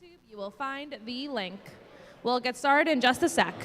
YouTube, you will find the link. We'll get started in just a sec.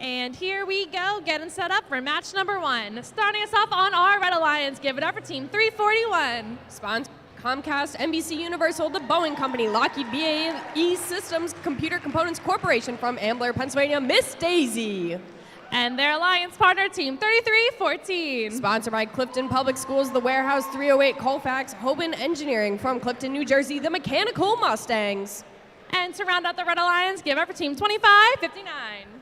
And here we go, getting set up for match number 1. Starting us off on our Red Alliance, give it up for Team 341. Sponsor Comcast, NBC Universal, the Boeing Company, Lockheed BAE Systems, Computer Components Corporation from Ambler, Pennsylvania, Miss Daisy. And their alliance partner, Team 3314. Sponsored by Clifton Public Schools, the Warehouse 308, Colfax, Hoban Engineering from Clifton, New Jersey, the Mechanical Mustangs. And to round out the Red Alliance, give it up for Team 2559.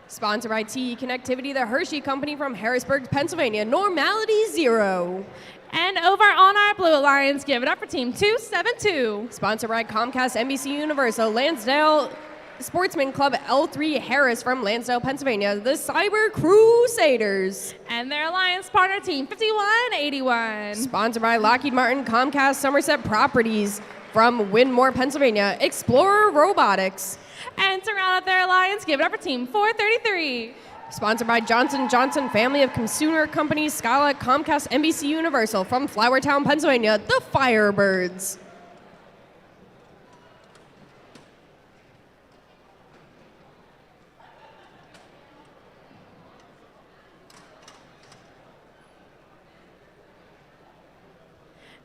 Sponsored by TE Connectivity, the Hershey Company from Harrisburg, Pennsylvania, Normality Zero. And over on our Blue Alliance, give it up for Team 272. Sponsored by Comcast, NBC Universal, Lansdale Sportsman Club L3 Harris from Lansdale, Pennsylvania, the Cyber Crusaders. And their alliance partner, Team 5181. Sponsored by Lockheed Martin, Comcast, Somerset Properties from Winmore, Pennsylvania, Explorer Robotics. And to round out their alliance, give it up for Team 433. Sponsored by Johnson Johnson Family of Consumer Companies, Scala, Comcast, NBC Universal from Flowertown, Pennsylvania, the Firebirds.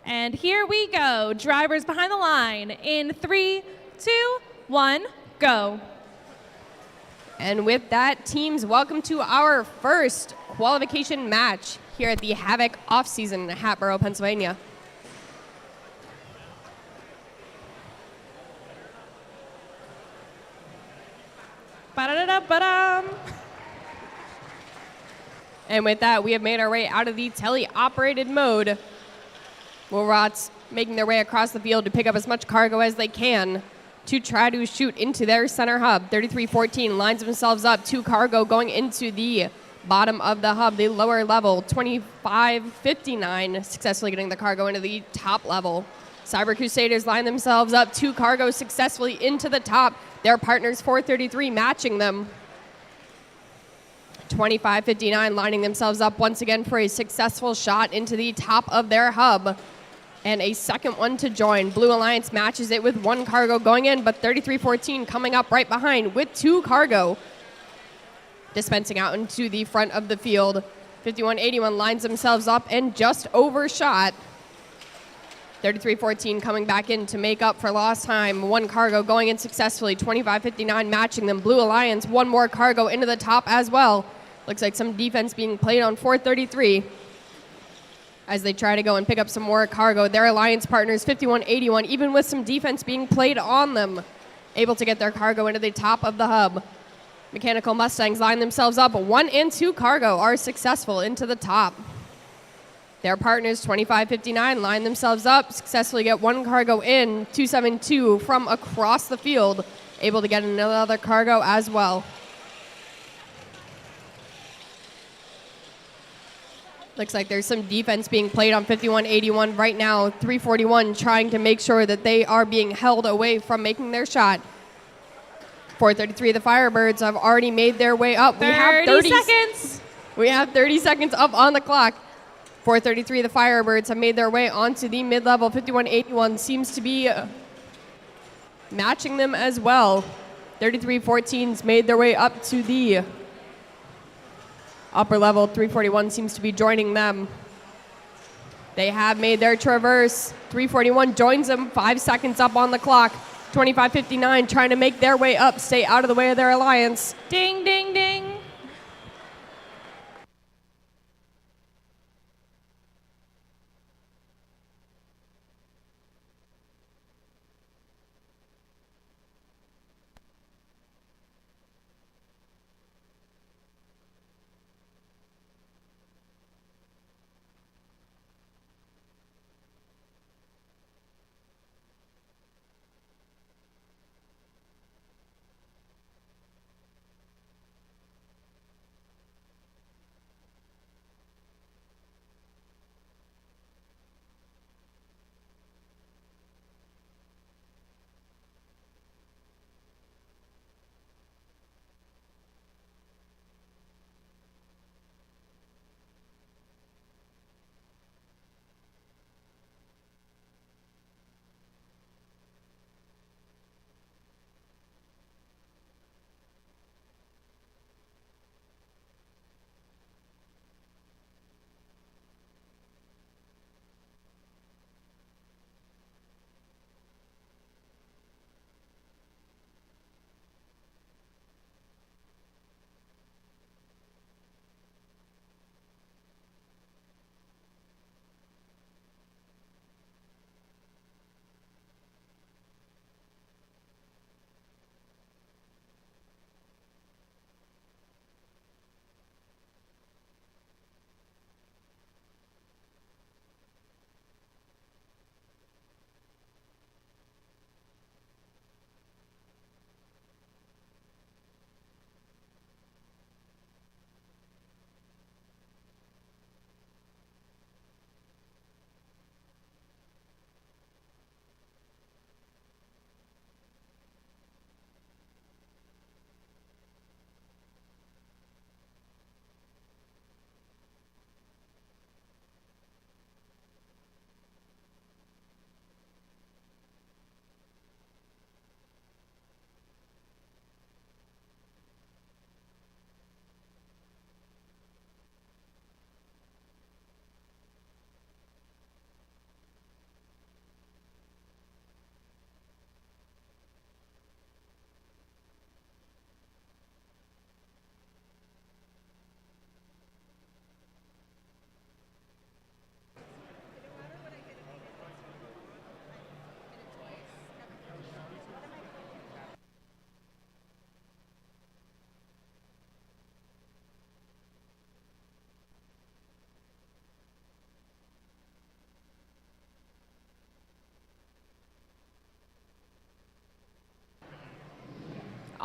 And here we go. Drivers behind the line in 3, 2, 1, go. And with that, teams, welcome to our first qualification match here at the Havoc off-season in Hatboro, Pennsylvania. Ba-da-da-da-ba-dum. And with that, we have made our way out of the tele-operated mode. Wolrots making their way across the field to pick up as much cargo as they can to try to shoot into their center hub. 3314 lines themselves up, 2 cargo going into the bottom of the hub, the lower level. 2559 successfully getting the cargo into the top level. Cyber Crusaders line themselves up, 2 cargo successfully into the top. Their partners 433 matching them. 2559 lining themselves up once again for a successful shot into the top of their hub. And a second one to join. Blue Alliance matches it with 1 cargo going in, but 3314 coming up right behind with 2 cargo. Dispensing out into the front of the field. 5181 lines themselves up and just overshot. 3314 coming back in to make up for lost time. 1 cargo going in successfully. 2559 matching them. Blue Alliance, 1 more cargo into the top as well. Looks like some defense being played on 433 as they try to go and pick up some more cargo. Their alliance partners, 5181, even with some defense being played on them, able to get their cargo into the top of the hub. Mechanical Mustangs line themselves up. 1 and 2 cargo are successful into the top. Their partners, 2559, line themselves up, successfully get 1 cargo in. 272 from across the field, able to get another cargo as well. Looks like there's some defense being played on 5181 right now. 341 trying to make sure that they are being held away from making their shot. 433, the Firebirds have already made their way up. 30 seconds. We have 30 seconds up on the clock. 433, the Firebirds have made their way onto the mid-level. 5181 seems to be matching them as well. 3314's made their way up to the upper level. 341 seems to be joining them. They have made their traverse. 341 joins them, 5 seconds up on the clock. 2559 trying to make their way up, stay out of the way of their alliance. Ding, ding, ding.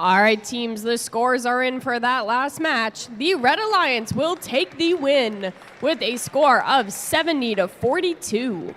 All right, teams, the scores are in for that last match. The Red Alliance will take the win with a score of 70-42.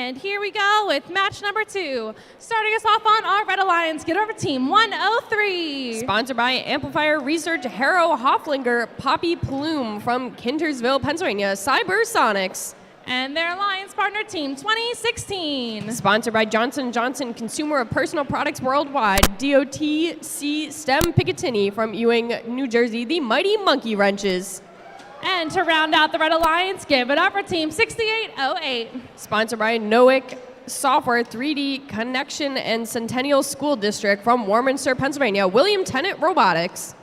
And here we go with match number 2. Starting us off on our Red Alliance, get over team 103. Sponsored by Amplifier Research, Harrow Hofflinger, Poppy Plume from Kintersville, Pennsylvania, Cybersonics. And their alliance partner team 2016. Sponsored by Johnson & Johnson, consumer of personal products worldwide, DOTC STEM Picatinny from Ewing, New Jersey, the Mighty Monkey Wrenches. And to round out the Red Alliance, give it up for team 6808. Sponsored by Noic Software 3D Connection and Centennial School District from Warminster, Pennsylvania, William Tennant Robotics.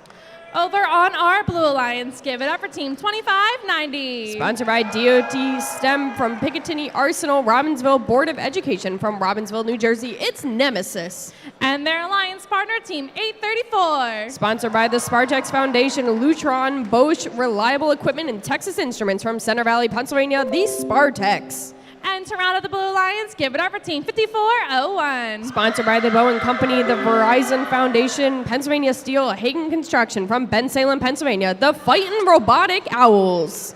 Over on our Blue Alliance, give it up for team 2590. Sponsored by DOT STEM from Picatinny Arsenal, Robbinsville Board of Education from Robbinsville, New Jersey, it's Nemesis. And their alliance partner, team 834. Sponsored by the Spartex Foundation, Lutron, Bosch Reliable Equipment, and Texas Instruments from Center Valley, Pennsylvania, the Spartex. And to round out the Blue Alliance, give it up for team 5401. Sponsored by the Boeing Company, the Verizon Foundation, Pennsylvania Steel, Hagen Construction from Bensalem, Pennsylvania, the Fightin' Robotic Owls.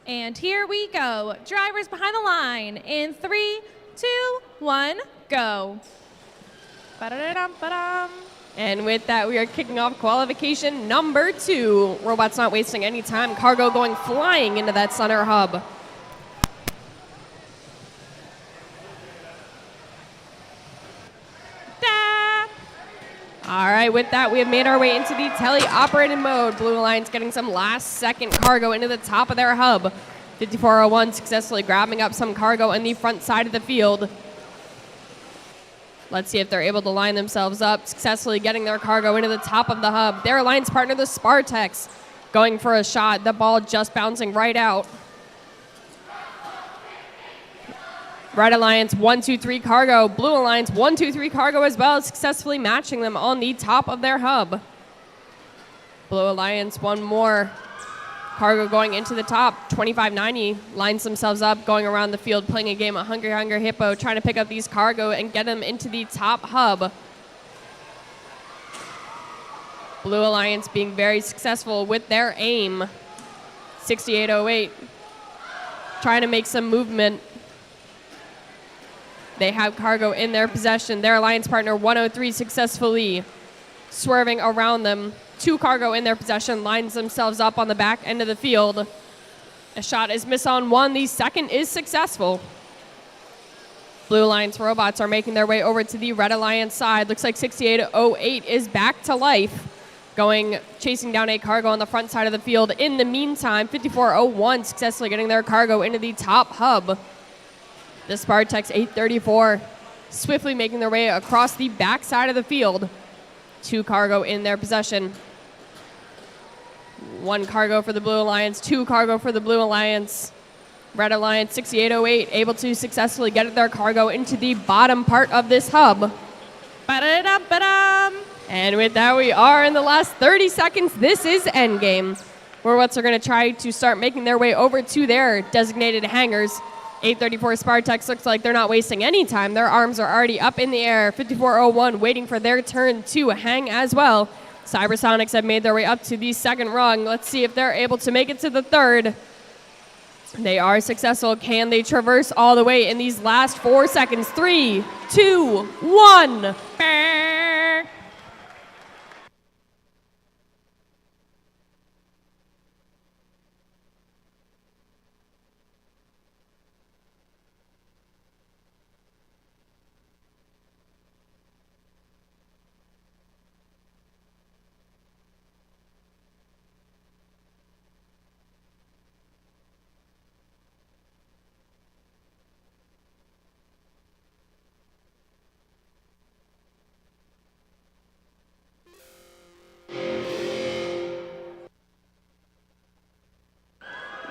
And here we go. Drivers behind the line in 3, 2, 1, go. Ba-da-da-dum-ba-dum. And with that, we are kicking off qualification number 2. Robots not wasting any time. Cargo going flying into that center hub. All right, with that, we have made our way into the tele-operated mode. Blue Alliance getting some last-second cargo into the top of their hub. 5401 successfully grabbing up some cargo in the front side of the field. Let's see if they're able to line themselves up, successfully getting their cargo into the top of the hub. Their alliance partner, the Spartex, going for a shot. The ball just bouncing right out. Red Alliance 1, 2, 3 cargo. Blue Alliance 1, 2, 3 cargo as well, successfully matching them on the top of their hub. Blue Alliance one more cargo going into the top. 2590 lines themselves up, going around the field, playing a game of Hungry Hunger Hippo, trying to pick up these cargo and get them into the top hub. Blue Alliance being very successful with their aim. 6808 trying to make some movement. They have cargo in their possession. Their alliance partner, 103, successfully swerving around them. 2 cargo in their possession, lines themselves up on the back end of the field. A shot is missed on 1. The second is successful. Blue Alliance robots are making their way over to the Red Alliance side. Looks like 6808 is back to life, chasing down a cargo on the front side of the field. In the meantime, 5401 successfully getting their cargo into the top hub. The Spartex 834 swiftly making their way across the back side of the field. 2 cargo in their possession. 1 cargo for the Blue Alliance, 2 cargo for the Blue Alliance. Red Alliance 6808 able to successfully get their cargo into the bottom part of this hub. Ba-da-da-ba-dum. And with that, we are in the last 30 seconds. This is endgame. Robots are going to try to start making their way over to their designated hangars. 834 Spartex looks like they're not wasting any time. Their arms are already up in the air. 5401 waiting for their turn to hang as well. Cybersonics have made their way up to the second rung. Let's see if they're able to make it to the third. They are successful. Can they traverse all the way in these last 4 seconds? 3, 2, 1.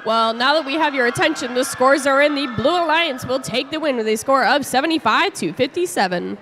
Well, now that we have your attention, the scores are in. The Blue Alliance will take the win with a score of 75-57.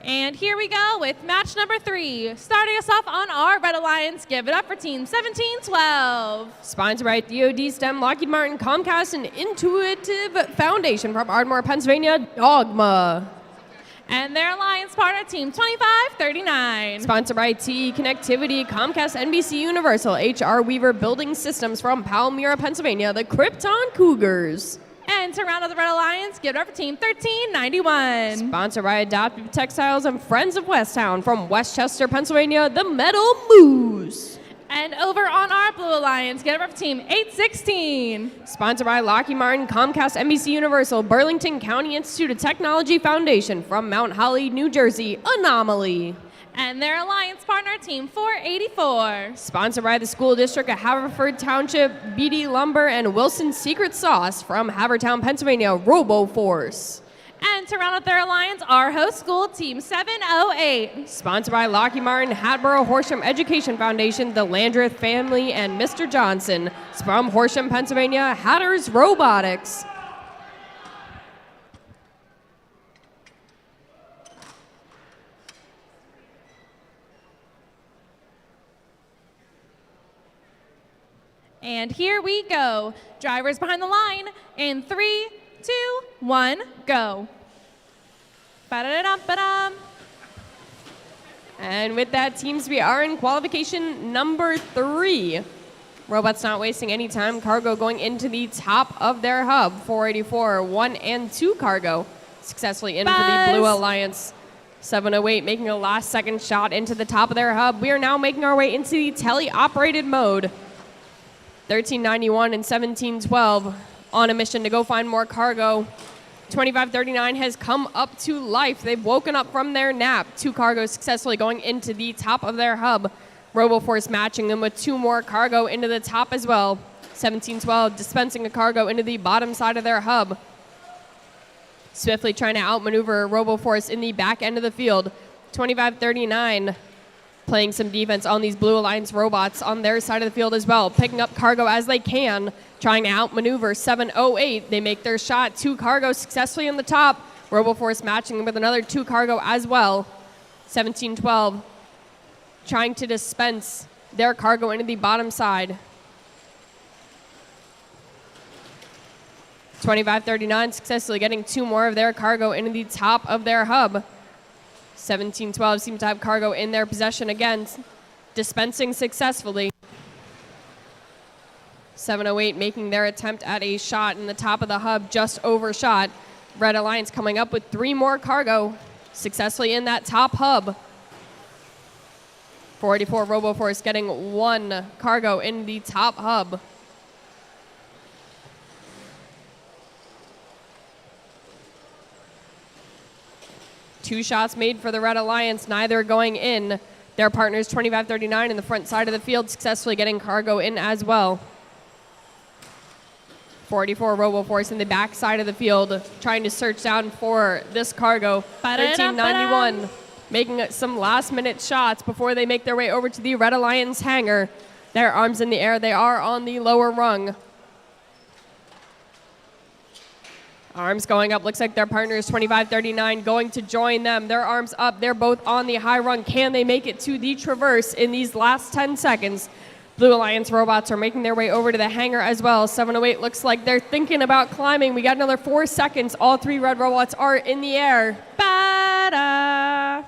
And here we go with match number 3. Starting us off on our Red Alliance, give it up for Team 1712. Sponsored by DoD, STEM, Lockheed Martin, Comcast, and Intuitive Foundation from Ardmore, Pennsylvania, Dogma. And their alliance partner, Team 2539. Sponsored by TE Connectivity, Comcast, NBC Universal, HR Weaver Building Systems from Palmyra, Pennsylvania, the Krypton Cougars. And to round out the Red Alliance, give it up for Team 1391. Sponsored by Adaptive Textiles and Friends of Westtown from Westchester, Pennsylvania, the Metal Moose. And over on our Blue Alliance, give it up for Team 816. Sponsored by Lockheed Martin, Comcast, NBC Universal, Burlington County Institute of Technology Foundation from Mount Holly, New Jersey, Anomaly. And their alliance partner, Team 484. Sponsored by the School District of Haverford Township, BD Lumber, and Wilson's Secret Sauce from Havertown, Pennsylvania, RoboForce. And to round out their alliance, our host school, Team 708. Sponsored by Lockheed Martin, Hatboro Horsham Education Foundation, the Landreth family, and Mr. Johnson. From Horsham, Pennsylvania, Hatter's Robotics. And here we go. Drivers behind the line in 3, 2, 1, go. Ba-da-da-dum-ba-dum. And with that, teams, we are in qualification number 3. Robots not wasting any time. Cargo going into the top of their hub. 484, 1 and 2 cargo. Successfully in for the Blue Alliance. 708 making a last second shot into the top of their hub. We are now making our way into the tele-operated mode. 1391 and 1712 on a mission to go find more cargo. 2539 has come up to life. They've woken up from their nap. 2 cargoes successfully going into the top of their hub. RoboForce matching them with 2 more cargo into the top as well. 1712 dispensing a cargo into the bottom side of their hub. Swiftly trying to outmaneuver RoboForce in the back end of the field. 2539 playing some defense on these Blue Alliance robots on their side of the field as well, picking up cargo as they can, trying to outmaneuver 708. They make their shot. 2 cargo successfully on the top. RoboForce matching them with another 2 cargo as well. 1712 trying to dispense their cargo into the bottom side. 2539 successfully getting 2 more of their cargo into the top of their hub. 1712 seems to have cargo in their possession again, dispensing successfully. 708 making their attempt at a shot in the top of the hub, just overshot. Red Alliance coming up with 3 more cargo successfully in that top hub. 484 RoboForce getting 1 cargo in the top hub. Two shots made for the Red Alliance, neither going in. Their partners 2539 in the front side of the field successfully getting cargo in as well. 484 RoboForce in the back side of the field trying to search down for this cargo. 1391 making some last minute shots before they make their way over to the Red Alliance hangar. Their arms in the air, they are on the lower rung. Arms going up, looks like their partners 2539 going to join them. Their arms up, they're both on the high rung. Can they make it to the traverse in these last 10 seconds? Blue Alliance robots are making their way over to the hangar as well. 708 looks like they're thinking about climbing. We got another 4 seconds. All 3 red robots are in the air. Ba-da.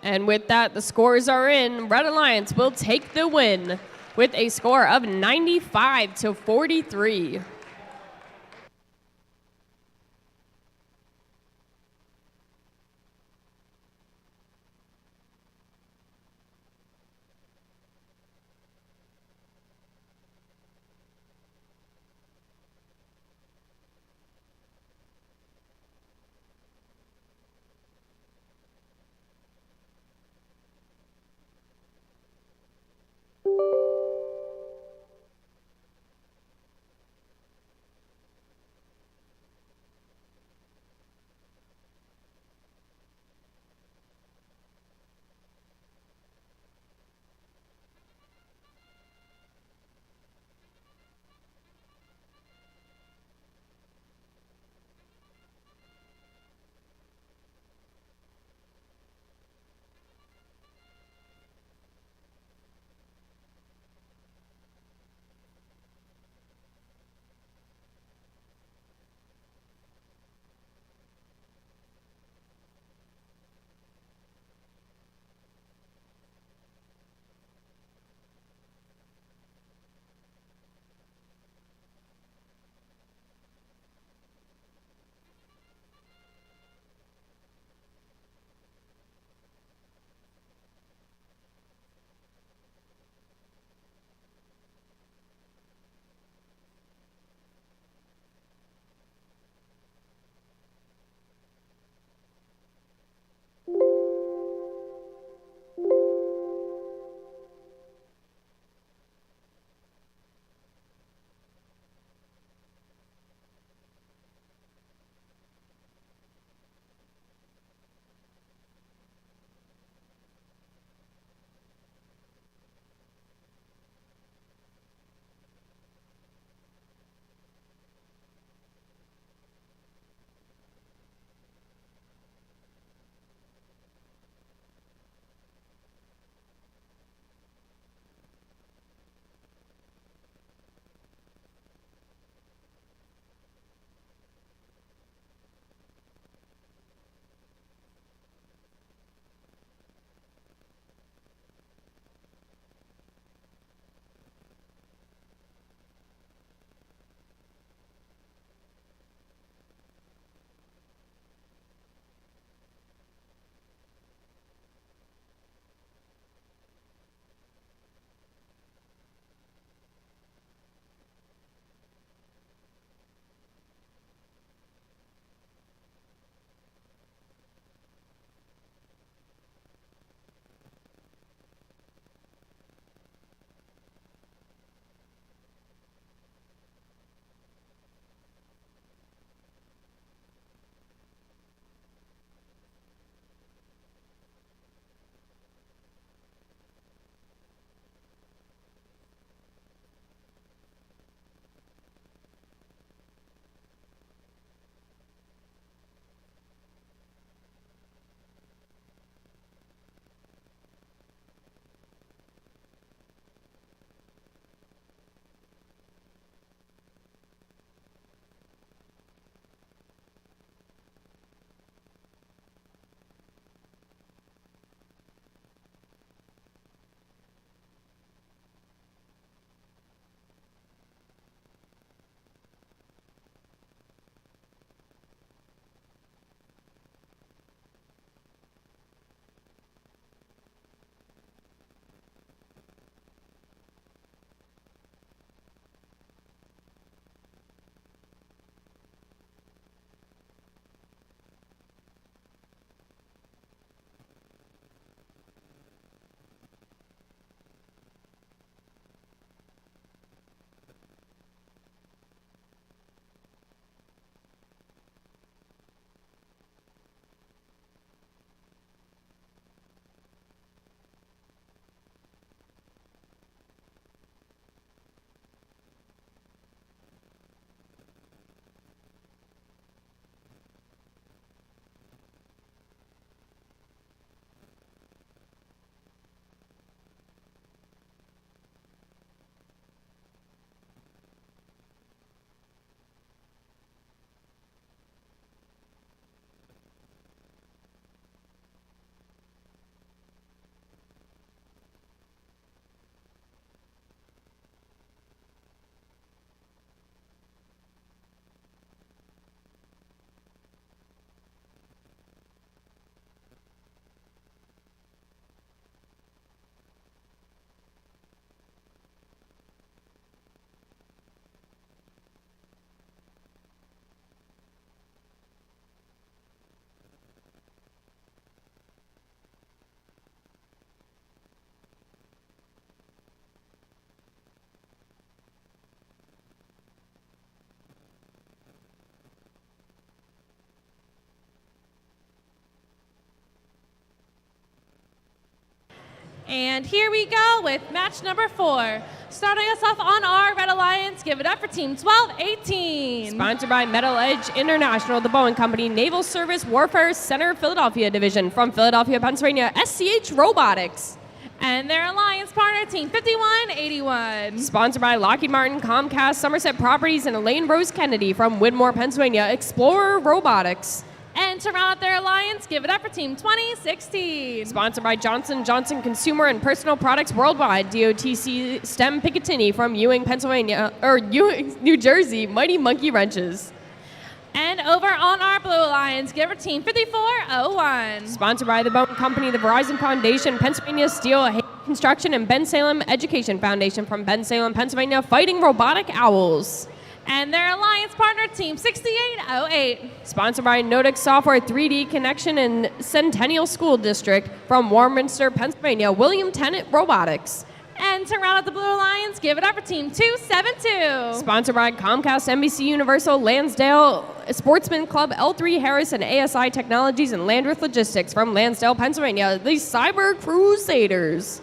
And with that, the scores are in. Red Alliance will take the win with a score of 95-43. And here we go with match number 4. Starting us off on our Red Alliance, give it up for Team 1218. Sponsored by Metal Edge International, the Boeing Company, Naval Service Warfare Center, Philadelphia Division. From Philadelphia, Pennsylvania, SCH Robotics. And their alliance partner, Team 5181. Sponsored by Lockheed Martin, Comcast, Somerset Properties, and Elaine Rose Kennedy. From Widmore, Pennsylvania, Explorer Robotics. And to round out their alliance, give it up for Team 2016. Sponsored by Johnson Johnson Consumer and Personal Products Worldwide, DOTC STEM Picatinny from Ewing, Pennsylvania, or Ewing, New Jersey, Mighty Monkey Wrenches. And over on our Blue Alliance, give it Team 5401. Sponsored by the Boeing Company, the Verizon Foundation, Pennsylvania Steel, Hay Construction, and Ben Salem Education Foundation from Ben Salem, Pennsylvania, Fighting Robotic Owls. And their alliance partner, Team 6808. Sponsored by Nodex Software 3D Connection and Centennial School District from Warminster, Pennsylvania, William Tennant Robotics. And to round out the Blue Alliance, give it up for Team 272. Sponsored by Comcast, NBC Universal, Lansdale Sportsman Club, L3 Harris, and ASI Technologies and Landreth Logistics from Lansdale, Pennsylvania, the Cyber Crusaders.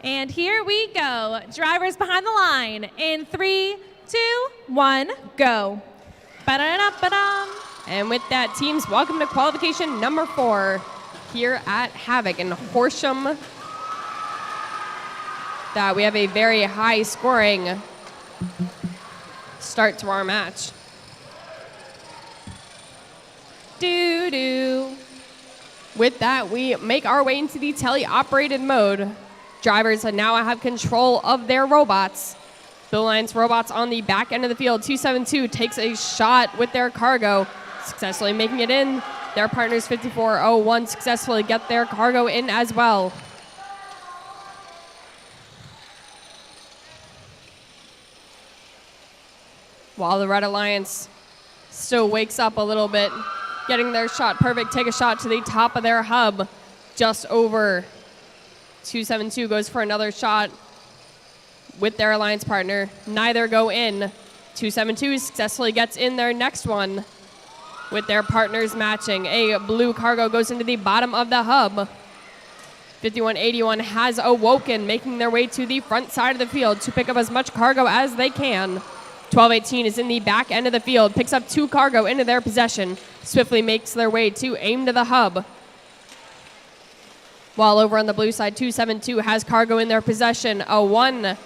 And here we go. Drivers behind the line in 3, 2, 1, go. Ba-da-da-ba-dum. And with that, teams, welcome to qualification number 4 here at Havoc in Horsham. That we have a very high scoring start to our match. Doo-doo. With that, we make our way into the tele-operated mode. Drivers now have control of their robots. Blue Alliance robots on the back end of the field. 272 takes a shot with their cargo, successfully making it in. Their partners 5401 successfully get their cargo in as well. While the Red Alliance still wakes up a little bit, getting their shot perfect, take a shot to the top of their hub, just over. 272 goes for another shot with their alliance partner. Neither go in. 272 successfully gets in their next one with their partners matching. A blue cargo goes into the bottom of the hub. 5181 has awoken, making their way to the front side of the field to pick up as much cargo as they can. 1218 is in the back end of the field, picks up 2 cargo into their possession, swiftly makes their way to aim to the hub. While over on the blue side, 272 has cargo in their possession. A 1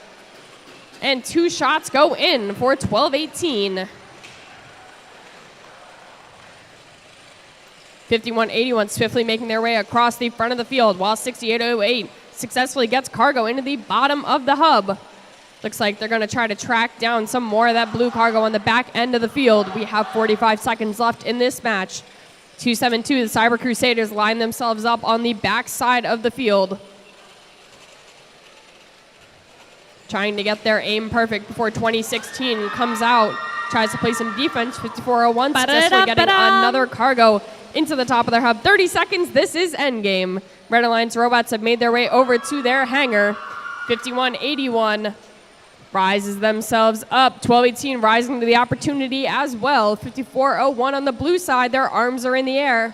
and 2 shots go in for 1218. 5181 swiftly making their way across the front of the field, while 6808 successfully gets cargo into the bottom of the hub. Looks like they're going to try to track down some more of that blue cargo on the back end of the field. We have 45 seconds left in this match. 272, the Cyber Crusaders line themselves up on the back side of the field, trying to get their aim perfect before 2016 comes out. Tries to play some defense. 5401 successfully getting another cargo into the top of their hub. 30 seconds. This is endgame. Red Alliance robots have made their way over to their hangar. 5181 rises themselves up. 1218 rising to the opportunity as well. 5401 on the blue side. Their arms are in the air.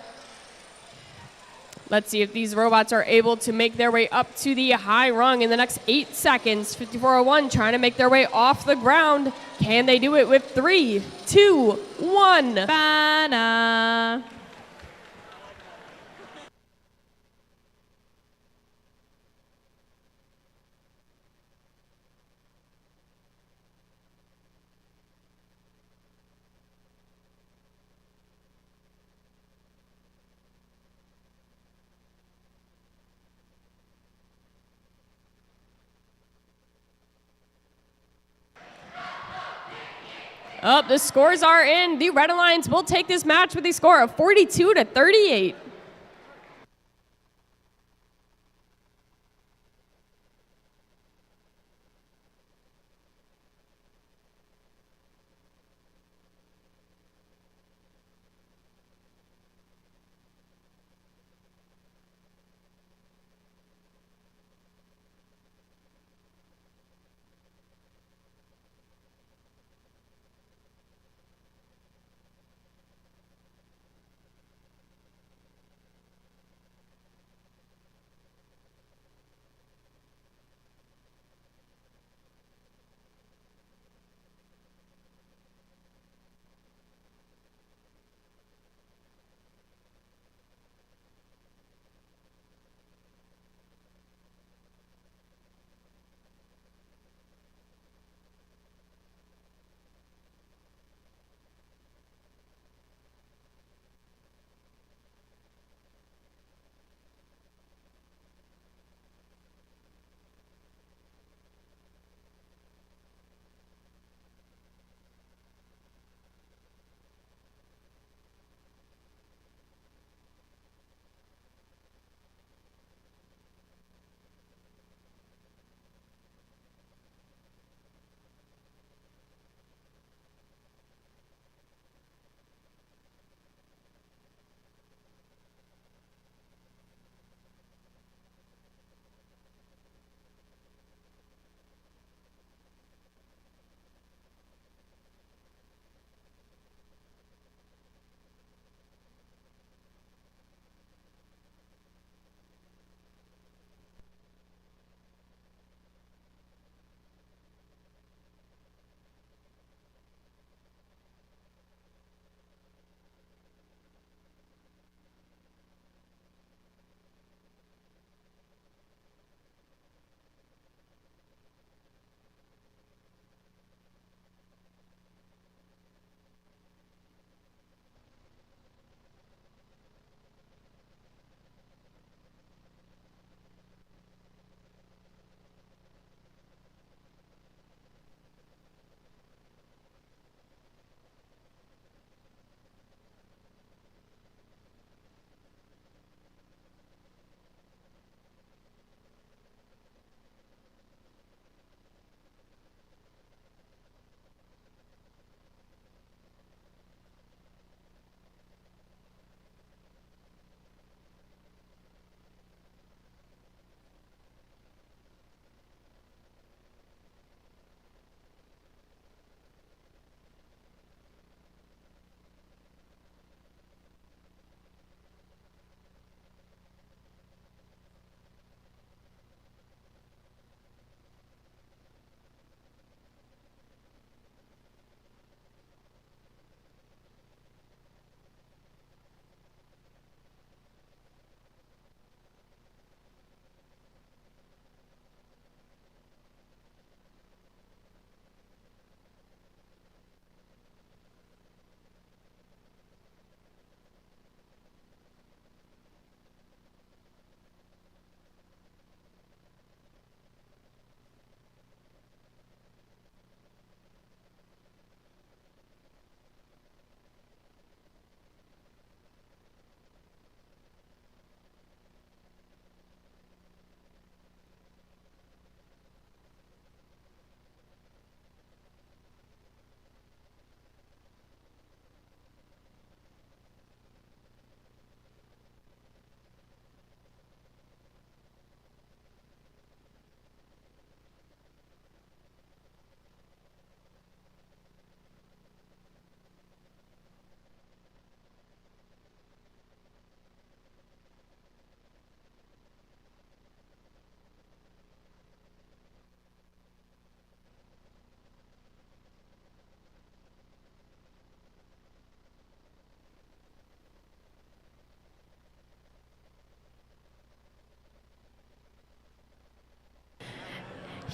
Let's see if these robots are able to make their way up to the high rung in the next 8 seconds. 5401 trying to make their way off the ground. Can they do it with 3, 2, 1? Banana. Oh, the scores are in. The Red Alliance will take this match with a score of 42-38.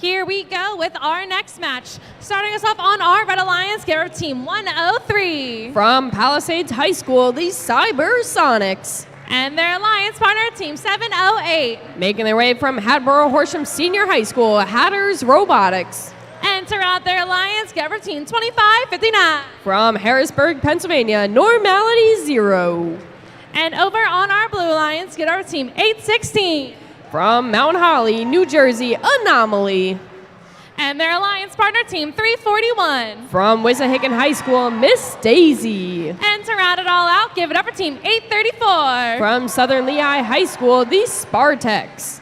Here we go with our next match. Starting us off on our Red Alliance, get our team 103. From Palisades High School, the Cybersonics. And their alliance partner, team 708. Making their way from Hatboro Horsham Senior High School, Hatters Robotics. And to round their alliance, get our team 2559. From Harrisburg, Pennsylvania, Normality Zero. And over on our blue alliance, get our team 816. From Mount Holly, New Jersey, Anomaly. And their alliance partner, team 341. From Wissahickon High School, Miss Daisy. And to round it all out, give it up for team 834. From Southern Lehigh High School, the Spartex.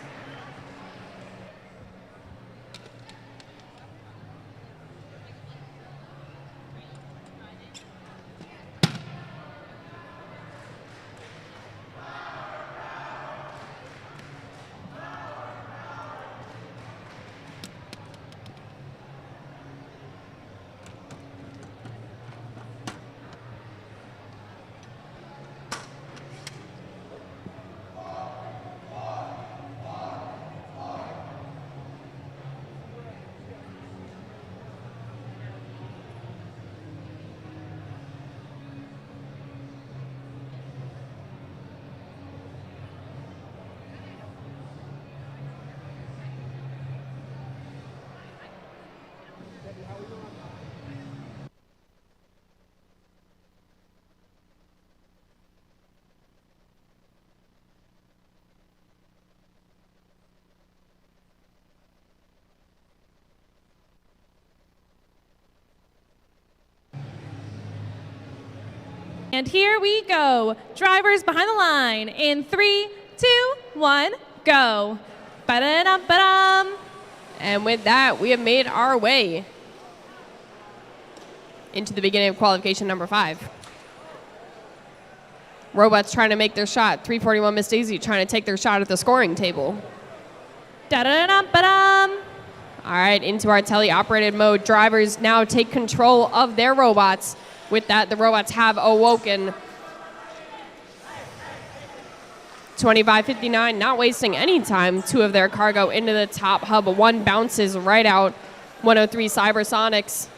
And here we go. Drivers behind the line in 3, 2, 1, go. Ba-da-dum, ba-dum. And with that, we have made our way into the beginning of qualification number 5. Robots trying to make their shot. 341 Miss Daisy trying to take their shot at the scoring table. Da-da-dum, ba-dum. All right, into our teleoperated mode. Drivers now take control of their robots. With that, the robots have awoken. 2559, not wasting any time. 2 of their cargo into the top hub. 1 bounces right out. 103 Cybersonics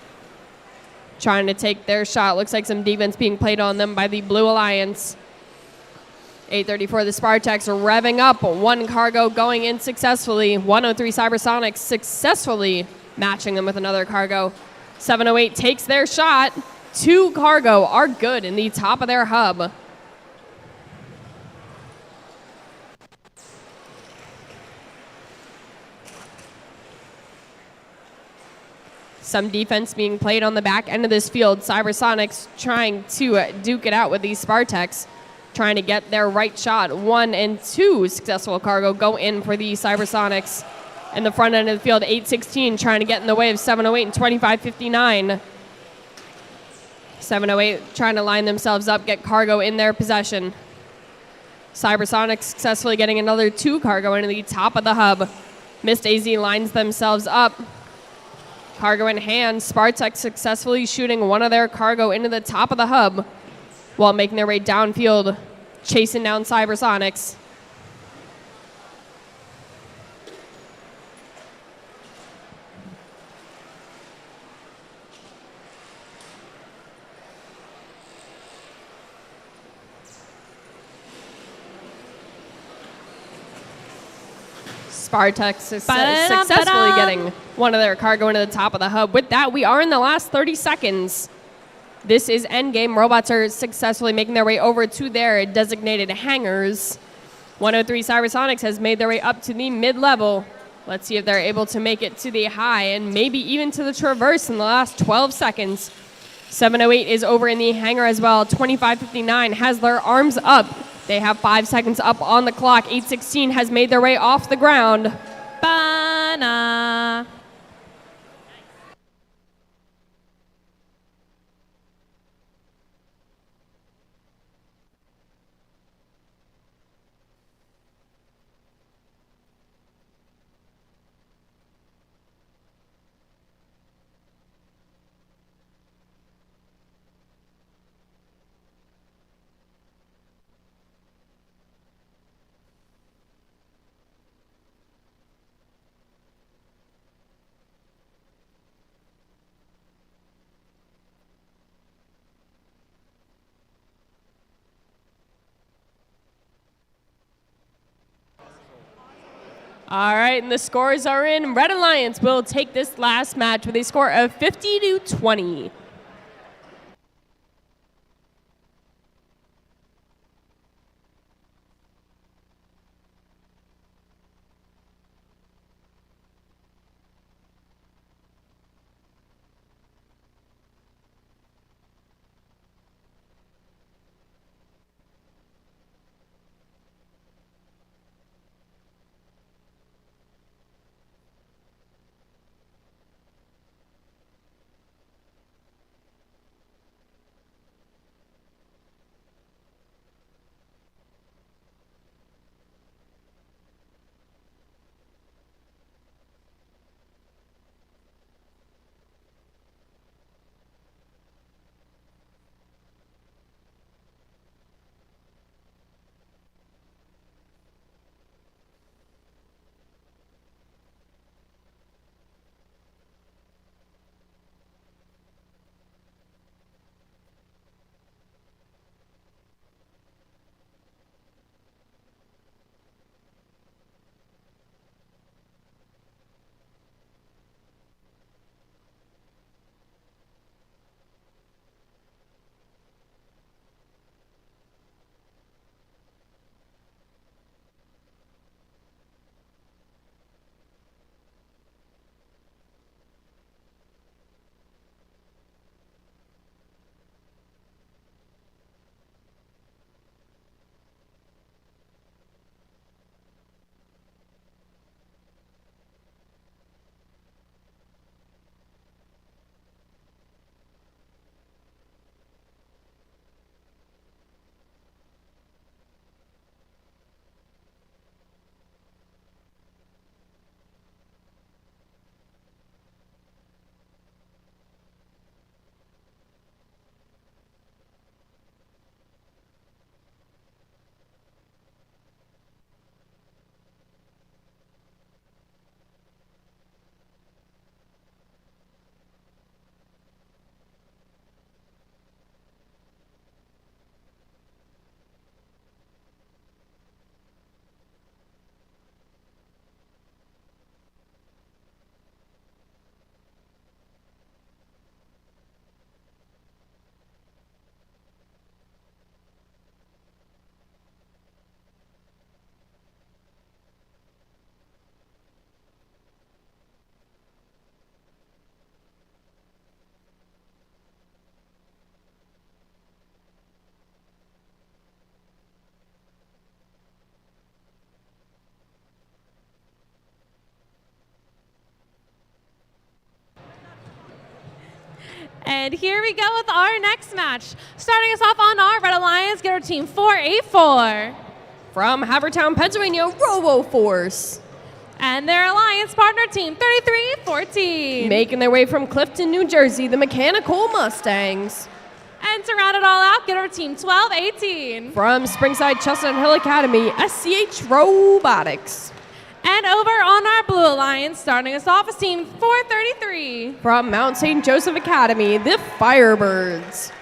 trying to take their shot. Looks like some defense being played on them by the Blue Alliance. 834, the Spartex revving up. 1 cargo going in successfully. 103 Cybersonics successfully matching them with another cargo. 708 takes their shot. 2 cargo are good in the top of their hub. Some defense being played on the back end of this field. Cybersonics trying to duke it out with these Spartex, trying to get their right shot. 1 and 2 successful cargo go in for the Cybersonics. In the front end of the field, 816 trying to get in the way of 708 and 2559. 708 trying to line themselves up, get cargo in their possession. Cybersonics successfully getting another 2 cargo into the top of the hub. Miss Daisy lines themselves up. Cargo in hand. Spartex successfully shooting 1 of their cargo into the top of the hub while making their way downfield, chasing down Cybersonics. Spartex successfully getting 1 of their cargo into the top of the hub. With that, we are in the last 30 seconds. This is endgame. Robots are successfully making their way over to their designated hangars. 103 Cybersonics has made their way up to the mid-level. Let's see if they're able to make it to the high and maybe even to the traverse in the last 12 seconds. 708 is over in the hangar as well. 2559 has their arms up. They have 5 seconds up on the clock. 816 has made their way off the ground. Bana. All right, and the scores are in. Red Alliance will take this last match with a score of 50-20. And here we go with our next match. Starting us off on our Red Alliance, get our team 484. From Havertown, Pennsylvania, Robo Force. And their alliance partner team 3314. Making their way from Clifton, New Jersey, the Mechanical Mustangs. And to round it all out, get our team 1218. From Springside Chestnut Hill Academy, SCH Robotics. And over on our Blue Alliance, starting us off is team 433. From Mount St. Joseph Academy, the Firebirds.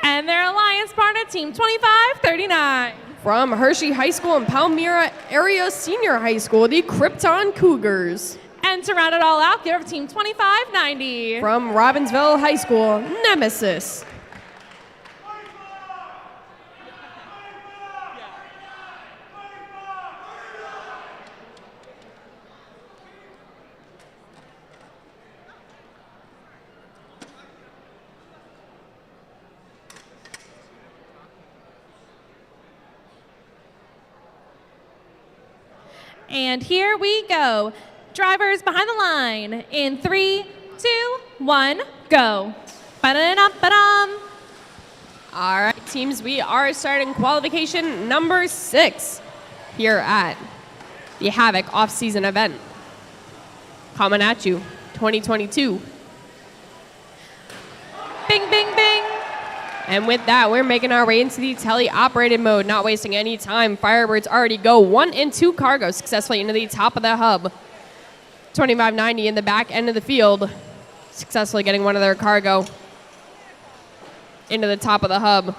And their alliance partner team 2539. From Hershey High School and Palmyra Area Senior High School, the Krypton Cougars. And to round it all out, get over team 2590. From Robbinsville High School, Nemesis. And here we go. Drivers behind the line in 3, 2, 1, go. Ba-da-dum-ba-dum. All right, teams, we are starting qualification number 6 here at the Havoc off-season event. Coming at you, 2022. Bing, bing, bing. And with that, we're making our way into the tele-operated mode, not wasting any time. Firebirds already go 1 and 2 cargo successfully into the top of the hub. 2590 in the back end of the field, successfully getting one of their cargo into the top of the hub.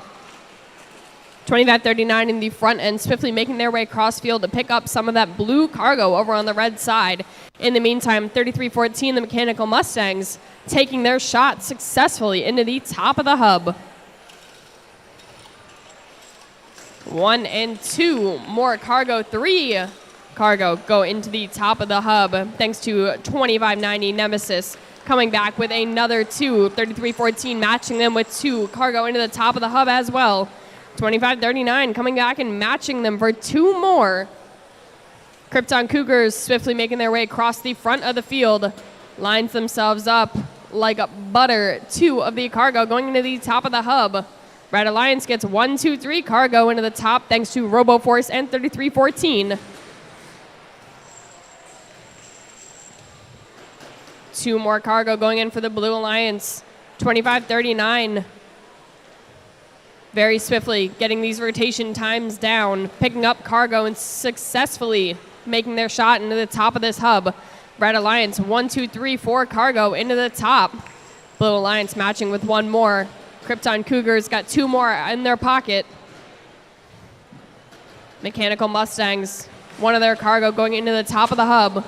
2539 in the front end, swiftly making their way across field to pick up some of that blue cargo over on the red side. In the meantime, 3314, the Mechanical Mustangs, taking their shot successfully into the top of the hub. 1 and 2, more cargo, 3 cargo go into the top of the hub, thanks to 2590 Nemesis coming back with another 2. 3314 matching them with 2 cargo into the top of the hub as well. 2539 coming back and matching them for 2 more. Krypton Cougars swiftly making their way across the front of the field, lines themselves up like butter. 2 of the cargo going into the top of the hub. Red Alliance gets 1, 2, 3 cargo into the top thanks to RoboForce and 3314. 2 more cargo going in for the Blue Alliance. 2539 very swiftly getting these rotation times down, picking up cargo and successfully making their shot into the top of this hub. Red Alliance, 1, 2, 3, 4 cargo into the top. Blue Alliance matching with 1 more. Krypton Cougars got 2 more in their pocket. Mechanical Mustangs, 1 of their cargo going into the top of the hub.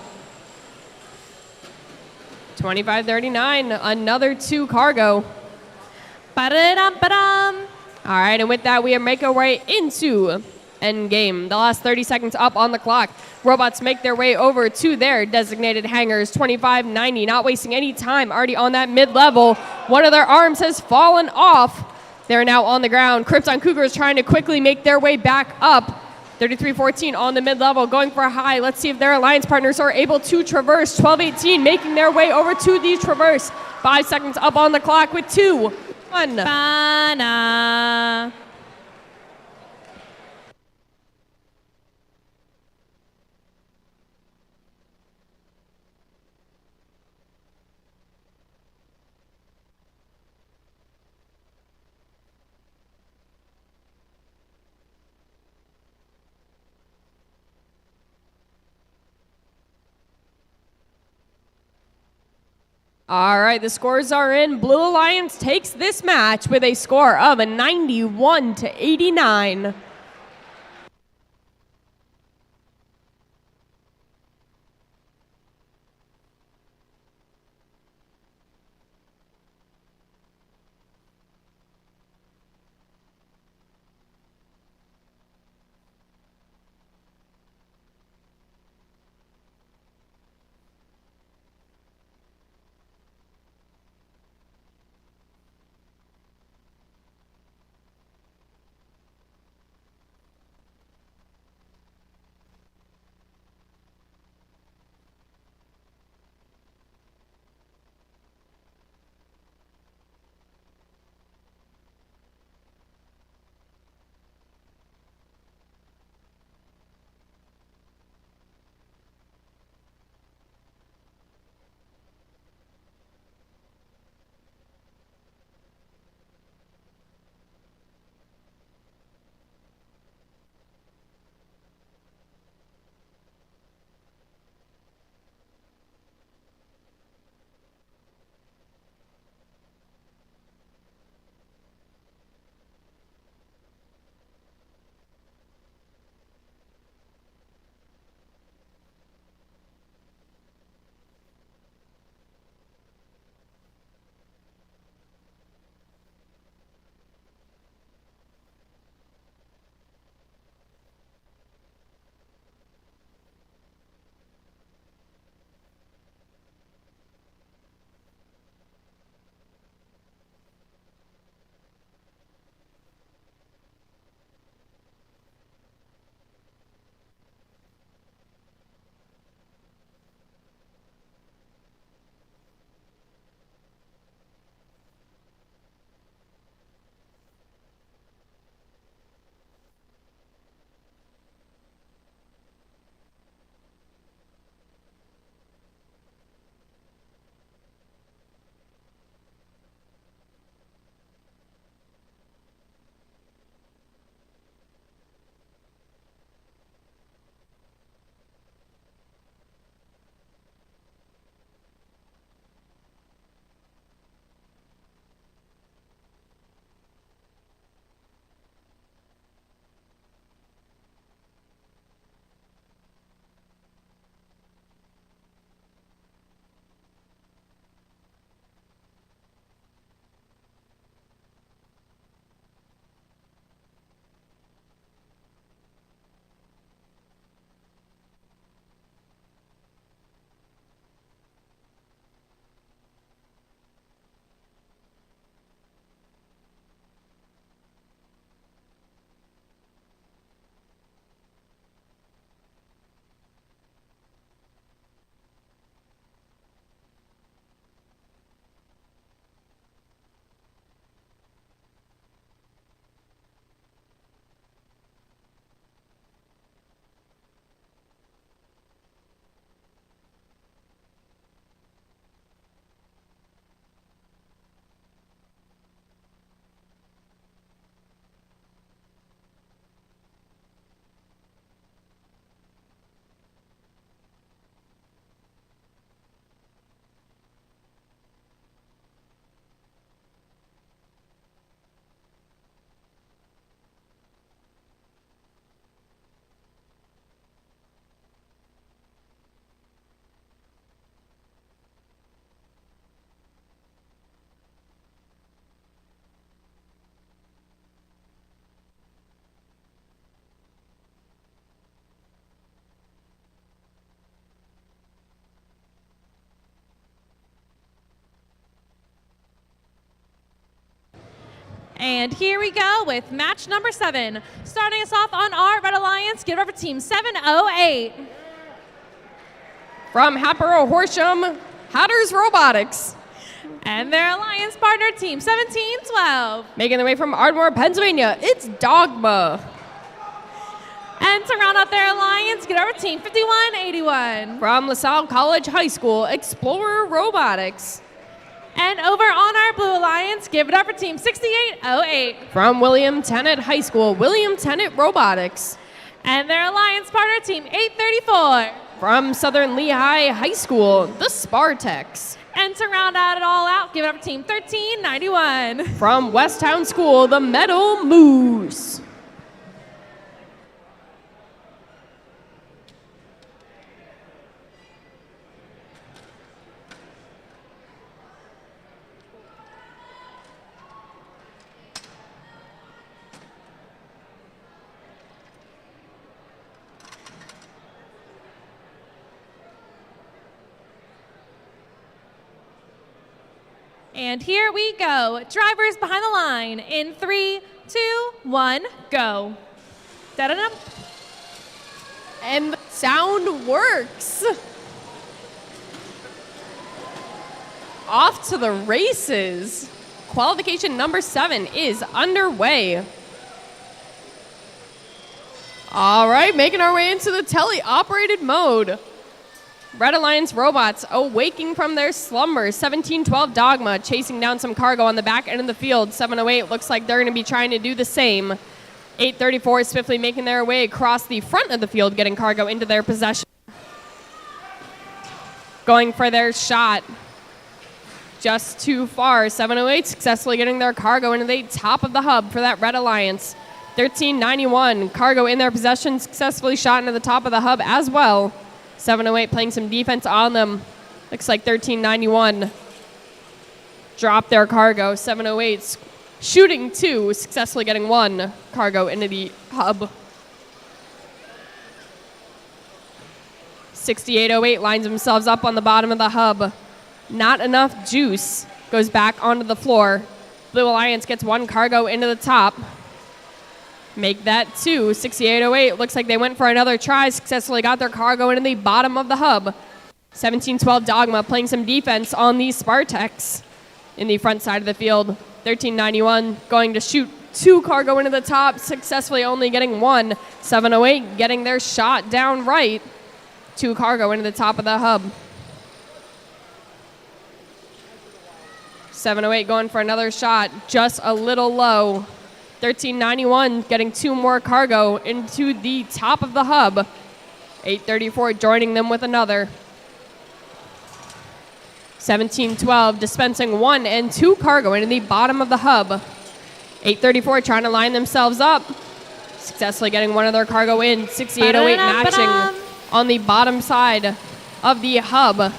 2539, another 2 cargo. Ba-da-dum-ba-dum. All right, and with that, we make our way into endgame. The last 30 seconds up on the clock. Robots make their way over to their designated hangars. 2590, not wasting any time, already on that mid-level. One of their arms has fallen off. They're now on the ground. Krypton Cougars trying to quickly make their way back up. 3314 on the mid-level, going for a high. Let's see if their alliance partners are able to traverse. 1218 making their way over to the traverse. 5 seconds up on the clock with 2, 1. Bana. All right, the scores are in. Blue Alliance takes this match with a score of a 91-89. And here we go with match number 7. Starting us off on our Red Alliance, give it over team 708. From Hatboro Horsham, Hatters Robotics. And their alliance partner, team 1712. Making their way from Ardmore, Pennsylvania, it's Dogma. And to round out their alliance, get over team 5181. From LaSalle College High School, Explorer Robotics. And over on our blue alliance, give it up for team 6808. From William Tennant High School, William Tennant Robotics. And their alliance partner, team 834. From Southern Lehigh High School, the Spartex. And to round out it all out, give it up for team 1391. From Westtown School, the Metal Moose. And here we go. Drivers behind the line in 3, 2, 1, go. Da-da-da. And the sound works. Off to the races. Qualification number 7 is underway. All right, making our way into the tele-operated mode. Red Alliance robots awaking from their slumber. 1712 Dogma chasing down some cargo on the back end of the field. 708 looks like they're going to be trying to do the same. 834 swiftly making their way across the front of the field, getting cargo into their possession. Going for their shot. Just too far. 708 successfully getting their cargo into the top of the hub for that Red Alliance. 1391 cargo in their possession, successfully shot into the top of the hub as well. 708 playing some defense on them. Looks like 1391 dropped their cargo. 708's shooting 2, successfully getting 1 cargo into the hub. 6808 lines themselves up on the bottom of the hub. Not enough juice. Goes back onto the floor. Blue Alliance gets 1 cargo into the top. Make that 2. 6808 looks like they went for another try, successfully got their cargo into the bottom of the hub. 1712 Dogma playing some defense on the Spartex in the front side of the field. 1391 going to shoot 2 cargo into the top, successfully only getting 1. 708 getting their shot down right. 2 cargo into the top of the hub. 708 going for another shot, just a little low. 1391 getting 2 more cargo into the top of the hub. 834 joining them with another. 1712 dispensing 1 and 2 cargo into the bottom of the hub. 834 trying to line themselves up. Successfully getting 1 of their cargo in. 6808 matching on the bottom side of the hub.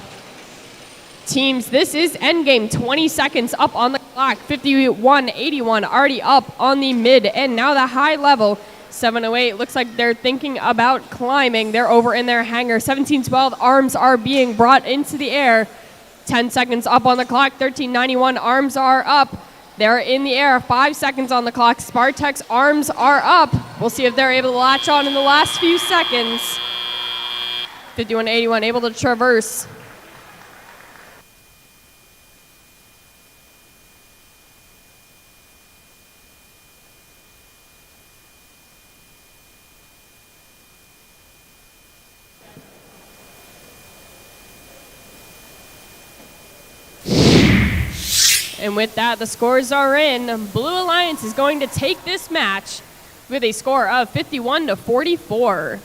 Teams, this is endgame. 20 seconds up on the clock. 51-81 already up on the mid and now the high level. 708 looks like they're thinking about climbing. They're over in their hangar. 1712 arms are being brought into the air. 10 seconds up on the clock. 1391 arms are up. They're in the air. 5 seconds on the clock. Spartex arms are up. We'll see if they're able to latch on in the last few seconds. 51-81 able to traverse. And with that, the scores are in. Blue Alliance is going to take this match with a score of 51-44.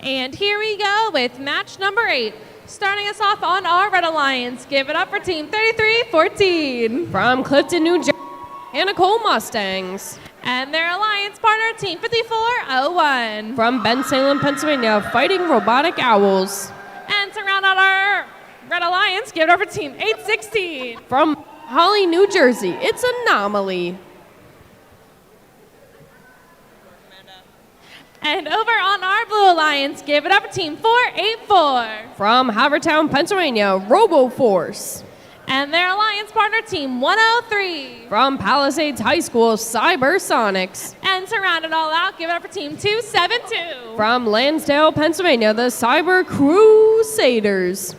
And here we go with match number 8. Starting us off on our Red Alliance, give it up for Team 3314. From Clifton, New Jersey, Nicole Mustangs. And their alliance partner, Team 5401. From Bensalem, Pennsylvania, Fighting Robotic Owls. And to round out our Red Alliance, give it up for Team 816. From Holly, New Jersey, it's Anomaly. And over on our Blue Alliance, give it up for Team 484. From Havertown, Pennsylvania, RoboForce. And their alliance partner, Team 103. From Palisades High School, Cybersonics. And to round it all out, give it up for Team 272. From Lansdale, Pennsylvania, the Cyber Crusaders.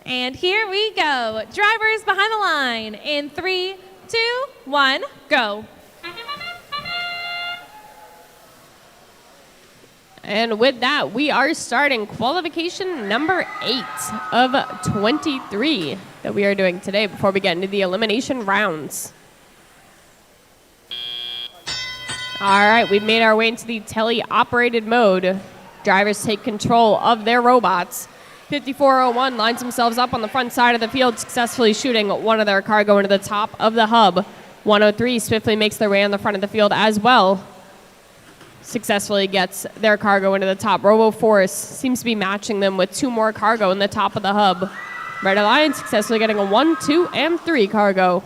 And here we go. Drivers behind the line in 3, 2, 1, go. And with that, we are starting qualification number 8 of 23 that we are doing today before we get into the elimination rounds. All right, we've made our way into the tele-operated mode. Drivers take control of their robots. 5401 lines themselves up on the front side of the field, successfully shooting one of their cargo into the top of the hub. 103 swiftly makes their way on the front of the field as well. Successfully gets their cargo into the top. RoboForce seems to be matching them with 2 more cargo in the top of the hub. Red Alliance successfully getting a 1, 2, and 3 cargo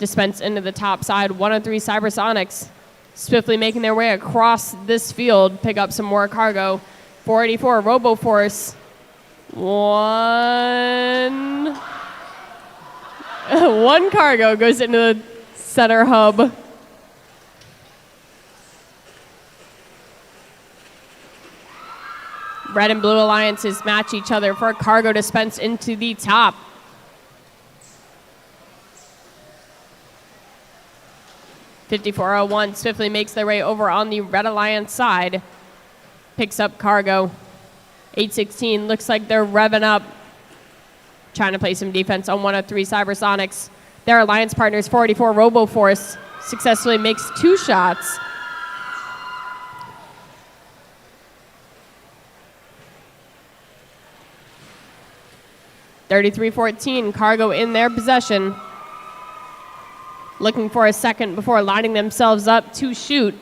dispensed into the top side. 103 Cybersonics swiftly making their way across this field, pick up some more cargo. 484 RoboForce. One cargo goes into the center hub. Red and Blue Alliances match each other for cargo dispense into the top. .5401 swiftly makes their way over on the Red Alliance side. Picks up cargo. 816 looks like they're revving up, trying to play some defense on 103 Cybersonics. Their alliance partners, 484 RoboForce, successfully makes 2 shots. .3314 cargo in their possession. Looking for a second before lining themselves up to shoot.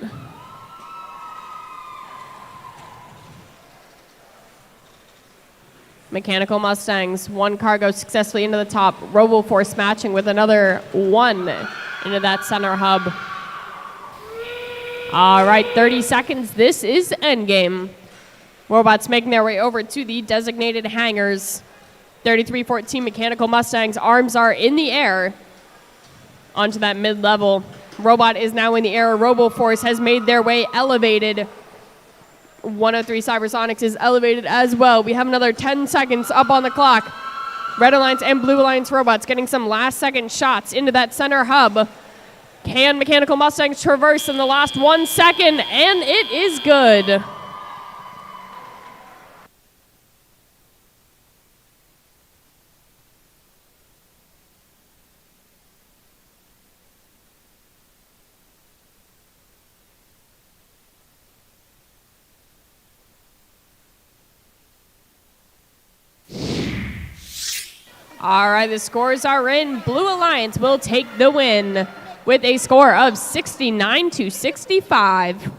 Mechanical Mustangs, 1 cargo successfully into the top. RoboForce matching with another 1 into that center hub. All right, 30 seconds. This is endgame. Robots making their way over to the designated hangars. 3314 Mechanical Mustangs, arms are in the air onto that mid-level. Robot is now in the air. RoboForce has made their way elevated. 103 Cybersonics is elevated as well. We have another 10 seconds up on the clock. Red Alliance and Blue Alliance robots getting some last-second shots into that center hub. Can Mechanical Mustangs traverse in the last 1 second? And it is good. All right, the scores are in. Blue Alliance will take the win. with a score of 69-65.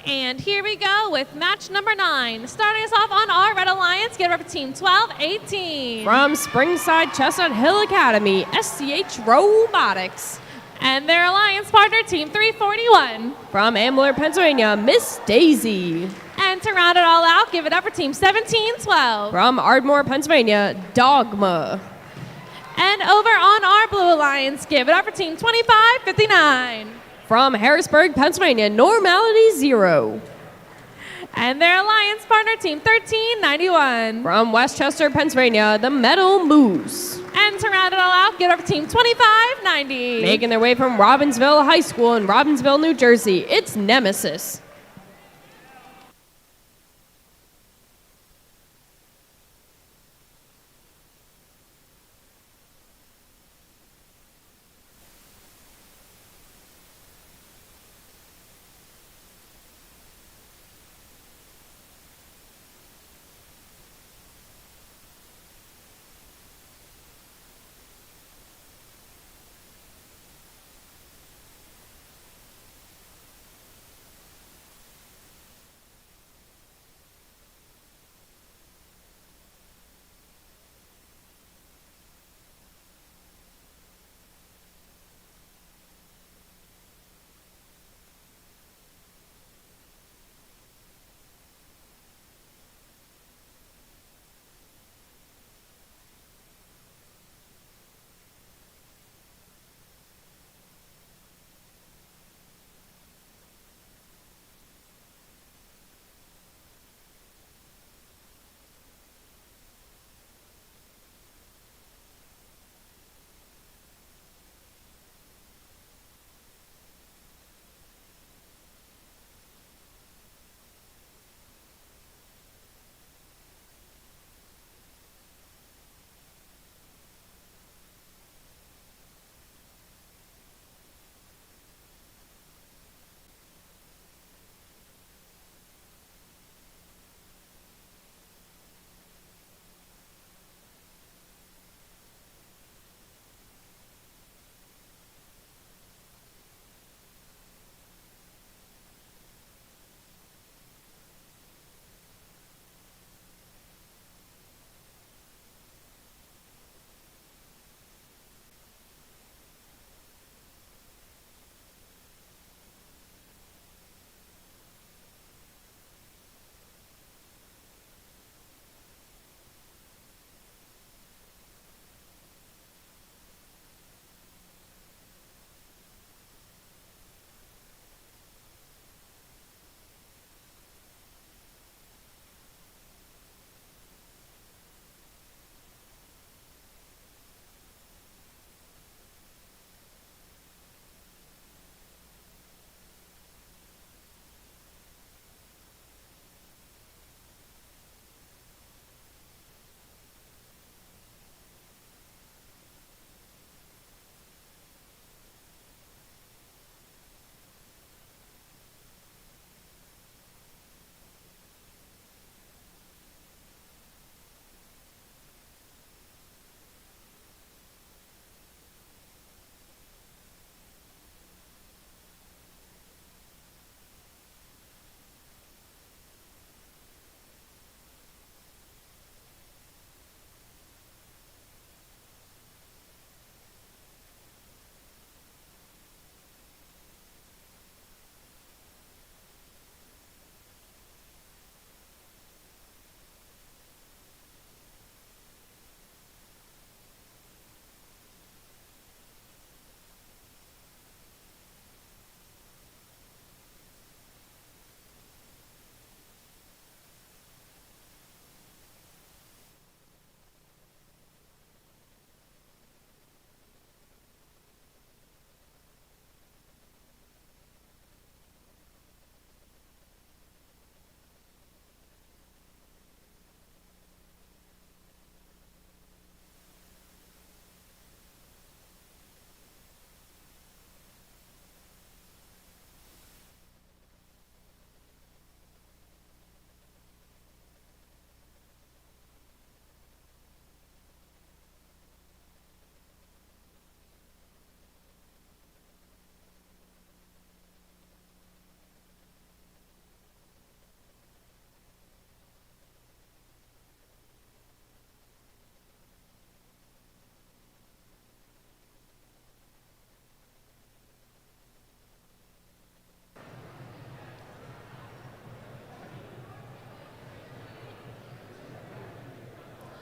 And here we go with match number 9. Starting us off on our Red Alliance, get it up for team 12-18. From Springside Chestnut Hill Academy, SCH Robotics. And their alliance partner, team 341. From Ambler, Pennsylvania, Miss Daisy. And to round it all out, give it up for team 17-12. From Ardmore, Pennsylvania, Dogma. And over on our Blue Alliance, give it up for team 25-59. From Harrisburg, Pennsylvania, Normality Zero. And their alliance partner, team 1391. From Westchester, Pennsylvania, the Metal Moose. And to round it all out, get over team 2590. Making their way from Robbinsville High School in Robbinsville, New Jersey, it's Nemesis.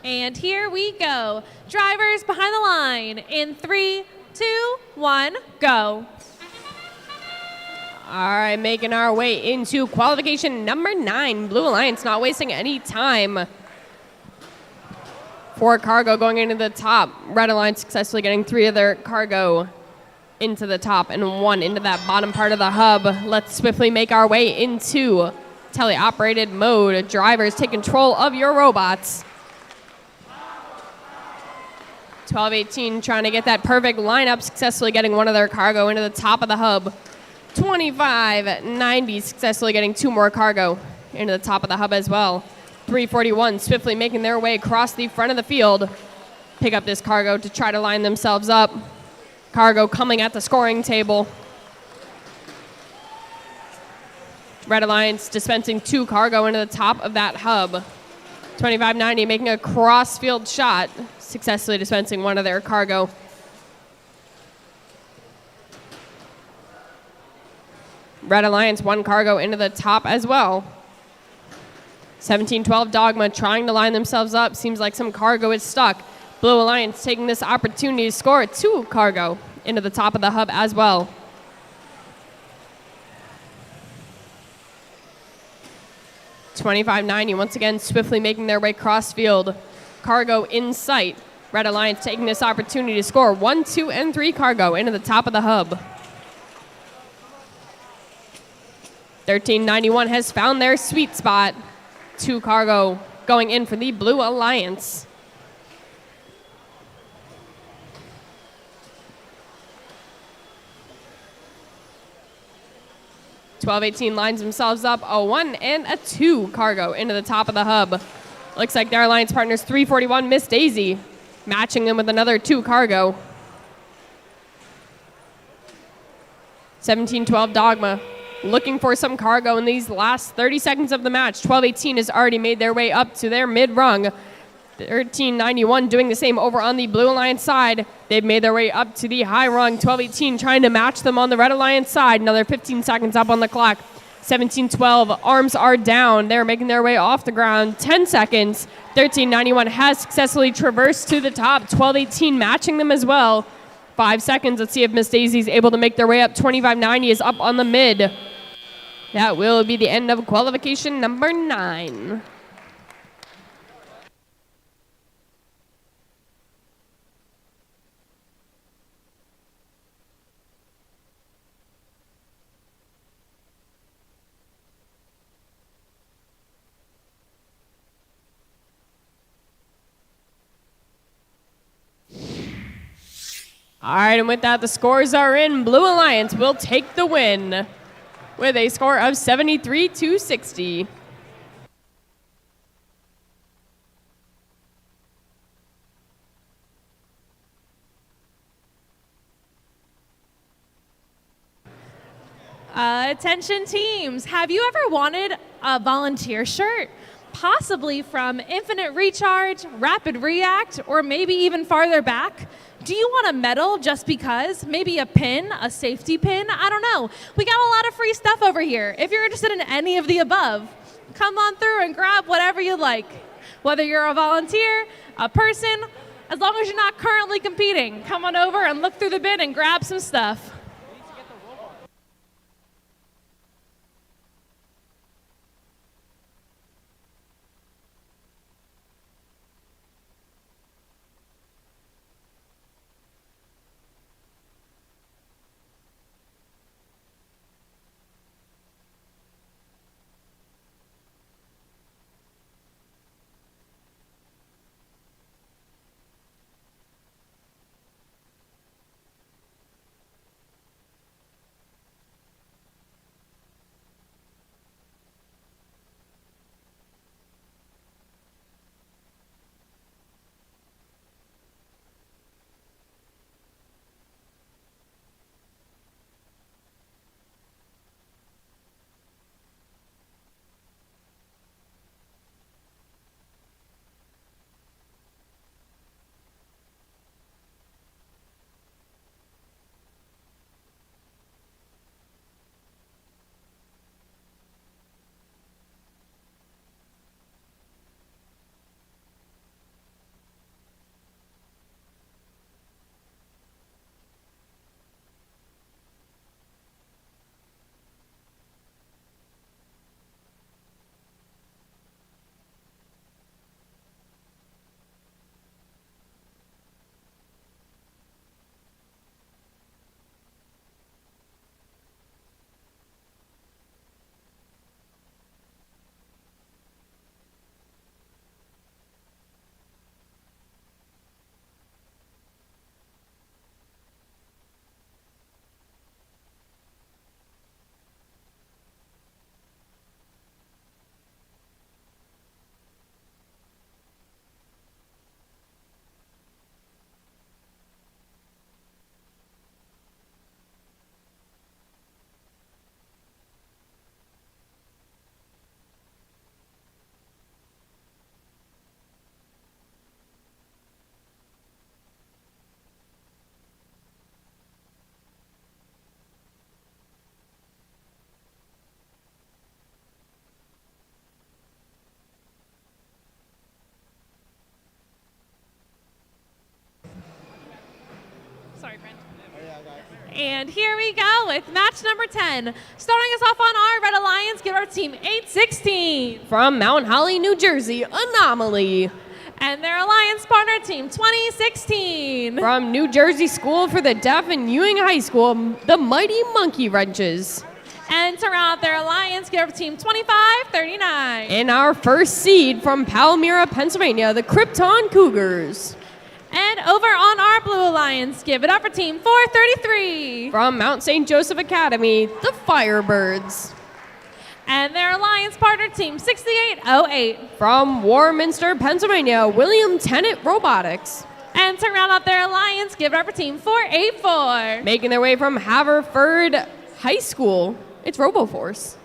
And here we go. Drivers behind the line in 3, 2, 1, go. All right, making our way into qualification number 9. Blue Alliance not wasting any time. 4 cargo going into the top. Red Alliance successfully getting 3 of their cargo into the top and 1 into that bottom part of the hub. Let's swiftly make our way into teleoperated mode. Drivers, take control of your robots. 12-18 trying to get that perfect lineup, successfully getting 1 of their cargo into the top of the hub. 25-90 successfully getting 2 more cargo into the top of the hub as well. 341 swiftly making their way across the front of the field. Pick up this cargo to try to line themselves up. Cargo coming at the scoring table. Red Alliance dispensing 2 cargo into the top of that hub. 25-90 making a cross-field shot, successfully dispensing 1 of their cargo. Red Alliance 1 cargo into the top as well. 17-12 Dogma trying to line themselves up. Seems like some cargo is stuck. Blue Alliance taking this opportunity to score 2 cargo into the top of the hub as well. $25.90 once again swiftly making their way cross field. Cargo in sight. Red Alliance taking this opportunity to score 1, 2, and 3 cargo into the top of the hub. 1391 has found their sweet spot. 2 cargo going in for the Blue Alliance. $12.18 lines themselves up, a 1 and a 2 cargo into the top of the hub. Looks like their alliance partners 341 Miss Daisy, matching them with another 2 cargo. 17-12 Dogma, looking for some cargo in these last 30 seconds of the match. 12-18 has already made their way up to their mid-rung. 1391 doing the same over on the Blue Alliance side. They've made their way up to the high rung. 12-18 trying to match them on the Red Alliance side. Another 15 seconds up on the clock. 17-12 arms are down. They're making their way off the ground. 10 seconds. 1391 has successfully traversed to the top. 12-18 matching them as well. 5 seconds. Let's see if Miss Daisy's able to make their way up. 25-90 is up on the mid. That will be the end of qualification number 9. All right, and with that, the scores are in. Blue Alliance will take the win with a score of 73-60. Attention teams, have you ever wanted a volunteer shirt? Possibly from Infinite Recharge, Rapid React, or maybe even farther back? Do you want a medal just because? Maybe a pin, a safety pin? I don't know. We got a lot of free stuff over here. If you're interested in any of the above, come on through and grab whatever you like. Whether you're a volunteer, a person, as long as you're not currently competing, come on over and look through the bin and grab some stuff. And here we go with match number 10. Starting us off on our Red Alliance, give our team 816. From Mount Holly, New Jersey, Anomaly. And their alliance partner team 2016. From New Jersey School for the Deaf and Ewing High School, the Mighty Monkey Wrenches. And to round out their alliance, give our team 2539. And our first seed from Palmyra, Pennsylvania, the Krypton Cougars. And over on our blue alliance, give it up for team 433. From Mount St. Joseph Academy, the Firebirds. And their alliance partner team 6808. From Warminster, Pennsylvania, William Tennant Robotics. And to round out their alliance, give it up for team 484. Making their way from Haverford High School, it's RoboForce.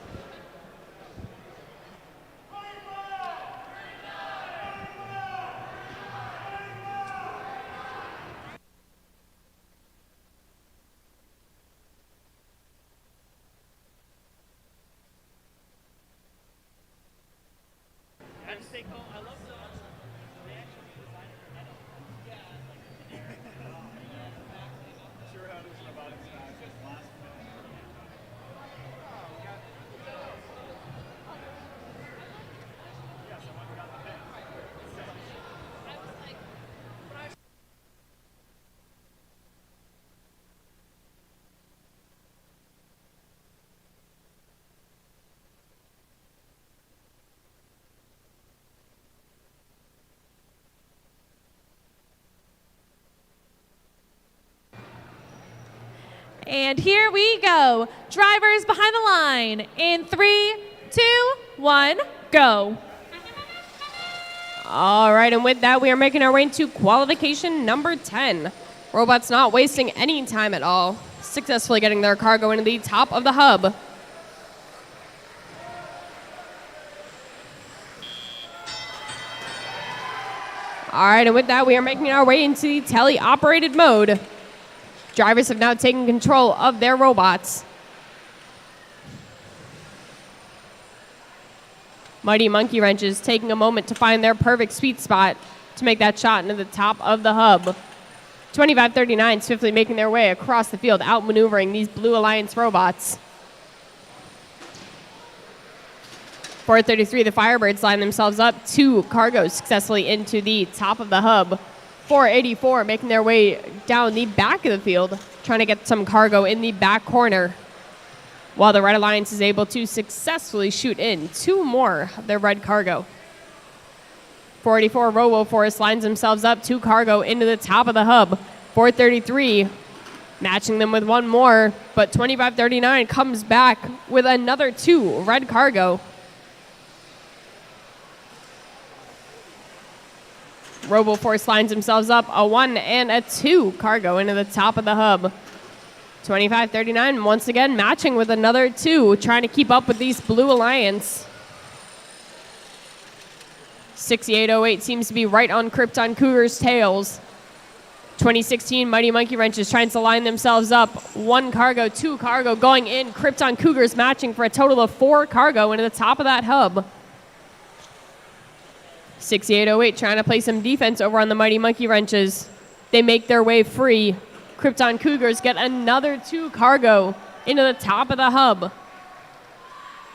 And here we go. Drivers behind the line in 3, 2, 1, go. All right, and with that, we are making our way into qualification number 10. Robots not wasting any time at all, successfully getting their cargo into the top of the hub. All right, and with that, we are making our way into the tele-operated mode. Drivers have now taken control of their robots. Mighty Monkey Wrenches taking a moment to find their perfect sweet spot to make that shot into the top of the hub. 2539 swiftly making their way across the field, outmaneuvering these Blue Alliance robots. 433, the Firebirds line themselves up. 2 cargos successfully into the top of the hub. 484 making their way down the back of the field, trying to get some cargo in the back corner, while the Red Alliance is able to successfully shoot in 2 more of their red cargo. 484 RoboForce lines themselves up, 2 cargo into the top of the hub. 433 matching them with 1 more, but 2539 comes back with another 2 red cargo. RoboForce lines themselves up, a 1 and a 2 cargo into the top of the hub. 2539 once again matching with another 2, trying to keep up with these Blue Alliance. 6808 seems to be right on Krypton Cougars' tails. 2016 Mighty Monkey Wrenches trying to line themselves up. 1 cargo, 2 cargo going in. Krypton Cougars matching for a total of 4 cargo into the top of that hub. 6808 trying to play some defense over on the Mighty Monkey Wrenches. They make their way free. Krypton Cougars get another 2 cargo into the top of the hub.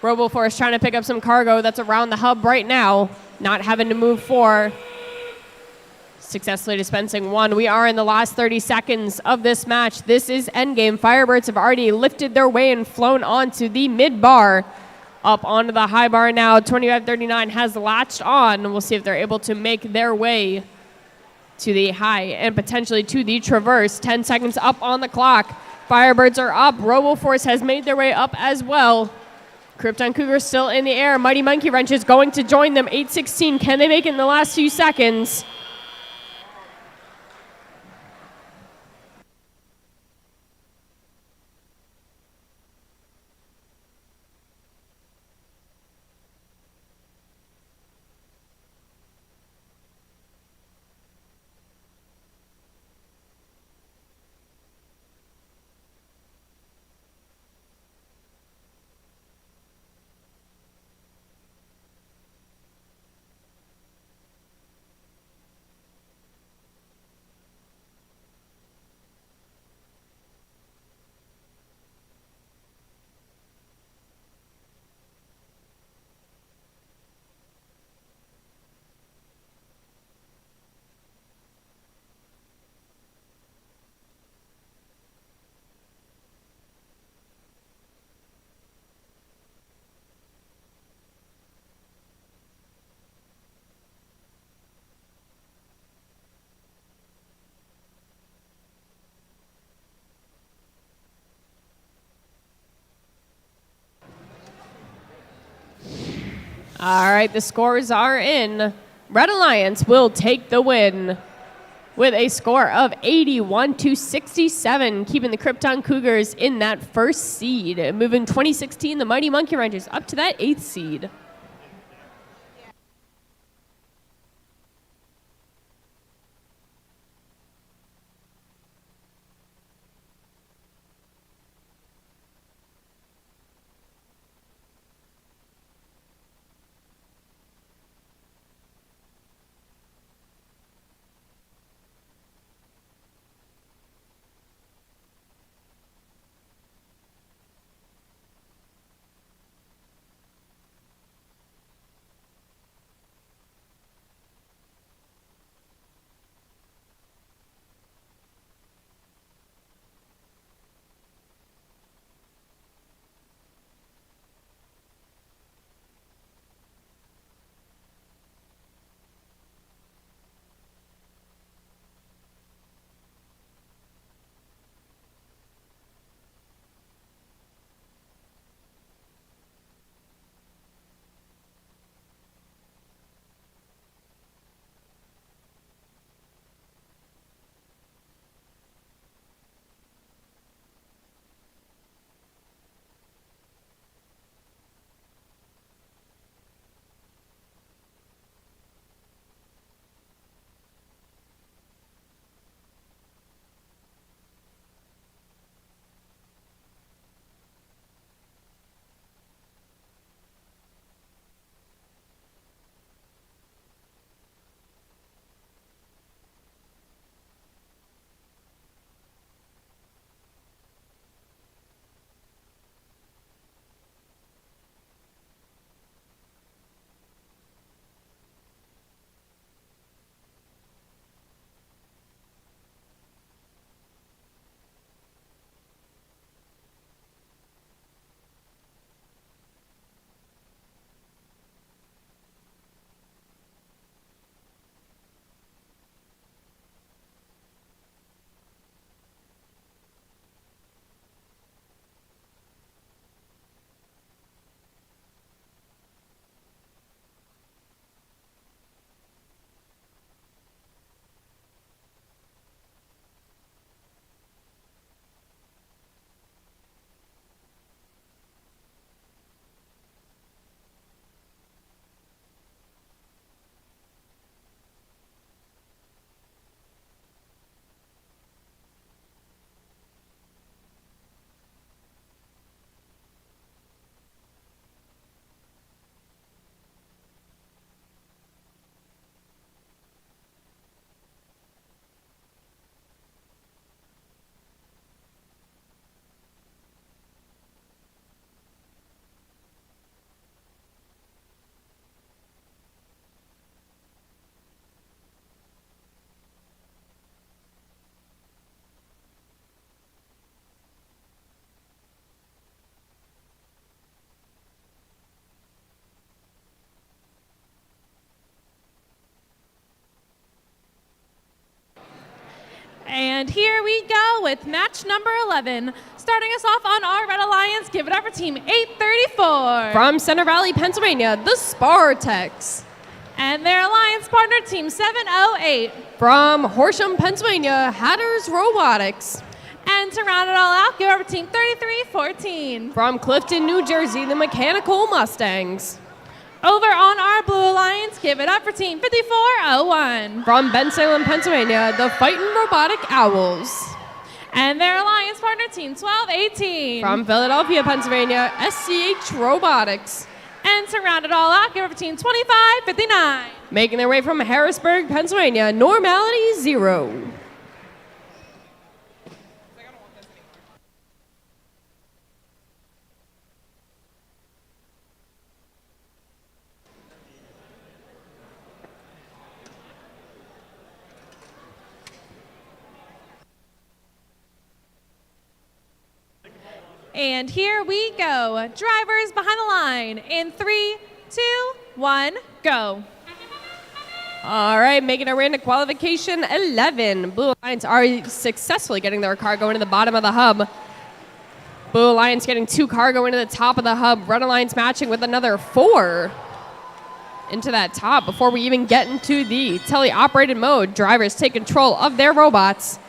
RoboForce trying to pick up some cargo that's around the hub right now, not having to move 4. Successfully dispensing 1. We are in the last 30 seconds of this match. This is endgame. Firebirds have already lifted their way and flown onto the mid bar. Up onto the high bar now. 2539 has latched on. We'll see if they're able to make their way to the high and potentially to the traverse. 10 seconds up on the clock. Firebirds are up. RoboForce has made their way up as well. Krypton Cougars still in the air. Mighty Monkey Wrenches going to join them. 816. Can they make it in the last few seconds? All right, the scores are in. Red Alliance will take the win with a score of 81-67, keeping the Krypton Cougars in that first seed. Moving 2016, the Mighty Monkey Rangers up to that 8th seed. And here we go with match number 11. Starting us off on our Red Alliance, give it up for team 834. From Center Valley, Pennsylvania, the Spartex. And their alliance partner, team 708. From Horsham, Pennsylvania, Hatters Robotics. And to round it all out, give it up for team 3314. From Clifton, New Jersey, the Mechanical Mustangs. Over on our Blue Alliance, give it up for team 5401. From Bensalem, Pennsylvania, the Fightin' Robotic Owls. And their alliance partner, team 1218. From Philadelphia, Pennsylvania, SCH Robotics. And to round it all out, give it up for team 2559. Making their way from Harrisburg, Pennsylvania, Normality Zero. And here we go. Drivers behind the line in 3, 2, 1, go. All right, making our way into qualification 11. Blue Alliance are successfully getting their cargo into the bottom of the hub. Blue Alliance getting 2 cargo into the top of the hub. Red Alliance matching with another 4. into that top before we even get into the tele-operated mode. Drivers take control of their robots.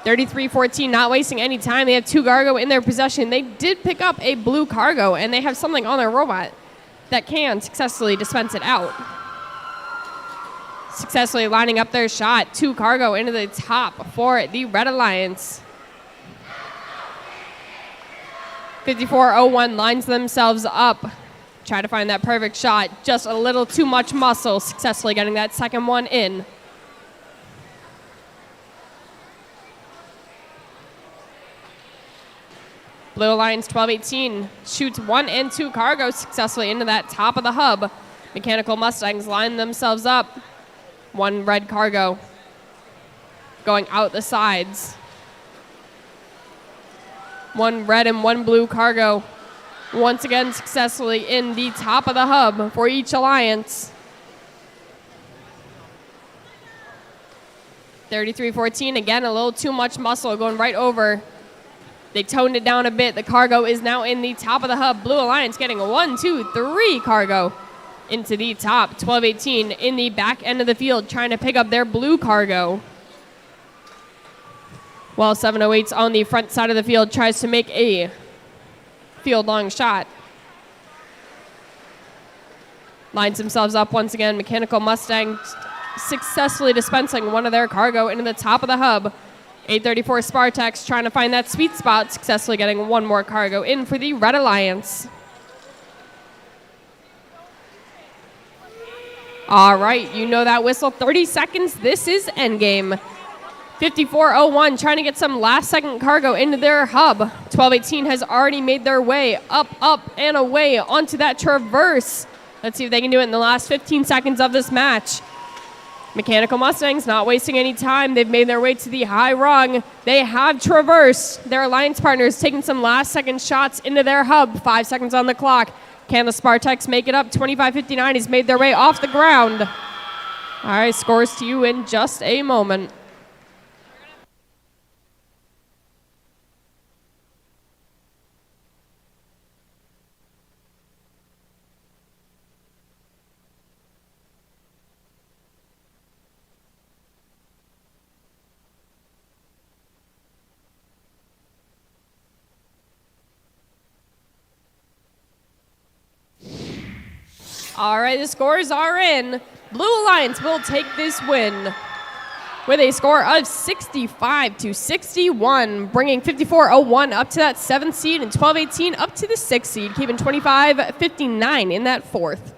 33-14, not wasting any time. They have 2 cargo in their possession. They did pick up a blue cargo, and they have something on their robot that can successfully dispense it out. Successfully lining up their shot. 2 cargo into the top for the Red Alliance. 54-01 lines themselves up. Try to find that perfect shot. Just a little too much muscle. Successfully getting that second one in. Blue Alliance 12-18 shoots 1 and 2 cargo successfully into that top of the hub. Mechanical Mustangs line themselves up. 1 red cargo going out the sides. 1 red and 1 blue cargo once again successfully in the top of the hub for each alliance. 33-14, again, a little too much muscle going right over. They toned it down a bit. The cargo is now in the top of the hub. Blue Alliance getting 1, 2, 3 cargo into the top. 12-18 in the back end of the field trying to pick up their blue cargo. While 708's on the front side of the field tries to make a field long shot. Lines themselves up once again. Mechanical Mustang successfully dispensing 1 of their cargo into the top of the hub. 834 Spartax trying to find that sweet spot, successfully getting 1 more cargo in for the Red Alliance. All right, you know that whistle. 30 seconds. This is endgame. 54-01 trying to get some last second cargo into their hub. 12-18 has already made their way up, and away onto that traverse. Let's see if they can do it in the last 15 seconds of this match. Mechanical Mustangs not wasting any time. They've made their way to the high rung. They have traversed. Their alliance partners taking some last second shots into their hub. 5 seconds on the clock. Can the Spartax make it up? 25-59 has made their way off the ground. All right, scores to you in just a moment. All right, the scores are in. Blue Alliance will take this win with a score of 65-61, bringing 54-01 up to that 7th seed and 12-18 up to the 6th seed, keeping 25-59 in that 4th.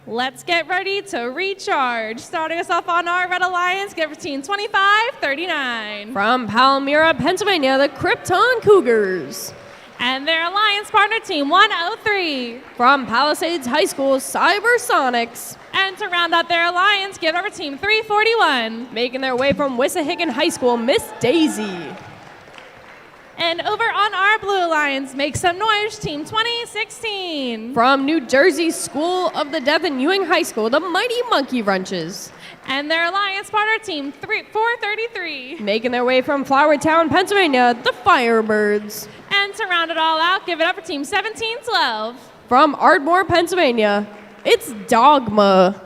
Let's get ready to recharge. Starting us off on our Red Alliance, get for team 2539. From Palmyra, Pennsylvania, the Krypton Cougars. And their alliance partner, team 103. From Palisades High School, Cybersonics. And to round out their alliance, give over team 341. Making their way from Wissahickon High School, Miss Daisy. And over on our blue alliance, make some noise, team 2016. From New Jersey School of the Deaf and Ewing High School, the Mighty Monkey Wrenches. And their alliance partner, team 433. Making their way from Flowertown, Pennsylvania, the Firebirds. And to round it all out, give it up for team 1712. From Ardmore, Pennsylvania, it's Dogma.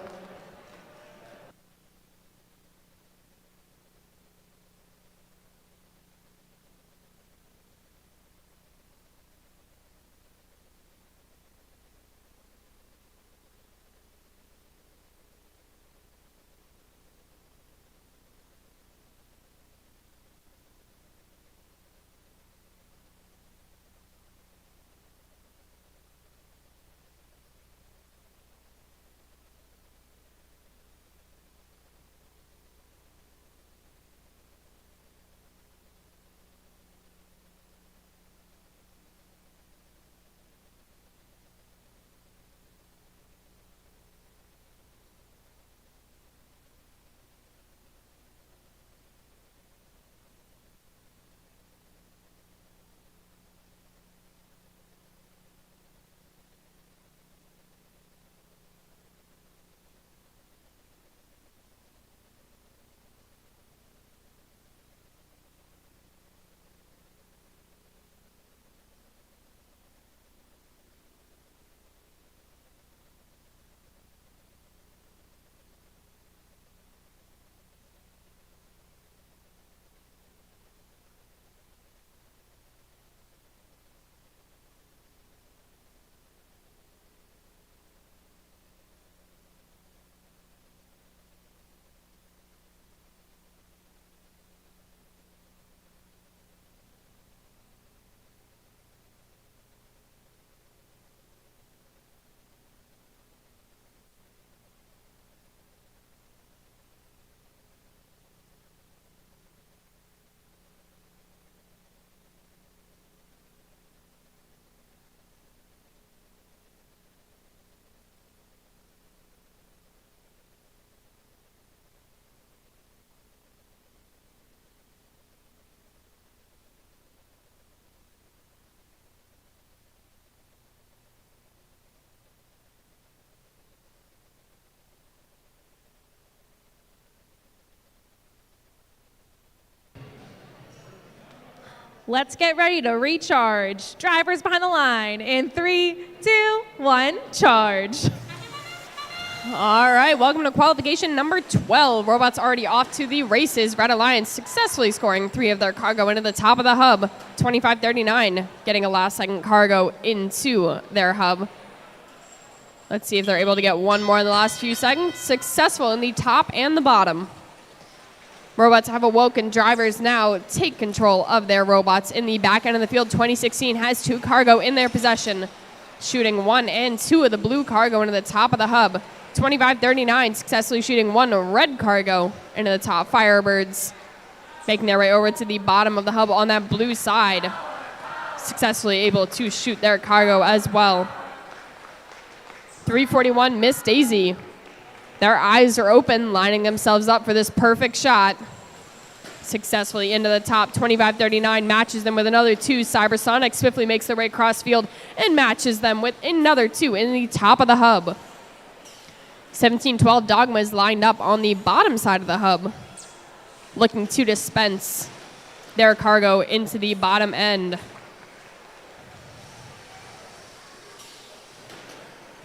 Let's get ready to recharge. Drivers behind the line in 3, 2, 1, charge. All right, welcome to qualification number 12. Robots already off to the races. Red Alliance successfully scoring 3 of their cargo into the top of the hub. 2539 getting a last second cargo into their hub. Let's see if they're able to get one more in the last few seconds. Successful in the top and the bottom. Robots have awoken. Drivers now take control of their robots in the back end of the field. 2016 has 2 cargo in their possession, shooting 1 and 2 of the blue cargo into the top of the hub. 2539 successfully shooting 1 red cargo into the top. Firebirds making their way over to the bottom of the hub on that blue side, successfully able to shoot their cargo as well. 341 Miss Daisy. Their eyes are open, lining themselves up for this perfect shot. Successfully into the top. 2539 matches them with another 2. Cybersonic swiftly makes their way across field and matches them with another 2 in the top of the hub. 1712 Dogma is lined up on the bottom side of the hub, looking to dispense their cargo into the bottom end.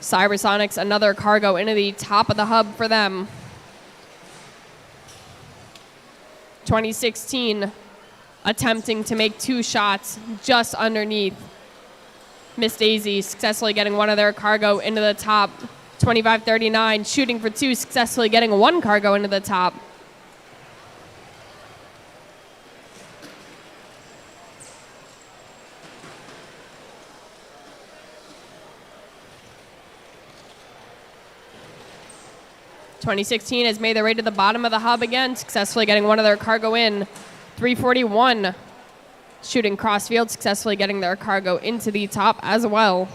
Cybersonics, another cargo into the top of the hub for them. 2016 attempting to make 2 shots just underneath Miss Daisy, successfully getting 1 of their cargo into the top. 2539 shooting for 2, successfully getting 1 cargo into the top. 2016 has made their way to the bottom of the hub again, successfully getting one of their cargo in. 341 shooting crossfield, successfully getting their cargo into the top as well.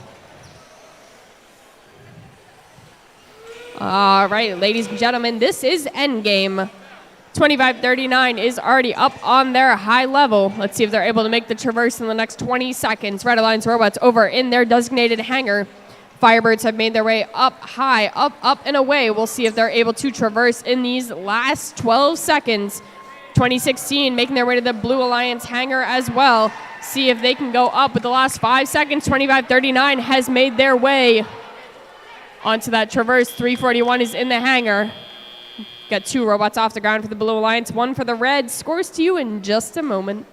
All right, ladies and gentlemen, this is endgame. 2539 is already up on their high level. Let's see if they're able to make the traverse in the next 20 seconds. Red Alliance robots over in their designated hangar. Firebirds have made their way up high, up, and away. We'll see if they're able to traverse in these last 12 seconds. 2016 making their way to the Blue Alliance hangar as well. See if they can go up with the last 5 seconds. 2539 has made their way onto that traverse. 341 is in the hangar. Got 2 robots off the ground for the Blue Alliance, 1 for the Red. Scores to you in just a moment.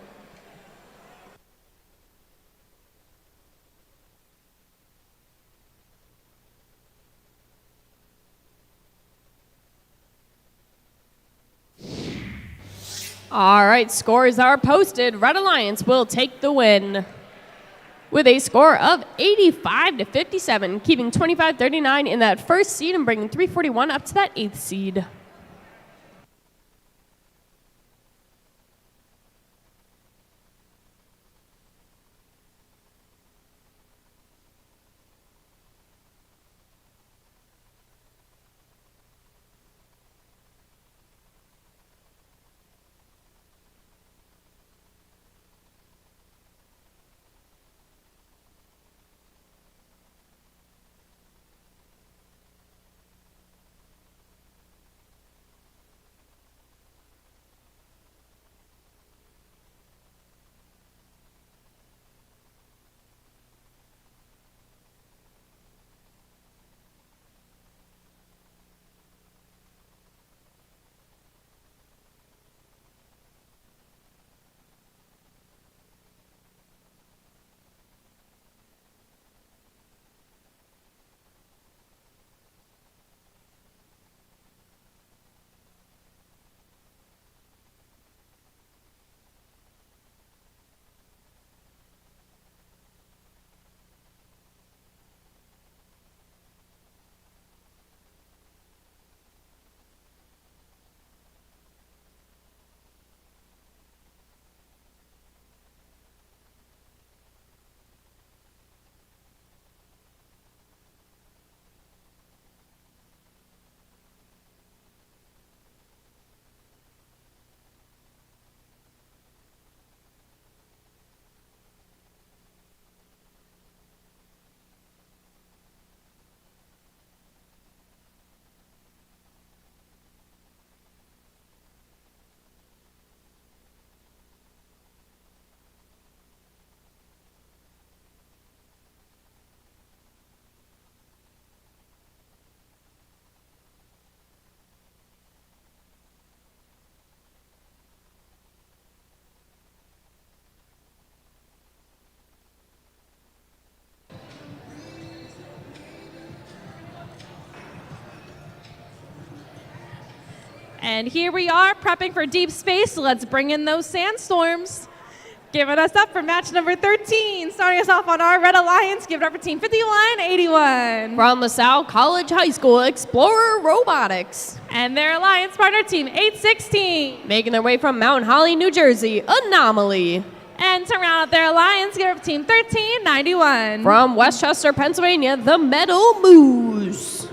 All right, scores are posted. Red Alliance will take the win with a score of 85-57, keeping 2539 in that first seed and bringing 341 up to that 8th seed. And here we are prepping for deep space. Let's bring in those sandstorms. Giving us up for match number 13. Starting us off on our Red Alliance, give it up for team 5181. From LaSalle College High School, Explorer Robotics. And their alliance partner, team 816. Making their way from Mount Holly, New Jersey, Anomaly. And to round out their alliance, give it up for team 1391. From Westchester, Pennsylvania, the Metal Moose.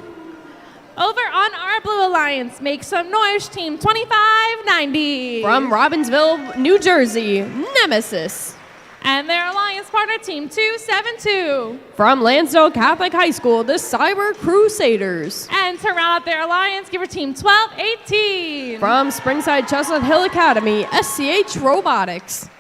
Over on our Blue Alliance, make some noise, team 2590. From Robbinsville, New Jersey, Nemesis. And their alliance partner, team 272. From Lansdale Catholic High School, the Cyber Crusaders. And to round out their alliance, give her team 1218. From Springside Chestnut Hill Academy, SCH Robotics.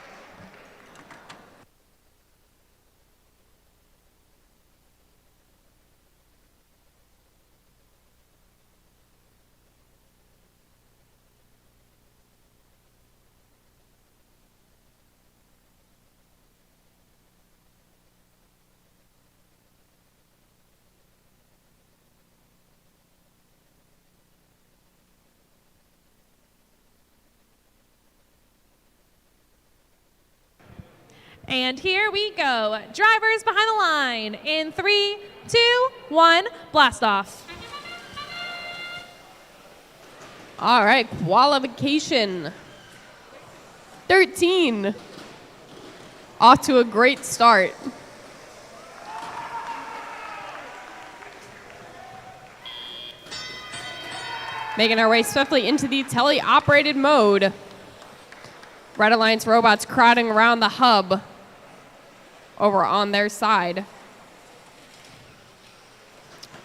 And here we go. Drivers behind the line in 3, 2, 1, blast off. All right, qualification. 13. Off to a great start. Making our way swiftly into the tele-operated mode. Red Alliance robots crowding around the hub over on their side.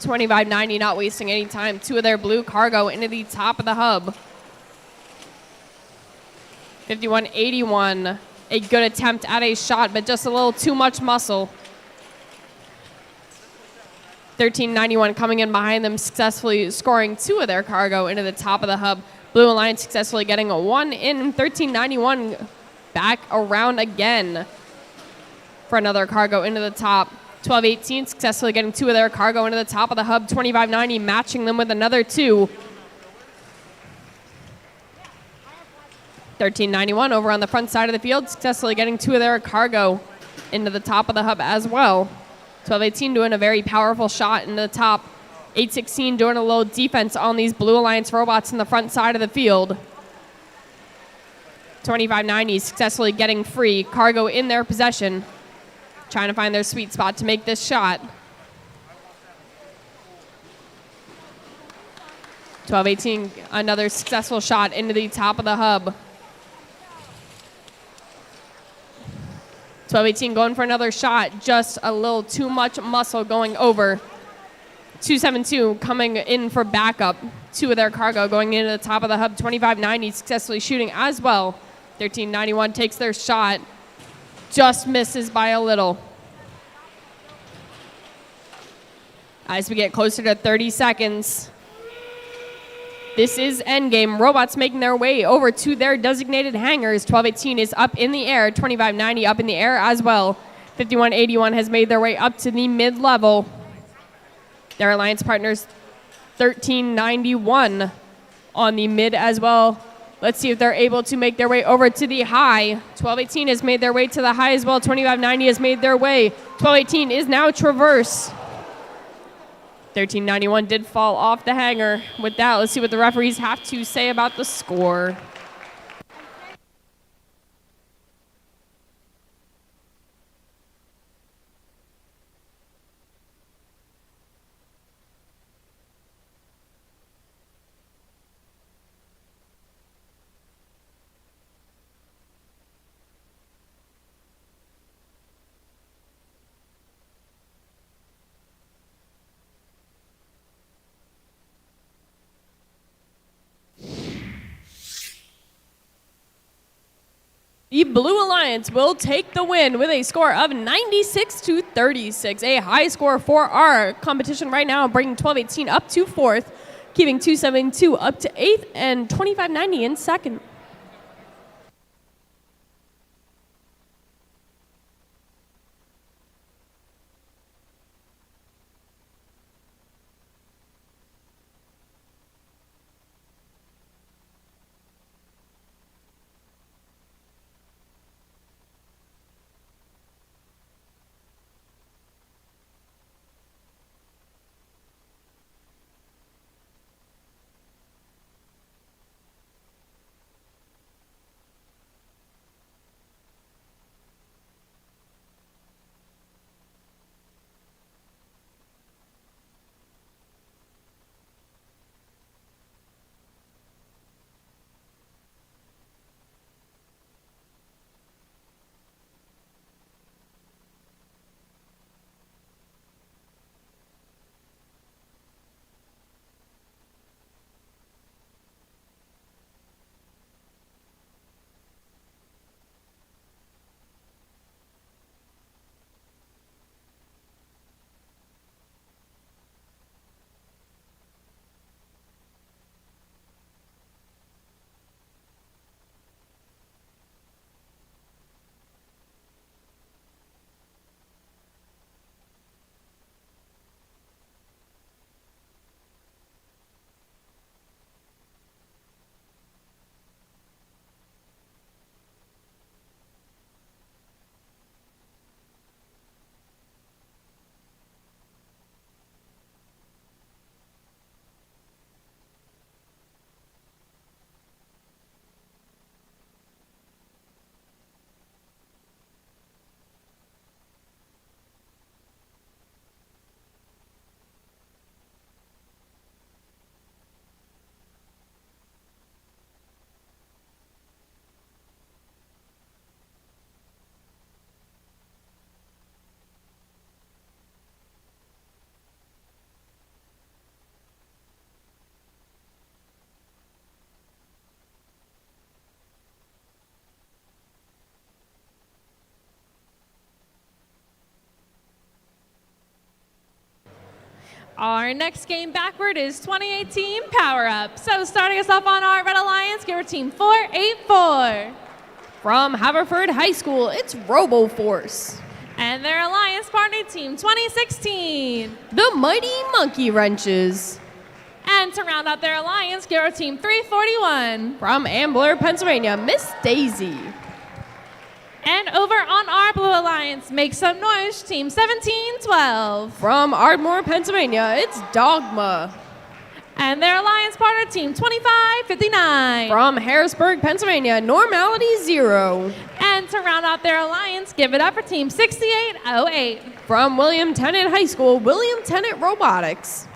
2590 not wasting any time. Two of their blue cargo into the top of the hub. 5181, a good attempt at a shot, but just a little too much muscle. 1391 coming in behind them, successfully scoring two of their cargo into the top of the hub. Blue Alliance successfully getting a one in. 1391 back around again for another cargo into the top. 1218 successfully getting two of their cargo into the top of the hub. 2590 matching them with another two. 1391 over on the front side of the field, successfully getting two of their cargo into the top of the hub as well. 1218 doing a very powerful shot into the top. 816 doing a little defense on these Blue Alliance robots in the front side of the field. 2590 successfully getting free cargo in their possession, trying to find their sweet spot to make this shot. 1218, another successful shot into the top of the hub. 1218 going for another shot, just a little too much muscle going over. 272 coming in for backup. Two of their cargo going into the top of the hub. 2590 successfully shooting as well. 1391 takes their shot, just misses by a little. As we get closer to 30 seconds, this is endgame. Robots making their way over to their designated hangars. 1218 is up in the air. 2590 up in the air as well. 5181 has made their way up to the mid-level. Their alliance partners, 1391 on the mid as well. Let's see if they're able to make their way over to the high. 1218 has made their way to the high as well. 2590 has made their way. 1218 is now traverse. 1391 did fall off the hangar. With that, let's see what the referees have to say about the score. The Blue Alliance will take the win with a score of 96-36, a high score for our competition right now, bringing 1218 up to 4th, keeping 272 up to 8th, and 2590 in 2nd. Our next game backward is 2018 Power Up. So starting us off on our Red Alliance, give our team 484. From Haverford High School, it's RoboForce. And their Alliance partner team 2016. The Mighty Monkey Wrenches. And to round out their Alliance, give our team 341. From Ambler, Pennsylvania, Miss Daisy. And over on our Blue Alliance, make some noise, team 1712. From Ardmore, Pennsylvania, it's Dogma. And their Alliance partner team 2559. From Harrisburg, Pennsylvania, Normality Zero. And to round out their Alliance, give it up for team 6808. From William Tennant High School, William Tennant Robotics.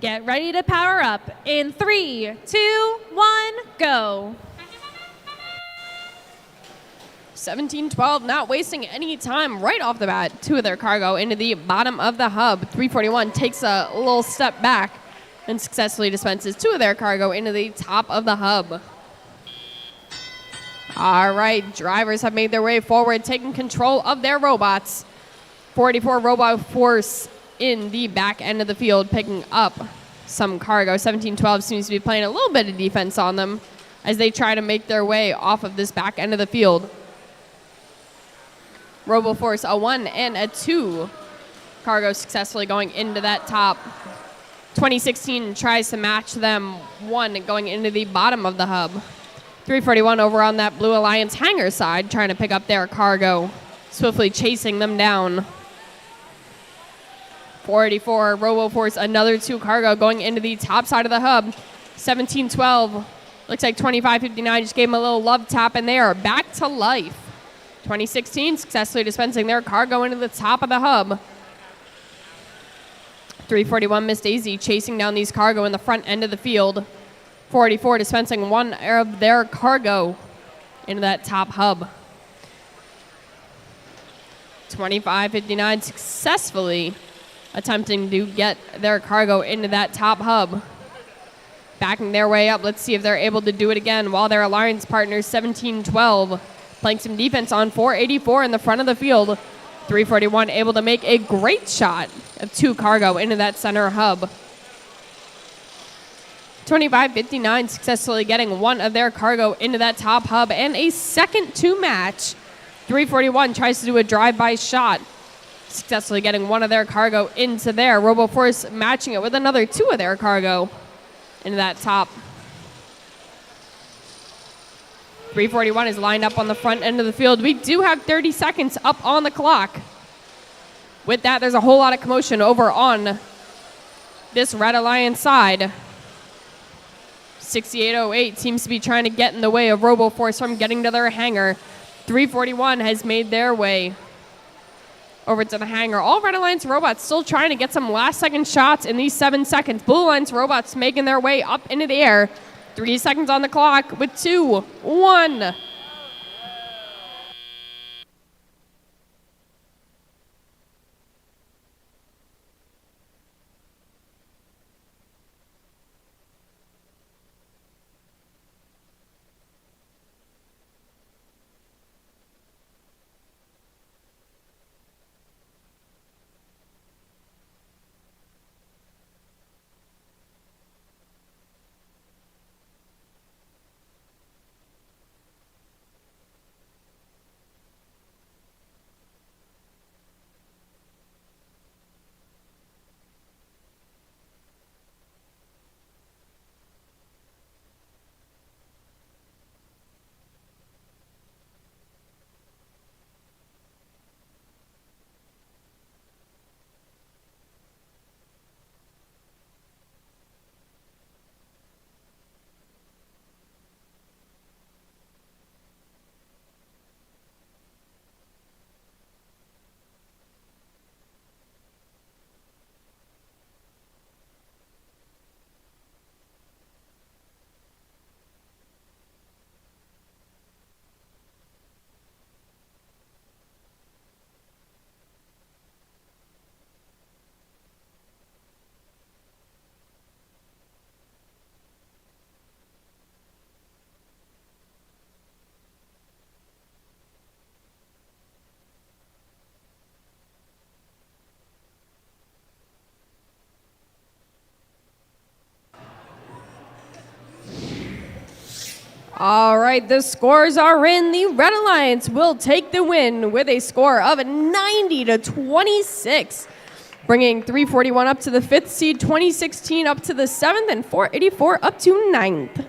Get ready to power up in 3, 2, 1, go. 1712, not wasting any time right off the bat. Two of their cargo into the bottom of the hub. 341 takes a little step back and successfully dispenses two of their cargo into the top of the hub. All right, drivers have made their way forward, taking control of their robots. 44 RoboForce in the back end of the field, picking up some cargo. 1712 seems to be playing a little bit of defense on them as they try to make their way off of this back end of the field. RoboForce, a 1 and a 2. Cargo successfully going into that top. 2016 tries to match them 1 going into the bottom of the hub. 341 over on that Blue Alliance hangar side, trying to pick up their cargo, swiftly chasing them down. 484 RoboForce, another 2 cargo going into the top side of the hub. 1712, looks like 2559 just gave them a little love tap, and they are back to life. 2016 successfully dispensing their cargo into the top of the hub. 341 Miss Daisy chasing down these cargo in the front end of the field. 484 dispensing 1 of their cargo into that top hub. 2559 successfully attempting to get their cargo into that top hub. Backing their way up. Let's see if they're able to do it again while their alliance partners 1712 playing some defense on 484 in the front of the field. 341 able to make a great shot of 2 cargo into that center hub. 2559 successfully getting 1 of their cargo into that top hub and a second to match. 341 tries to do a drive-by shot, successfully getting 1 of their cargo into there. RoboForce matching it with another 2 of their cargo into that top. 341 is lined up on the front end of the field. We do have 30 seconds up on the clock. With that, there's a whole lot of commotion over on this Red Alliance side. 6808 seems to be trying to get in the way of RoboForce from getting to their hangar. 341 has made their way over to the hangar. All Red Alliance robots still trying to get some last-second shots in these 7 seconds. Blue Alliance robots making their way up into the air. 3 seconds on the clock with 2, 1. All right, the scores are in. The Red Alliance will take the win with a score of 90-26, bringing 341 up to the 5th seed, 2016 up to the 7th, and 484 up to 9th.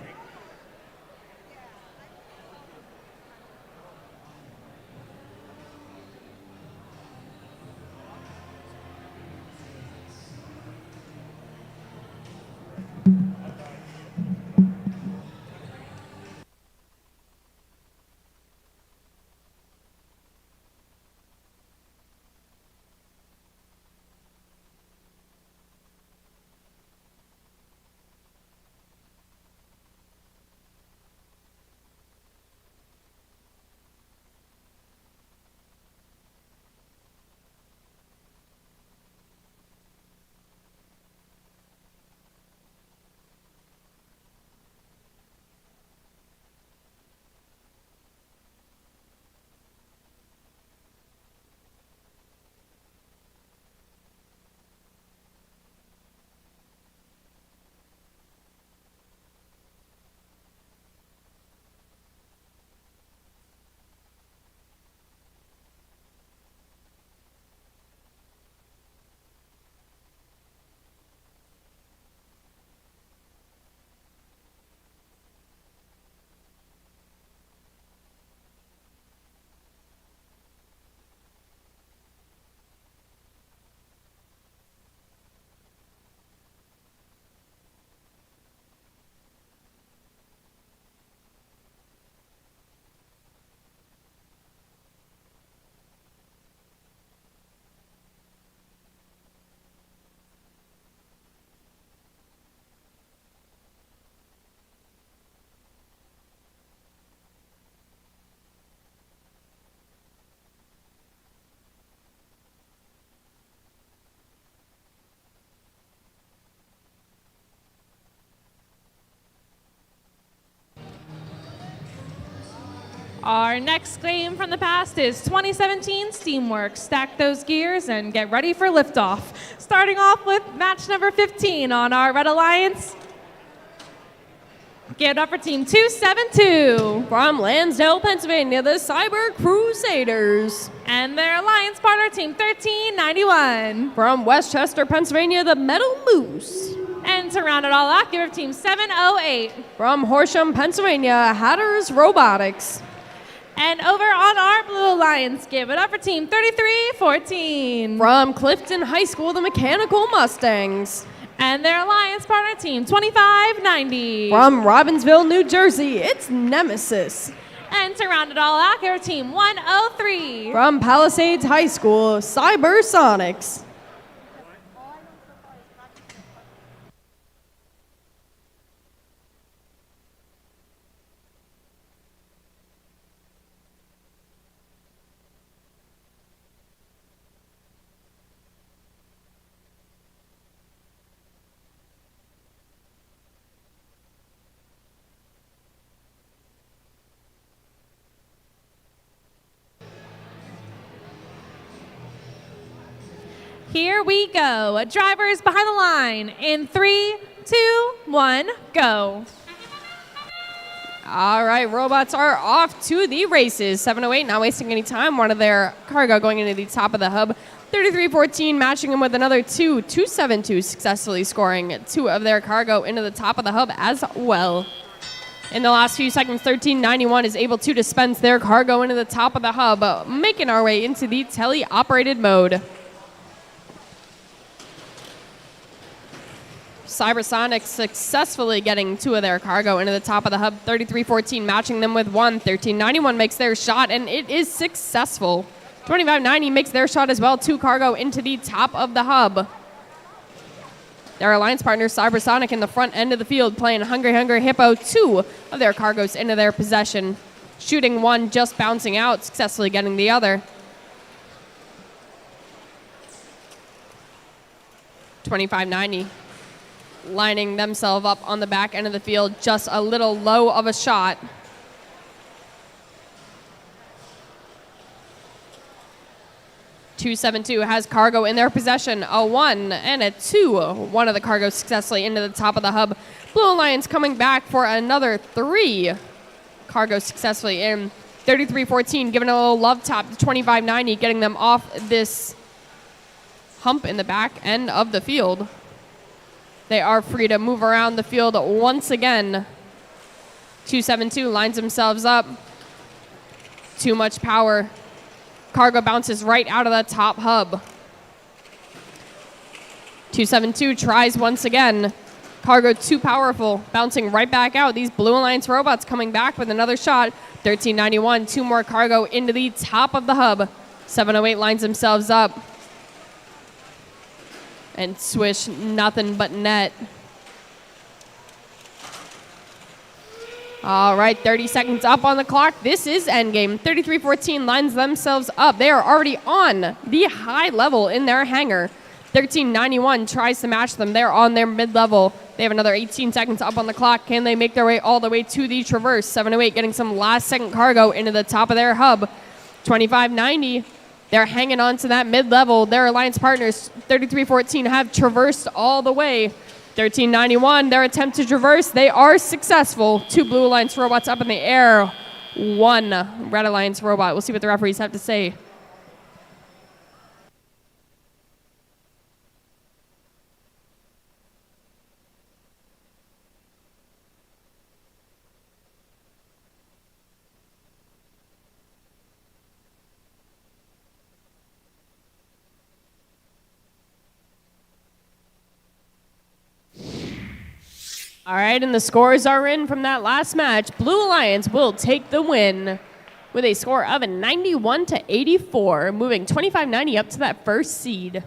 Our next game from the past is 2017 Steamworks. Stack those gears and get ready for liftoff. Starting off with match number 15 on our Red Alliance. Give it up for Team 272. From Lansdale, Pennsylvania, the Cyber Crusaders. And their alliance partner, Team 1391. From Westchester, Pennsylvania, the Metal Moose. And And to round it all out, give it Team 708. From Horsham, Pennsylvania, Hatters Robotics. And over on our Blue Alliance, give it up for Team 3314. From Clifton High School, the Mechanical Mustangs. And their alliance partner, Team 2590. From Robbinsville, New Jersey, it's Nemesis. And to round it all out, give it Team 103. From Palisades High School, Cybersonics. Here we go. Drivers behind the line in 3, 2, 1, go. All right, robots are off to the races. 708, not wasting any time. One of their cargo going into the top of the hub. 3314 matching them with another 272 successfully scoring 2 of their cargo into the top of the hub as well. In the last few seconds, 1391 is able to dispense their cargo into the top of the hub, making our way into the tele-operated mode. Cybersonics successfully getting 2 of their cargo into the top of the hub. 3314 matching them with 1. 1391 makes their shot, and it is successful. 2590 makes their shot as well. 2 cargo into the top of the hub. Their alliance partner, Cybersonic, in the front end of the field, playing Hungry Hungry Hippo. 2 of their cargoes into their possession. Shooting 1, just bouncing out, successfully getting the other. 2590. Lining themselves up on the back end of the field, just a little low of a shot. .272 has cargo in their possession, a 1 and a 2. One of the cargoes successfully into the top of the hub. Blue Alliance coming back for another 3 cargoes successfully in. 3314 giving a little love tap to 2590, getting them off this hump in the back end of the field. They are free to move around the field once again. 272 lines themselves up. Too much power. Cargo bounces right out of the top hub. 272 tries once again. Cargo too powerful, bouncing right back out. These Blue Alliance robots coming back with another shot. 1391, 2 more cargo into the top of the hub. 708 lines themselves up. And swish, nothing but net. All right, 30 seconds up on the clock. This is endgame. 3314 lines themselves up. They are already on the high level in their hangar. 1391 tries to match them. They're on their mid-level. They have another 18 seconds up on the clock. Can they make their way all the way to the traverse? 708 getting some last-second cargo into the top of their hub. 2590. They're hanging on to that mid-level. Their alliance partners, 3314, have traversed all the way. 1391, their attempt to traverse, they are successful. 2 Blue Alliance robots up in the air. 1 Red Alliance robot. We'll see what the referees have to say. All right, and the scores are in from that last match. Blue Alliance will take the win with a score of 91-84, moving 2590 up to that first seed.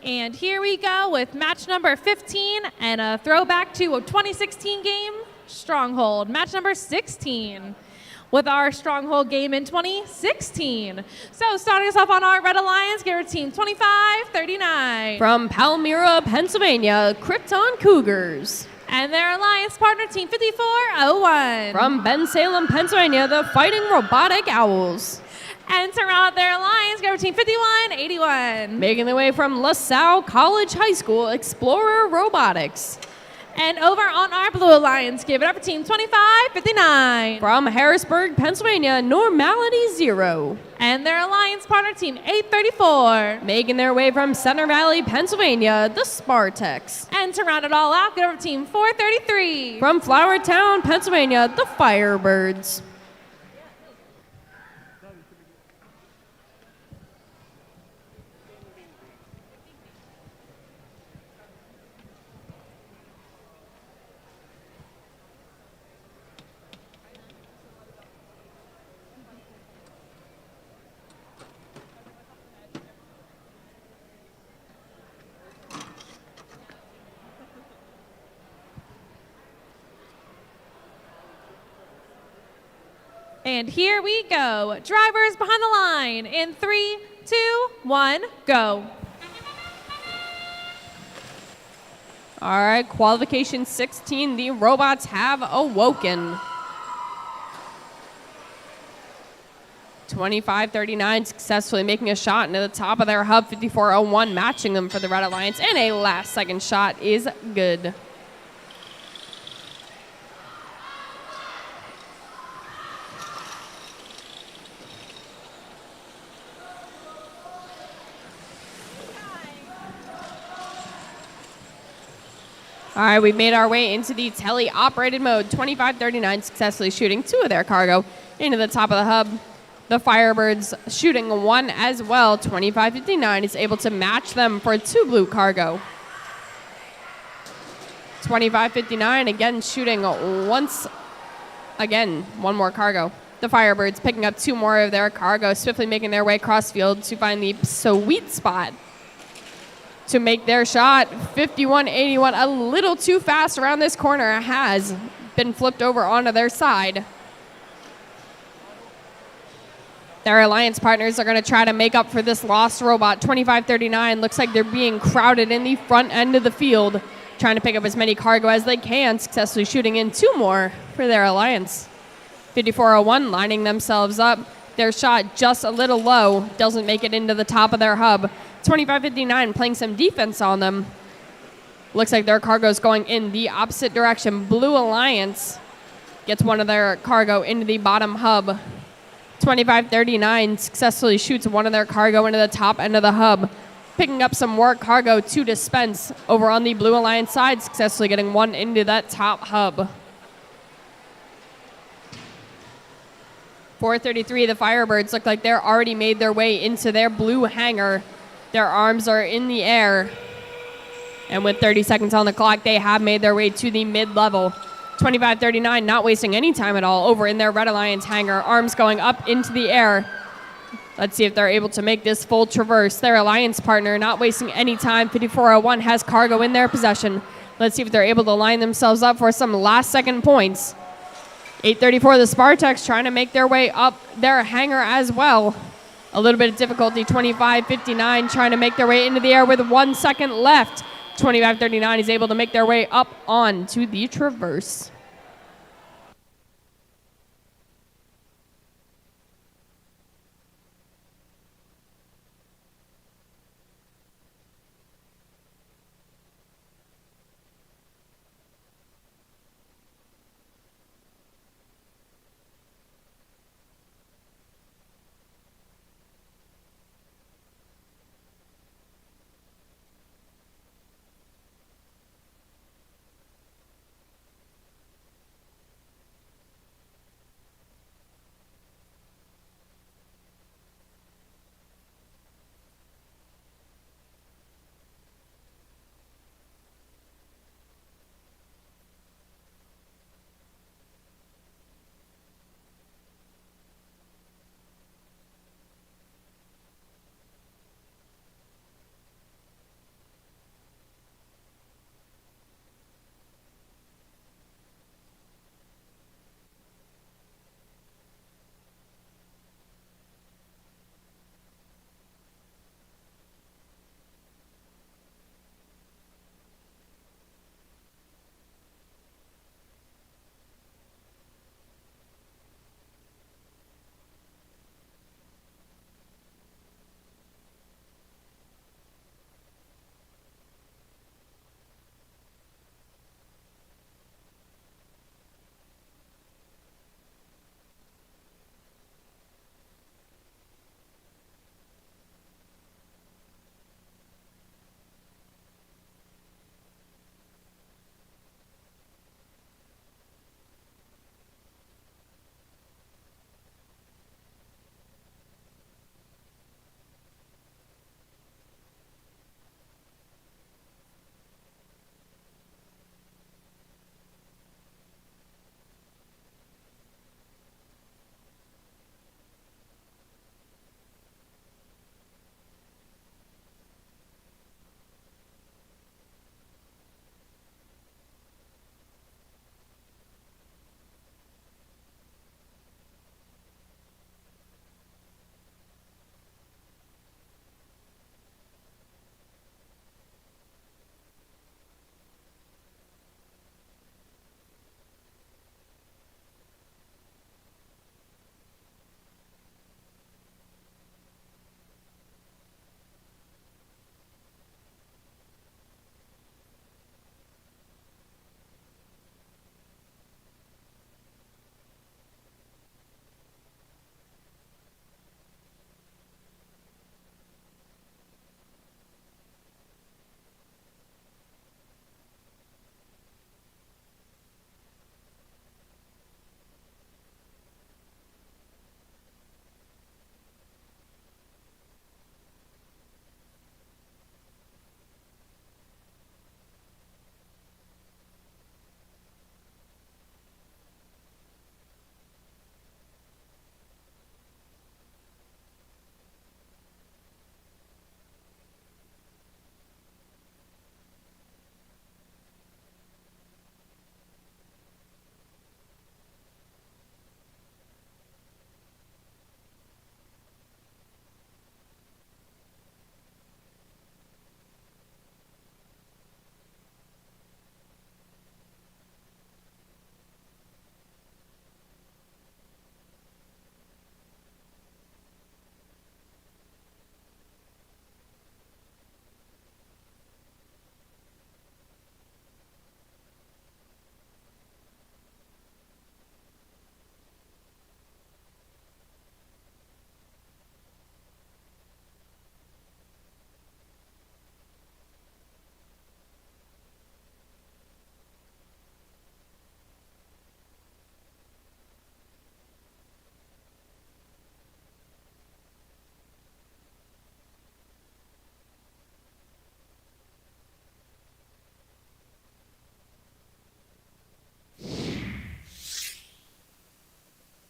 And here we go with match number 15 and a throwback to a 2016 game, Stronghold. Match number 16 with our Stronghold game in 2016. So starting us off on our Red Alliance, give our team 25-39. From Palmyra, Pennsylvania, Krypton Cougars. And their Alliance partner, team 54-01. From Bensalem, Pennsylvania, the Fighting Robotic Owls. And to round out their Alliance, give our team 51-81. Making their way from LaSalle College High School, Explorer Robotics. And over on our Blue Alliance, give it up for team 25-59. From Harrisburg, Pennsylvania, Normality Zero. And their Alliance partner, team 834. Making their way from Center Valley, Pennsylvania, the Spartex. And to round it all out, give it up for team 433. From Flowertown, Pennsylvania, the Firebirds. And here we go. Drivers behind the line in 3, 2, 1, go. All right, qualification 16, the robots have awoken. 25-39, successfully making a shot into the top of their hub, 54-01, matching them for the Red Alliance, and a last-second shot is good. All right, we've made our way into the tele-operated mode. 25-39 successfully shooting 2 of their cargo into the top of the hub. The Firebirds shooting 1 as well. 25-59 is able to match them for 2 blue cargo. 25-59 again shooting once again, 1 more cargo. The Firebirds picking up 2 more of their cargo, swiftly making their way cross field to find the sweet spot to make their shot. 51-81, a little too fast around this corner, has been flipped over onto their side. Their Alliance partners are going to try to make up for this lost robot. 25-39 looks like they're being crowded in the front end of the field, trying to pick up as many cargo as they can, successfully shooting in 2 more for their Alliance. 54-01 lining themselves up. Their shot just a little low, doesn't make it into the top of their hub. 25-59 playing some defense on them. Looks like their cargo's going in the opposite direction. Blue Alliance gets 1 of their cargo into the bottom hub. 25-39 successfully shoots 1 of their cargo into the top end of the hub, picking up some more cargo to dispense over on the Blue Alliance side, successfully getting 1 into that top hub. 433, the Firebirds look like they're already made their way into their blue hangar. Their arms are in the air. And with 30 seconds on the clock, they have made their way to the mid-level. 25-39, not wasting any time at all, over in their Red Alliance hangar, arms going up into the air. Let's see if they're able to make this full traverse. Their Alliance partner not wasting any time. 54-01 has cargo in their possession. Let's see if they're able to line themselves up for some last-second points. 834, the Spartex trying to make their way up their hangar as well. A little bit of difficulty. 25-59 trying to make their way into the air with 1 second left. 25-39 is able to make their way up on to the traverse.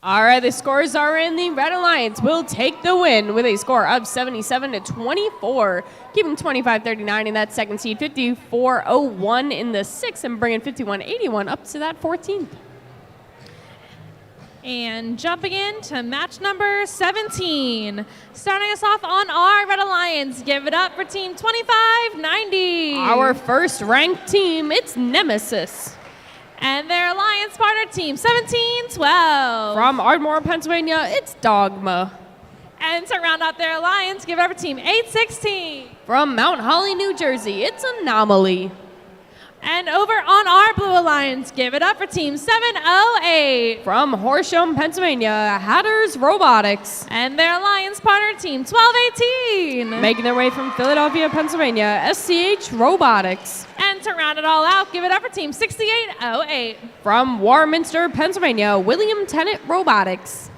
All right, the scores are in. The Red Alliance will take the win with a score of 77-24, keeping 25-39 in that second seed, 54-01 in the sixth, and bringing 51-81 up to that 14th. And jumping into match number 17. Starting us off on our Red Alliance, give it up for team 2590. Our first ranked team, it's Nemesis. And their alliance partner team 1712. From Ardmore, Pennsylvania, it's Dogma. And to round out their alliance, give it up for team 816. From Mount Holly, New Jersey, it's Anomaly. And over on our blue alliance, give it up for team 708. From Horsham, Pennsylvania, Hatters Robotics. And their alliance partner team 1218. Making their way from Philadelphia, Pennsylvania, SCH Robotics. And to round it all out, give it up for team 6808. From Warminster, Pennsylvania, William Tennant Robotics.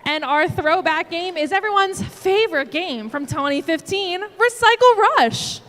And our throwback game is everyone's favorite game from 2015, Recycle Rush.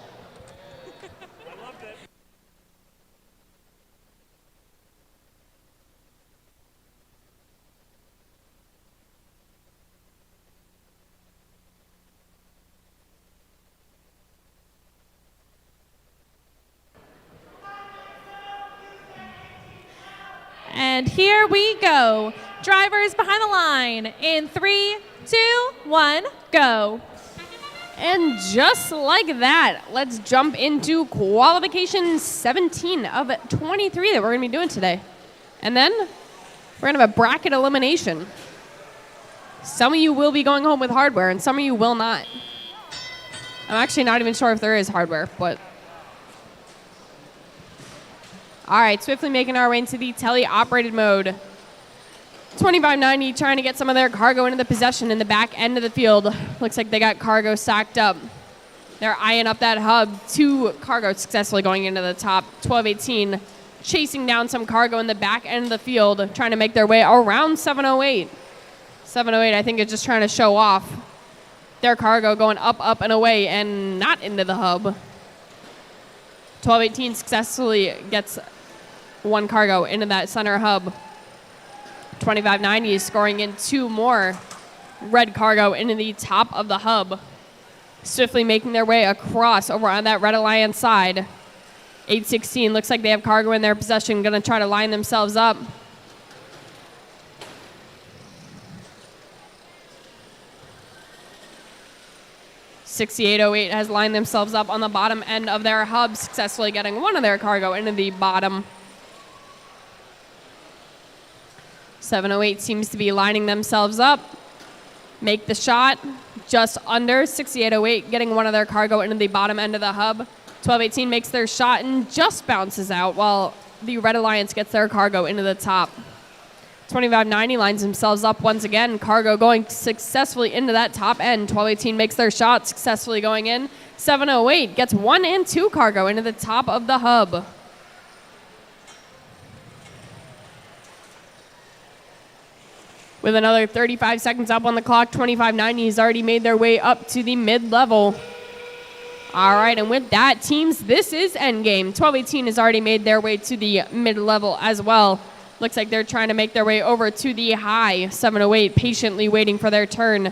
And here we go. Drivers behind the line in 3, 2, 1, go. And just like that, let's jump into qualification 17 of 23 that we're going to be doing today. And then we're going to have a bracket elimination. Some of you will be going home with hardware, and some of you will not. I'm actually not even sure if there is hardware, but... All right, swiftly making our way into the tele-operated mode. 2590 trying to get some of their cargo into the possession in the back end of the field. Looks like they got cargo stacked up. They're eyeing up that hub. 2 cargo successfully going into the top. 1218 chasing down some cargo in the back end of the field, trying to make their way around 708. 708, I think, is just trying to show off their cargo going up, up, and away and not into the hub. 1218 successfully gets 1 cargo into that center hub. 2590 is scoring in 2 more red cargo into the top of the hub. Swiftly making their way across over on that Red Alliance side. 816 looks like they have cargo in their possession, gonna try to line themselves up. $68.08 has lined themselves up on the bottom end of their hub, successfully getting 1 of their cargo into the bottom. 708 seems to be lining themselves up. Make the shot just under. 6808 getting 1 of their cargo into the bottom end of the hub. 1218 makes their shot and just bounces out while the Red Alliance gets their cargo into the top. 2590 lines themselves up once again. Cargo going successfully into that top end. 1218 makes their shot, successfully going in. 708 gets 1 and 2 cargo into the top of the hub. With another 35 seconds up on the clock, 2590 has already made their way up to the mid-level. All right, and with that, teams, this is endgame. 1218 has already made their way to the mid-level as well. Looks like they're trying to make their way over to the high. 708 patiently waiting for their turn.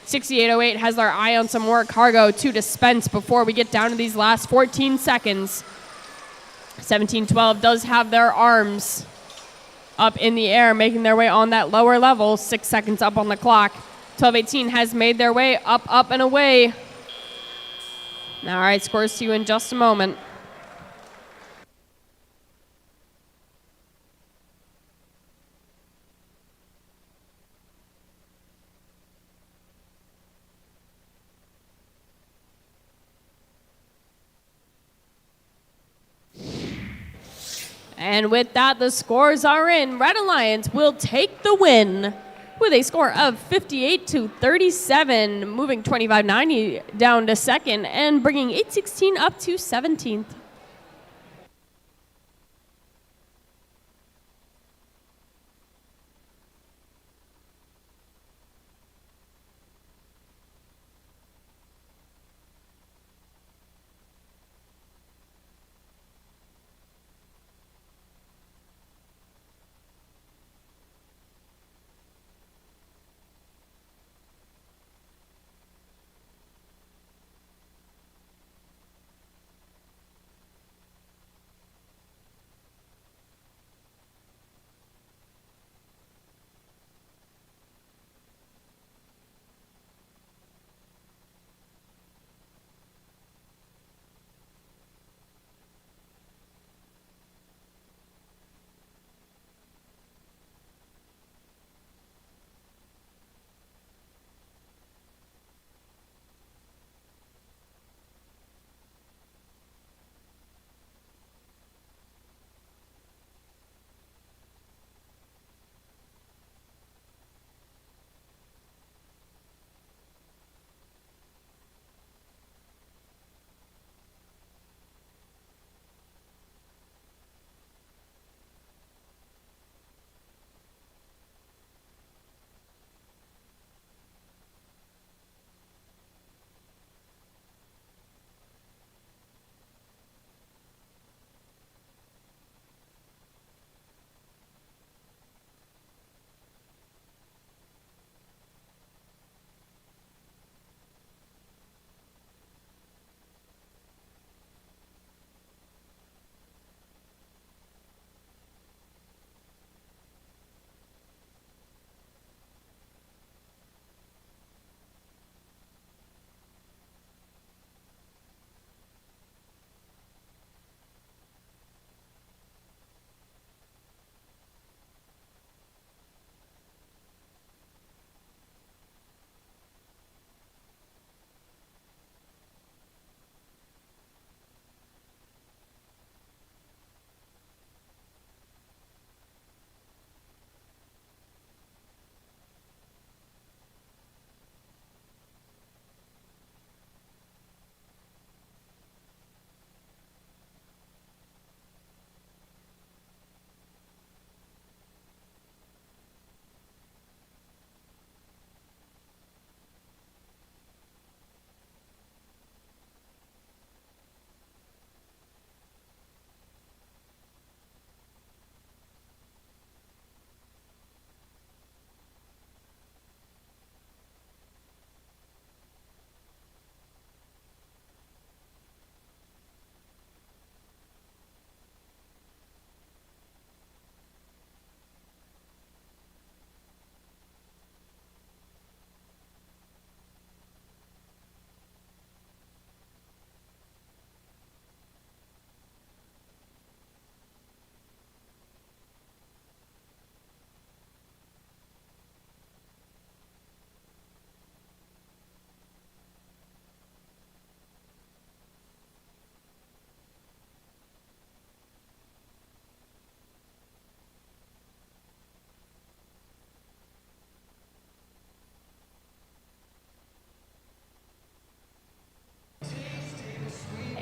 6808 has their eye on some more cargo to dispense before we get down to these last 14 seconds. 1712 does have their arms up in the air, making their way on that lower level. 6 seconds up on the clock. 1218 has made their way up, up, and away. All right, scores to you in just a moment. And with that, the scores are in. Red Alliance will take the win with a score of 58-37, moving 2590 down to second and bringing 816 up to 17th.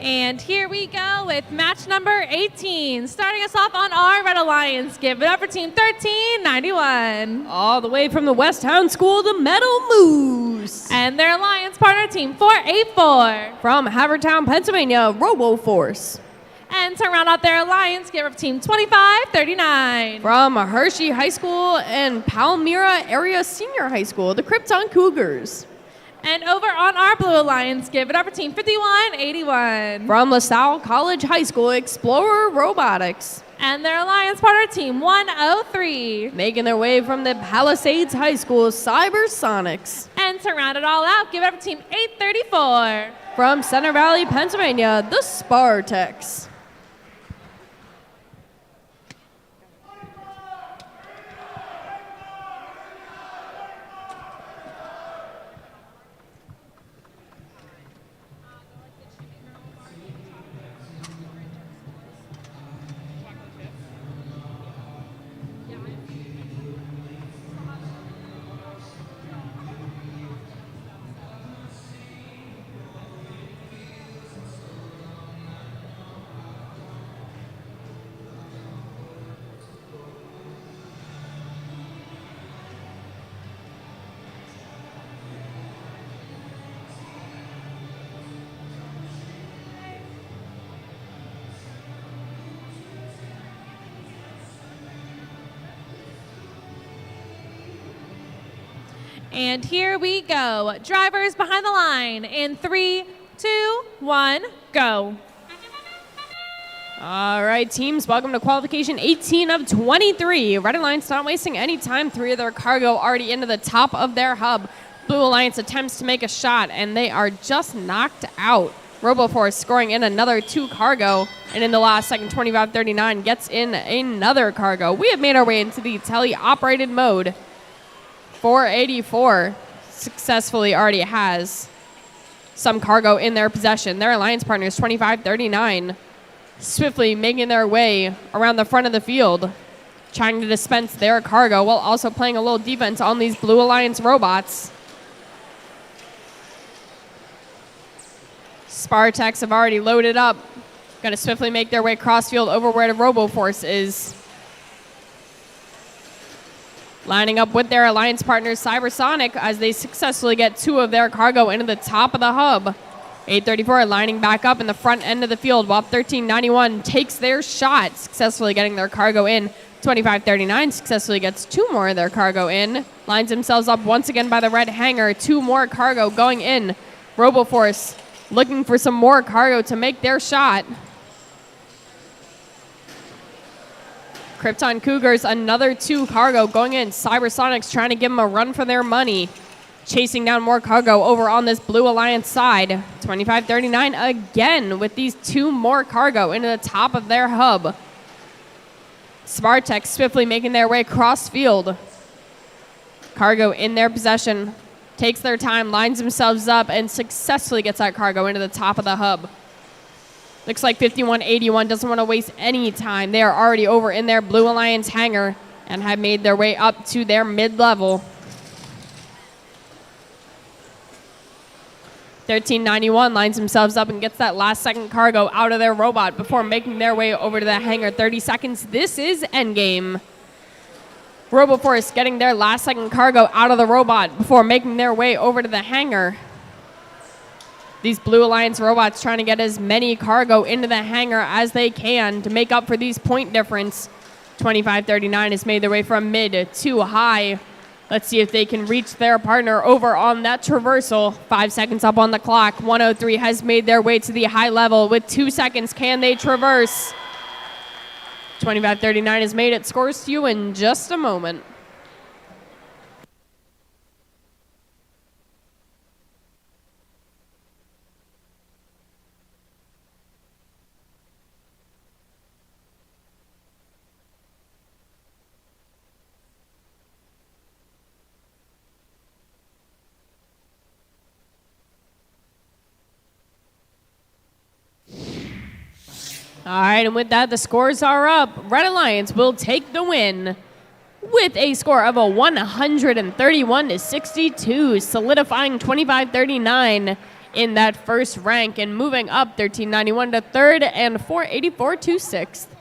And here we go with match number 18. Starting us off on our Red Alliance. Give it up for team 1391. All the way from the West Town School, the Metal Moose. And their alliance partner, team 484. From Havertown, Pennsylvania, RoboForce. And to round out their alliance, give it up for team 2539. From Hershey High School and Palmyra Area Senior High School, the Krypton Cougars. And over on our Blue Alliance, give it up for team 5181. From LaSalle College High School, Explorer Robotics. And their alliance partner, team 103. Making their way from the Palisades High School, Cybersonics. And to round it all out, give it up for team 834. From Center Valley, Pennsylvania, the Spartex. And here we go. Drivers behind the line in 3, 2, 1, go. All right, teams, welcome to qualification 18 of 23. Red Alliance not wasting any time. 3 of their cargo already into the top of their hub. Blue Alliance attempts to make a shot, and they are just knocked out. RoboForce scoring in another 2 cargo, and in the last second, 2539 gets in another cargo. We have made our way into the tele-operated mode. 484 successfully already has some cargo in their possession. Their alliance partners, 2539, swiftly making their way around the front of the field, trying to dispense their cargo while also playing a little defense on these Blue Alliance robots. Spartex have already loaded up, going to swiftly make their way cross field over where the RoboForce is. Lining up with their alliance partners, Cybersonic, as they successfully get 2 of their cargo into the top of the hub. 834 lining back up in the front end of the field, while 1391 takes their shot, successfully getting their cargo in. 2539 successfully gets 2 more of their cargo in. Lines themselves up once again by the red hangar. 2 more cargo going in. RoboForce looking for some more cargo to make their shot. Krypton Cougars, another 2 cargo going in. Cybersonics trying to give them a run for their money. Chasing down more cargo over on this Blue Alliance side. 2539 again with these 2 more cargo into the top of their hub. Spartex swiftly making their way cross field. Cargo in their possession. Takes their time, lines themselves up, and successfully gets that cargo into the top of the hub. Looks like 5181 doesn't want to waste any time. They are already over in their Blue Alliance hangar and have made their way up to their mid-level. 1391 lines themselves up and gets that last second cargo out of their robot before making their way over to the hangar. 30 seconds. This is endgame. RoboForce getting their last second cargo out of the robot before making their way over to the hangar. These Blue Alliance robots trying to get as many cargo into the hangar as they can to make up for these point difference. 2539 has made their way from mid to high. Let's see if they can reach their partner over on that traversal. 5 seconds up on the clock. 103 has made their way to the high level. With 2 seconds, can they traverse? 2539 has made it. Scores to you in just a moment. All right, and with that, the scores are up. Red Alliance will take the win with a score of a 131-62, solidifying 2539 in that first rank and moving up 1391 to third and 484 to sixth.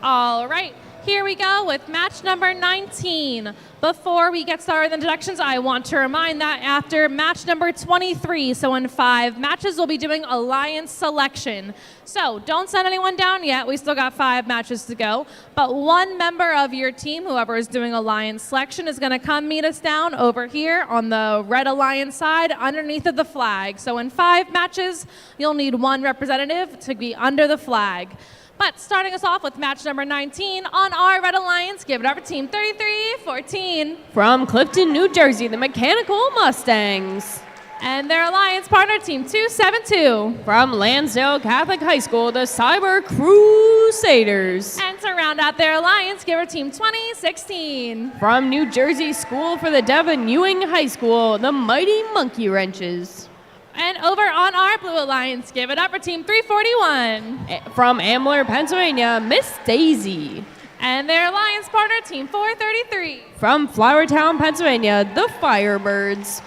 All right, here we go with match number 19. Before we get started with introductions, I want to remind that after match number 23, so in 5 matches, we'll be doing alliance selection. So don't send anyone down yet. We still got 5 matches to go. But one member of your team, whoever is doing alliance selection, is going to come meet us down over here on the red alliance side underneath of the flag. So in 5 matches, you'll need one representative to be under the flag. But starting us off with match number 19 on our Red Alliance, give it up for Team 3314. From Clifton, New Jersey, the Mechanical Mustangs. And their alliance partner, Team 272. From Lansdale Catholic High School, the Cyber Crusaders. And to round out their alliance, give her Team 2016. From New Jersey School for the Deaf and Ewing High School, the Mighty Monkey Wrenches. And over on our Blue Alliance, give it up for Team 341. From Ambler, Pennsylvania, Miss Daisy. And their alliance partner, Team 433. From Flowertown, Pennsylvania, the Firebirds.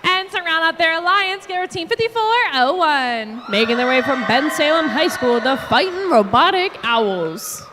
And to round out their alliance, give her Team 5401. Making their way from Ben Salem High School, the Fightin' Robotic Owls.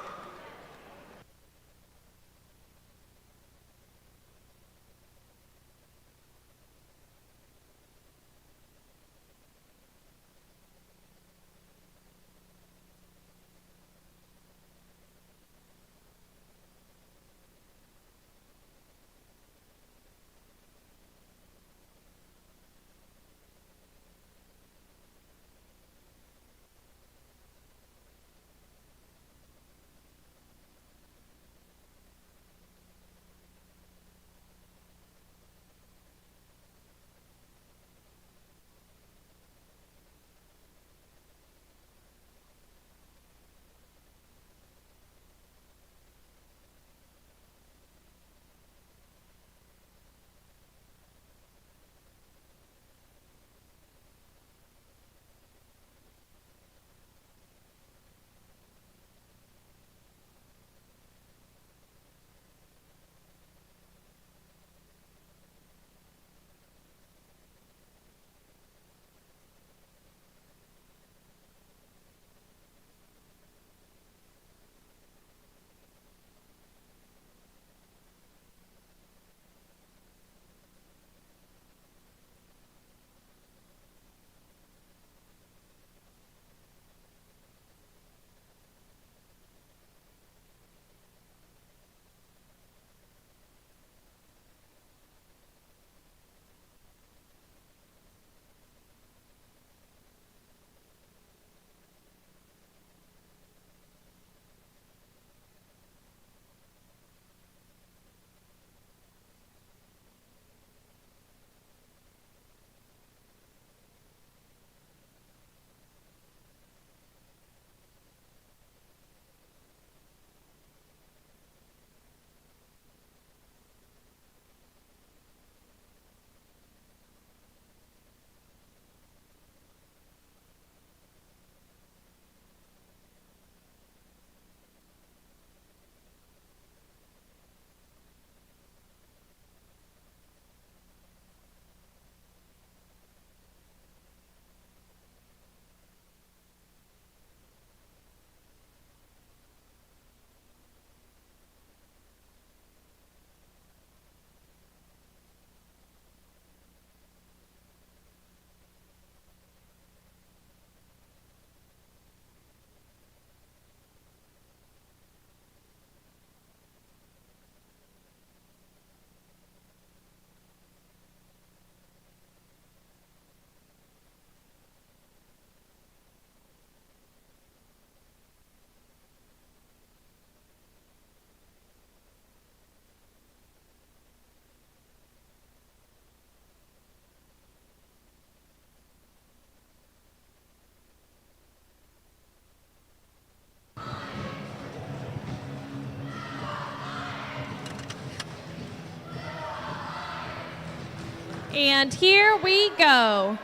And here we go.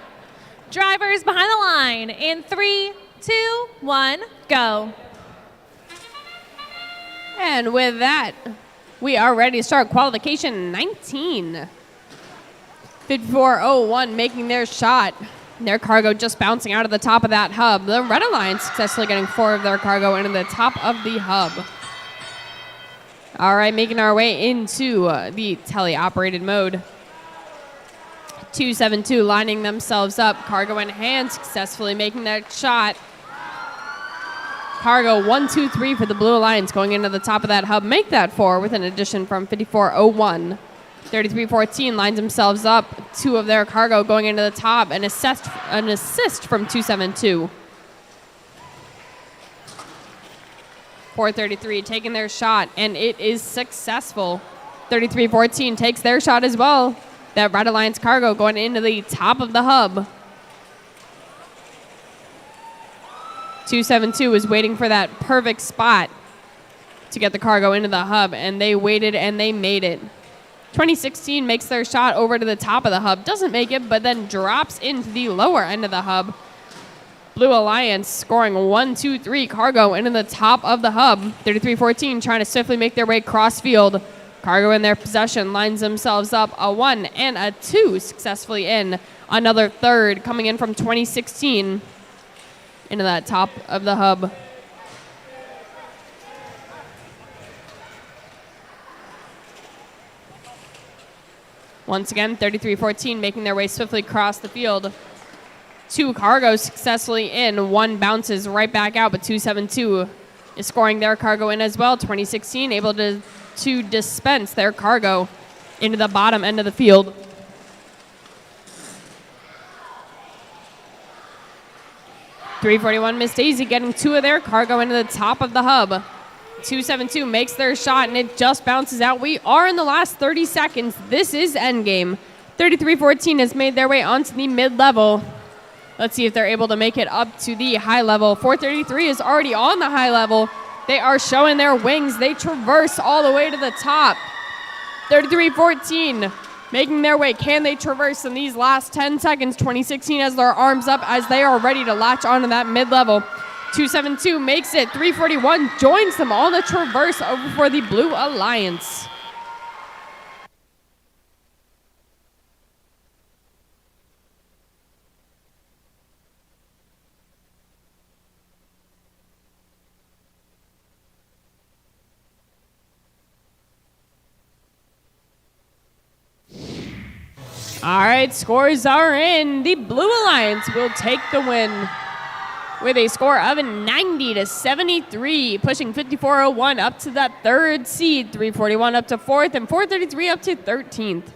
Drivers behind the line in 3, 2, 1, go. And with that, we are ready to start qualification 19. 5401 making their shot. Their cargo just bouncing out of the top of that hub. The Red Alliance successfully getting 4 of their cargo into the top of the hub. All right, making our way into the tele-operated mode. 272 lining themselves up. Cargo in hand, successfully making that shot. Cargo 1, 2, 3 for the Blue Alliance going into the top of that hub. Make that 4 with an addition from 5401. 3314 lines themselves up. 2 of their cargo going into the top. An assist from 272. 433 taking their shot, and it is successful. 3314 takes their shot as well. That Red Alliance cargo going into the top of the hub. 272 was waiting for that perfect spot to get the cargo into the hub, and they waited and they made it. 2016 makes their shot over to the top of the hub, doesn't make it, but then drops into the lower end of the hub. Blue Alliance scoring 1, 2, 3 cargo into the top of the hub. 3314 trying to swiftly make their way cross field. Cargo in their possession lines themselves up. A 1 and a 2 successfully in. Another third coming in from 2016 into that top of the hub. Once again, 3314 making their way swiftly across the field. 2 cargoes successfully in. 1 bounces right back out, but 272 is scoring their cargo in as well. 2016 able to dispense their cargo into the bottom end of the field. .341 Miss Daisy getting 2 of their cargo into the top of the hub. 272 makes their shot, and it just bounces out. We are in the last 30 seconds. This is endgame. 3314 has made their way onto the mid-level. Let's see if they're able to make it up to the high level. 433 is already on the high level. They are showing their wings. They traverse all the way to the top. 3314 making their way. Can they traverse in these last 10 seconds? 2016 has their arms up as they are ready to latch onto that mid-level. 272 makes it. 341 joins them on the traverse over for the Blue Alliance. All right, scores are in. The Blue Alliance will take the win with a score of 90-73, pushing 5401 up to that 3rd seed, 341 up to 4th, and 433 up to 13th.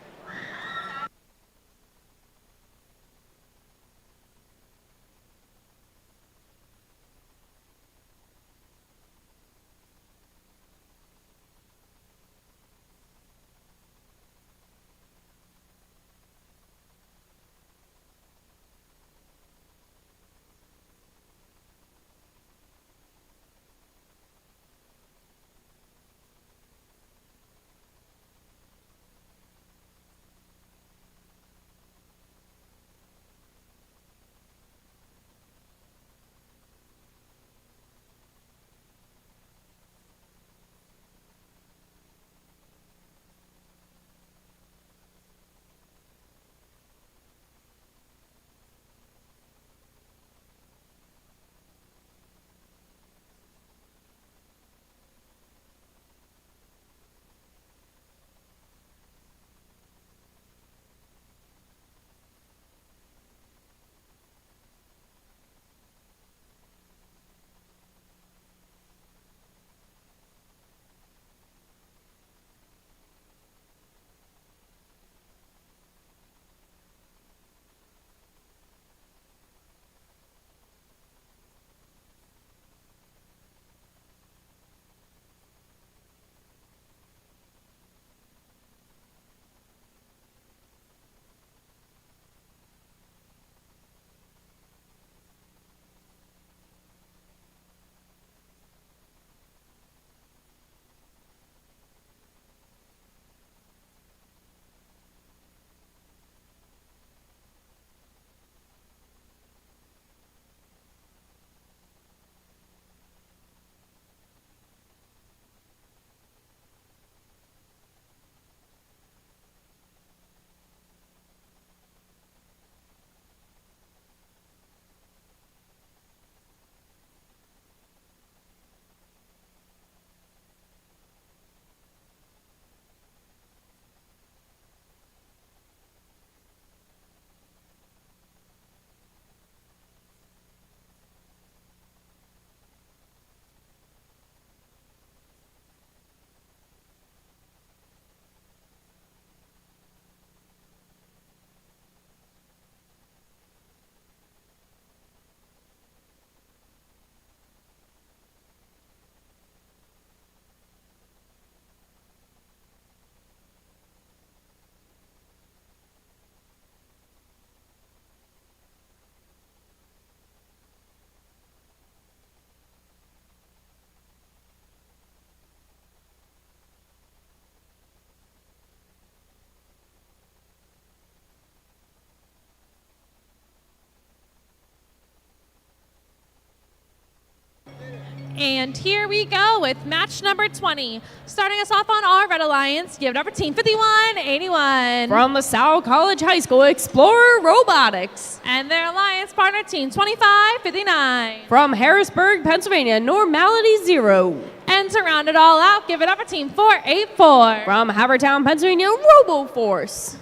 And here we go with match number 20. Starting us off on our Red Alliance, give it up for Team 5181. From LaSalle College High School, Explorer Robotics. And their alliance partner, Team 2559. From Harrisburg, Pennsylvania, Normality Zero. And to round it all out, give it up for Team 484. From Havertown, Pennsylvania, RoboForce.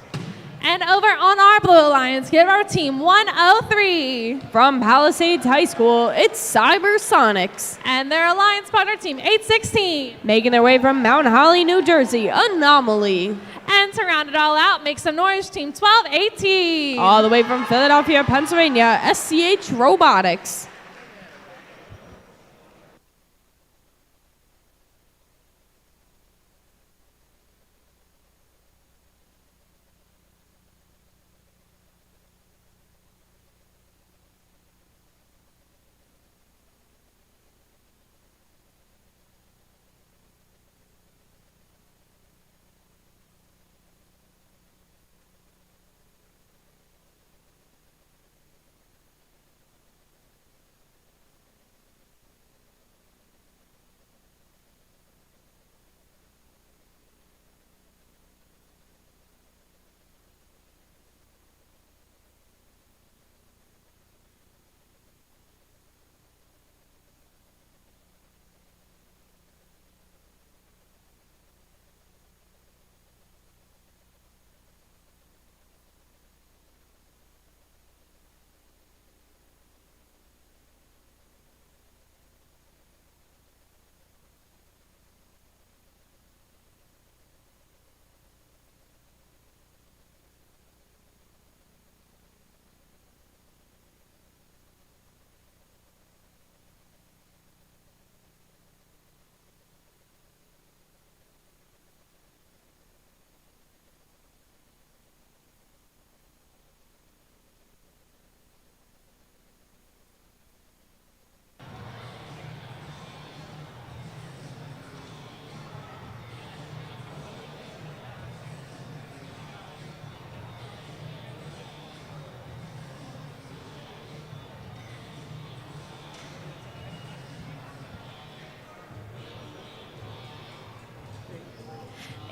And over on our Blue Alliance, give it up for Team 103. From Palisades High School, it's Cybersonics. And their alliance partner, Team 816. Making their way from Mount Holly, New Jersey, Anomaly. And to round it all out, make some noise, Team 1218. All the way from Philadelphia, Pennsylvania, SCH Robotics.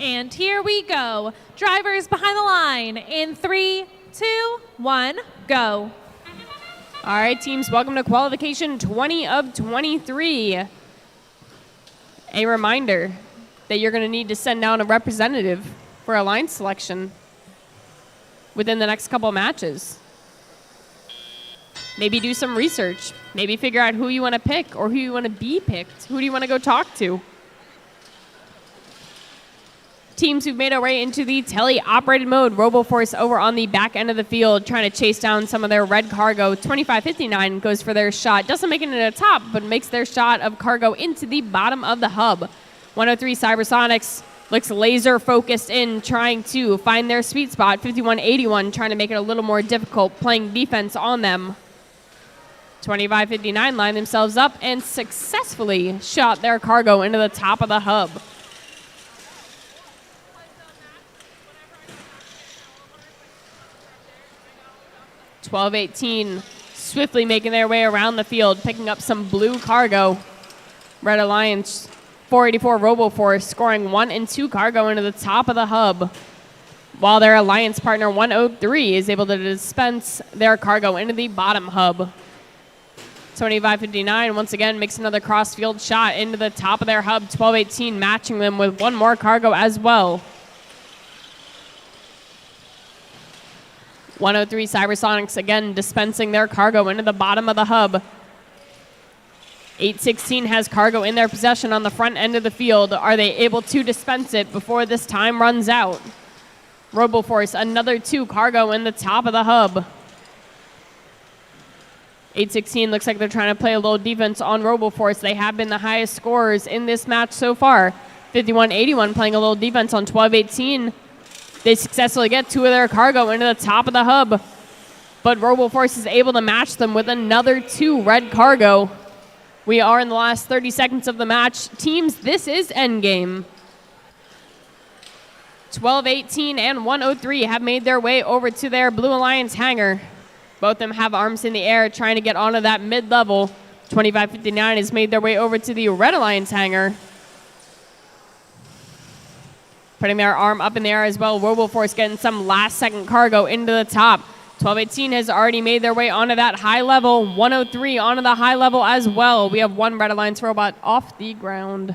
And here we go. Drivers behind the line in 3, 2, 1, go. All right, teams, welcome to qualification 20 of 23. A reminder that you're going to need to send down a representative for a line selection within the next couple of matches. Maybe do some research. Maybe figure out who you want to pick or who you want to be picked. Who do you want to go talk to? Teams who've made our way into the tele-operated mode, RoboForce over on the back end of the field, trying to chase down some of their red cargo. 2559 goes for their shot. Doesn't make it into the top, but makes their shot of cargo into the bottom of the hub. 103 Cybersonics looks laser focused in, trying to find their sweet spot. 5181 trying to make it a little more difficult, playing defense on them. 2559 lined themselves up and successfully shot their cargo into the top of the hub. .1218 swiftly making their way around the field, picking up some blue cargo. Red Alliance 484 RoboForce scoring 1 and 2 cargo into the top of the hub, while their alliance partner 103 is able to dispense their cargo into the bottom hub. 2559 once again makes another cross-field shot into the top of their hub. 1218 matching them with one more cargo as well. 103 Cybersonics again dispensing their cargo into the bottom of the hub. 816 has cargo in their possession on the front end of the field. Are they able to dispense it before this time runs out? RoboForce, another 2 cargo in the top of the hub. 816 looks like they're trying to play a little defense on RoboForce. They have been the highest scorers in this match so far. 5181 playing a little defense on 1218. They successfully get 2 of their cargo into the top of the hub, but RoboForce is able to match them with another 2 red cargo. We are in the last 30 seconds of the match. Teams, this is endgame. 1218 and 103 have made their way over to their Blue Alliance hangar. Both of them have arms in the air trying to get onto that mid-level. 2559 has made their way over to the Red Alliance hangar. Putting their arm up in the air as well. Roboforce getting some last-second cargo into the top. 1218 has already made their way onto that high level. 103 onto the high level as well. We have one Red Alliance robot off the ground.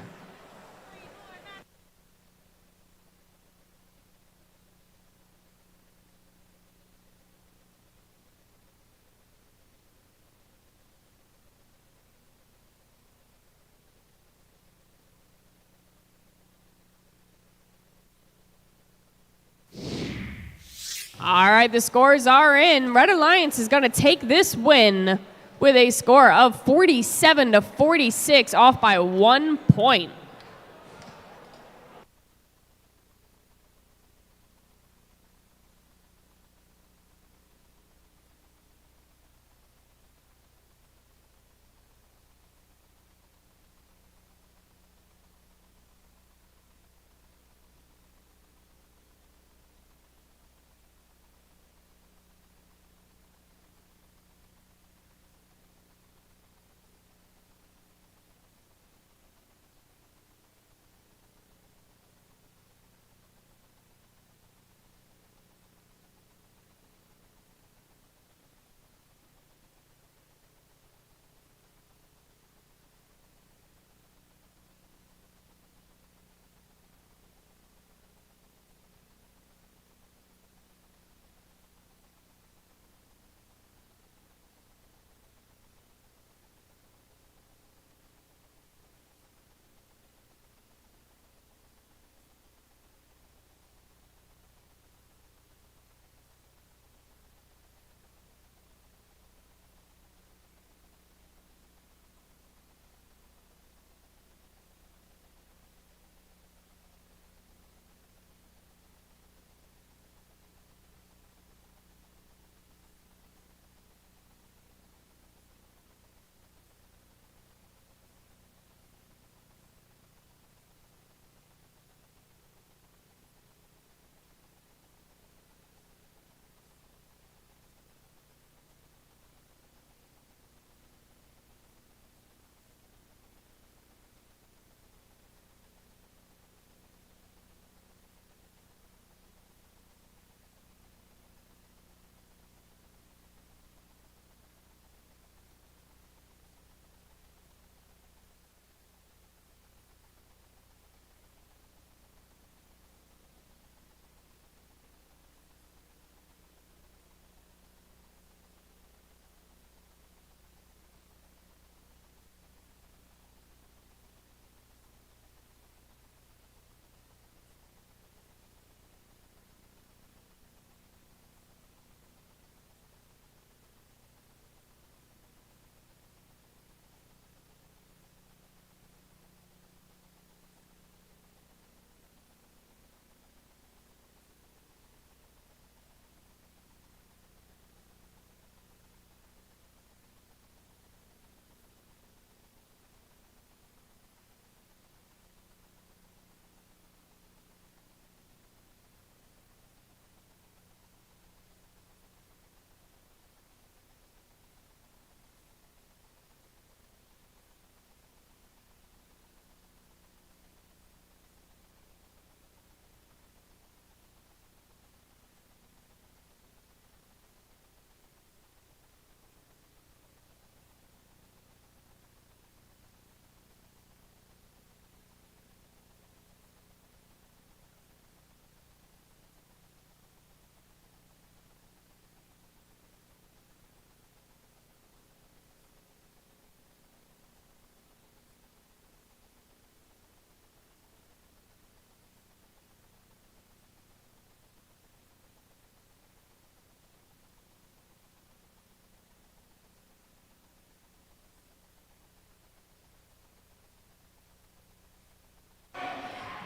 All right, the scores are in. Red Alliance is going to take this win with a score of 47-46, off by 1 point.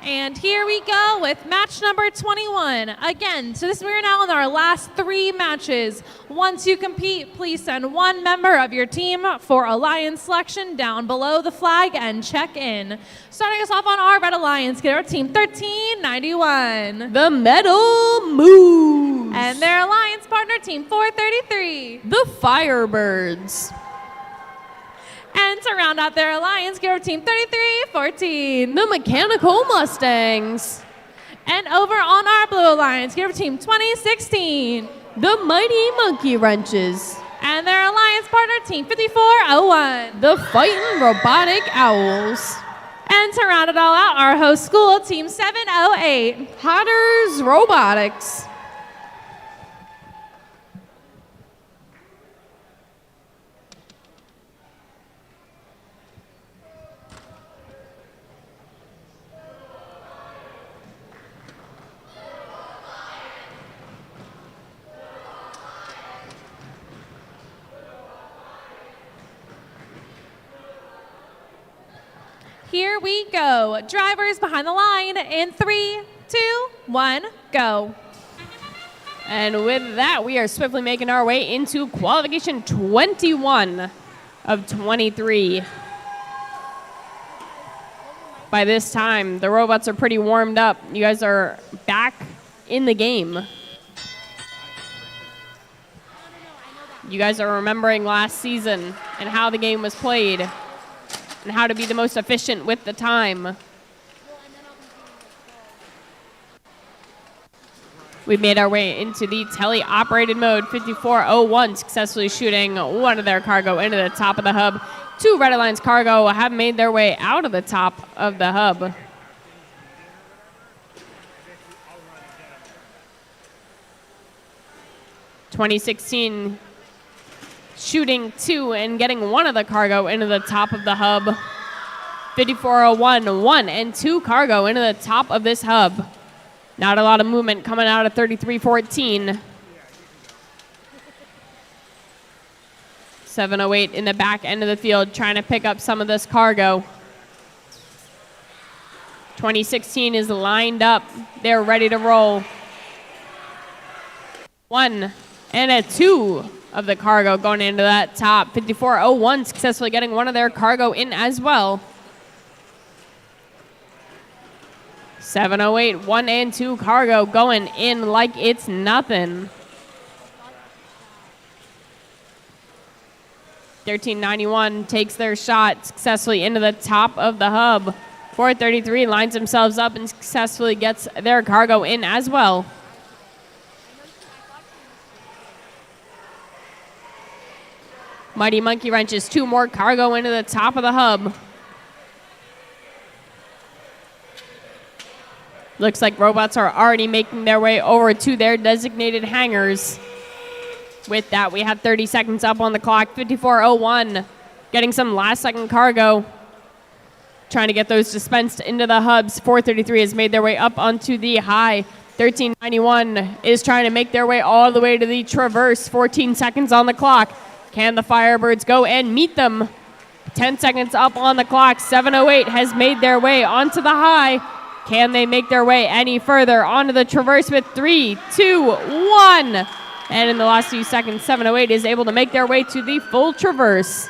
And here we go with match number 21. Again, so we're now in our last 3 matches. Once you compete, please send one member of your team for Alliance selection down below the flag and check in. Starting us off on our Red Alliance, get our team 1391. The Metal Moves. And their Alliance partner, team 433. The Firebirds. And to round out their alliance, give our team 33-14. The Mechanical Mustangs. And over on our blue alliance, give our team 2016. The Mighty Monkey Wrenches. And their alliance partner, team 5401. The Fightin' Robotic Owls. And to round it all out, our host school, team 708. Hatters Robotics. Here we go. Drivers behind the line in 3, 2, 1, go. And with that, we are swiftly making our way into qualification 21 of 23. By this time, the robots are pretty warmed up. You guys are back in the game. You guys are remembering last season and how the game was played and how to be the most efficient with the time. We've made our way into the tele-operated mode. 5401 successfully shooting one of their cargo into the top of the hub. 2 Red Alliance cargo have made their way out of the top of the hub. (2016) shooting 2 and getting one of the cargo into the top of the hub. 5401, 1 and 2 cargo into the top of this hub. Not a lot of movement coming out of 3314. 708 in the back end of the field trying to pick up some of this cargo. 2016 is lined up. They're ready to roll. 1 and a 2 of the cargo going into that top. 5401 successfully getting one of their cargo in as well. 708, 1 and 2 cargo going in like it's nothing. 1391 takes their shot successfully into the top of the hub. 433 lines themselves up and successfully gets their cargo in as well. Mighty Monkey Wrenches 2 more cargo into the top of the hub. Looks like robots are already making their way over to their designated hangars. With that, we have 30 seconds up on the clock. 5401 getting some last second cargo. Trying to get those dispensed into the hubs. 433 has made their way up onto the high. 1391 is trying to make their way all the way to the traverse. 14 seconds on the clock. Can the Firebirds go and meet them? 10 seconds up on the clock. 708 has made their way onto the high. Can they make their way any further onto the traverse with 3, 2, 1? And in the last few seconds, 708 is able to make their way to the full traverse.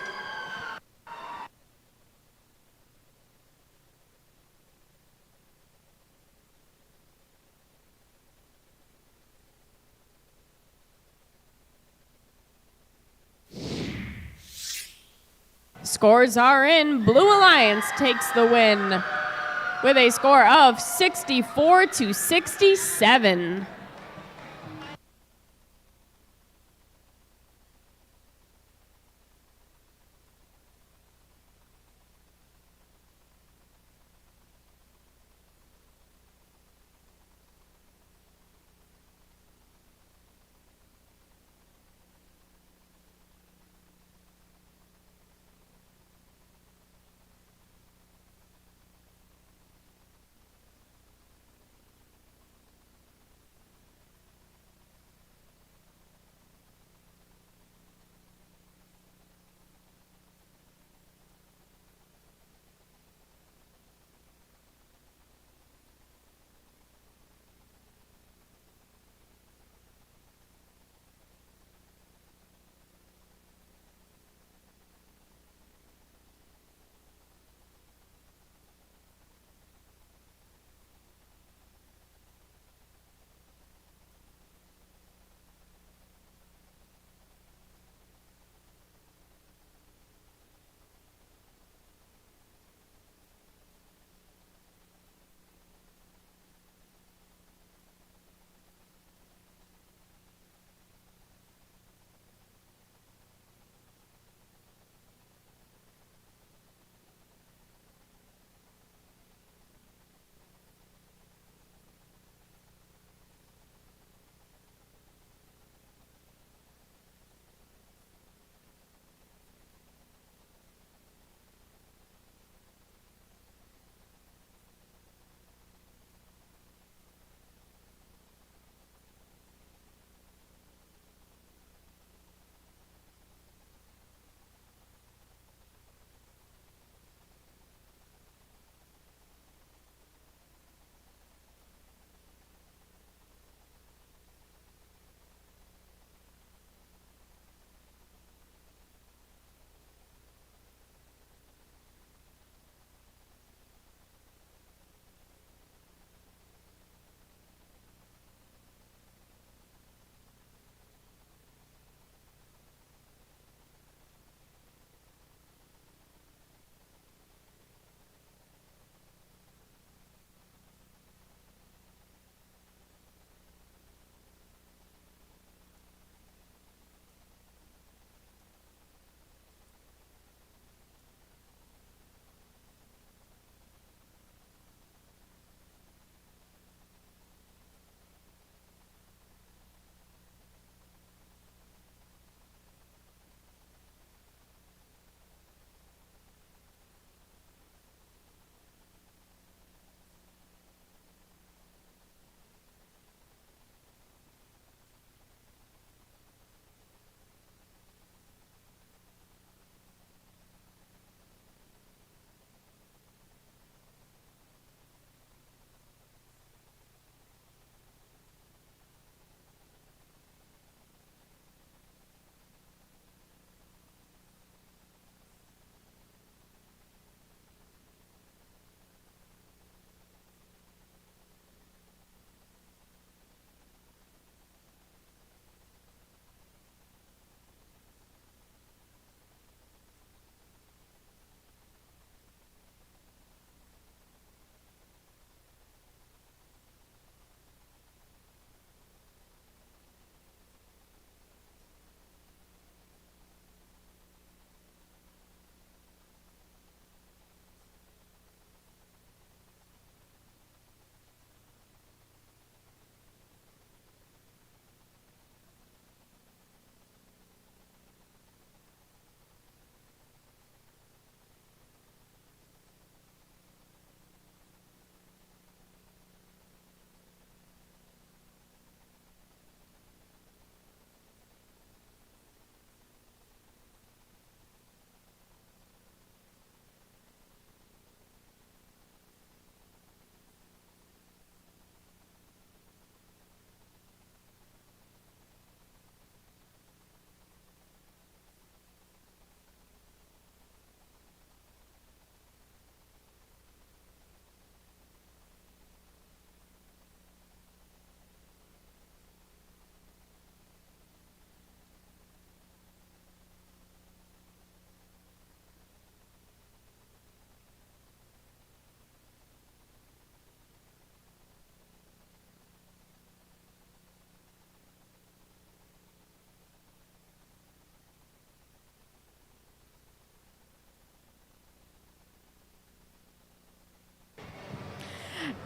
Scores are in. Blue Alliance takes the win with a score of 64-67.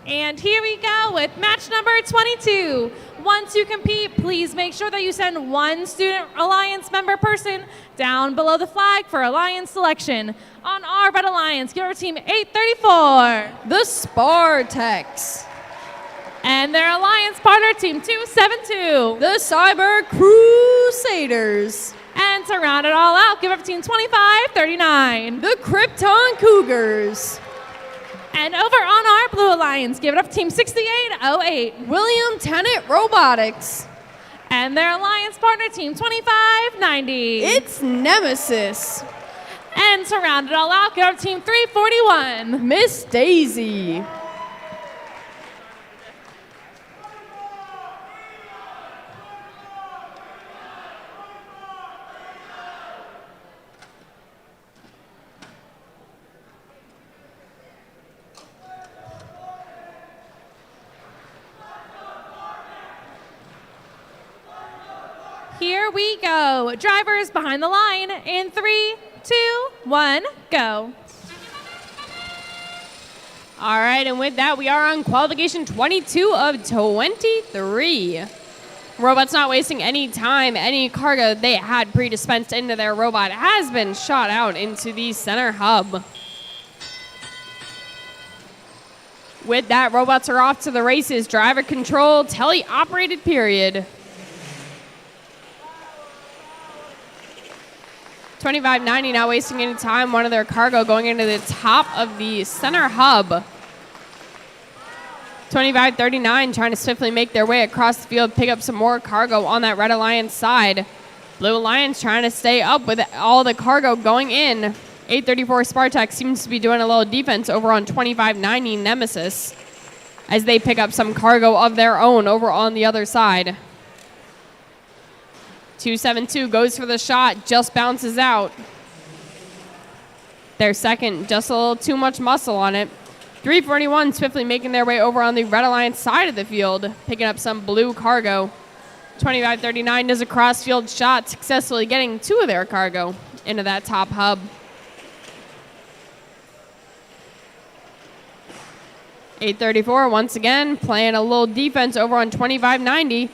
And here we go with match number 22. Once you compete, please make sure that you send one Student Alliance member person down below the flag for Alliance selection. On our Red Alliance, give our team 834. The Spartex. And their Alliance partner, team 272. The Cyber Crusaders. And to round it all out, give up team 2539. The Krypton Cougars. And over on our Blue Alliance, give it up team 6808. William Tennant Robotics. And their Alliance partner, team 2590. It's Nemesis. And to round it all out, give up team 341. Miss Daisy. Here we go. Drivers behind the line in 3, 2, 1, go. All right, and with that, we are on qualification 22 of 23. Robots not wasting any time. Any cargo they had pre-dispensed into their robot has been shot out into the center hub. With that, robots are off to the races. Driver control, tele-operated period. 2590 not wasting any time. One of their cargo going into the top of the center hub. 2539 trying to swiftly make their way across the field, pick up some more cargo on that Red Alliance side. Blue Alliance trying to stay up with all the cargo going in. 834 Spartex seems to be doing a little defense over on 2590 Nemesis as they pick up some cargo of their own over on the other side. 272 goes for the shot, just bounces out. Their second, just a little too much muscle on it. 341 swiftly making their way over on the Red Alliance side of the field, picking up some blue cargo. 2539 does a cross-field shot, successfully getting two of their cargo into that top hub. 834 once again playing a little defense over on 2590.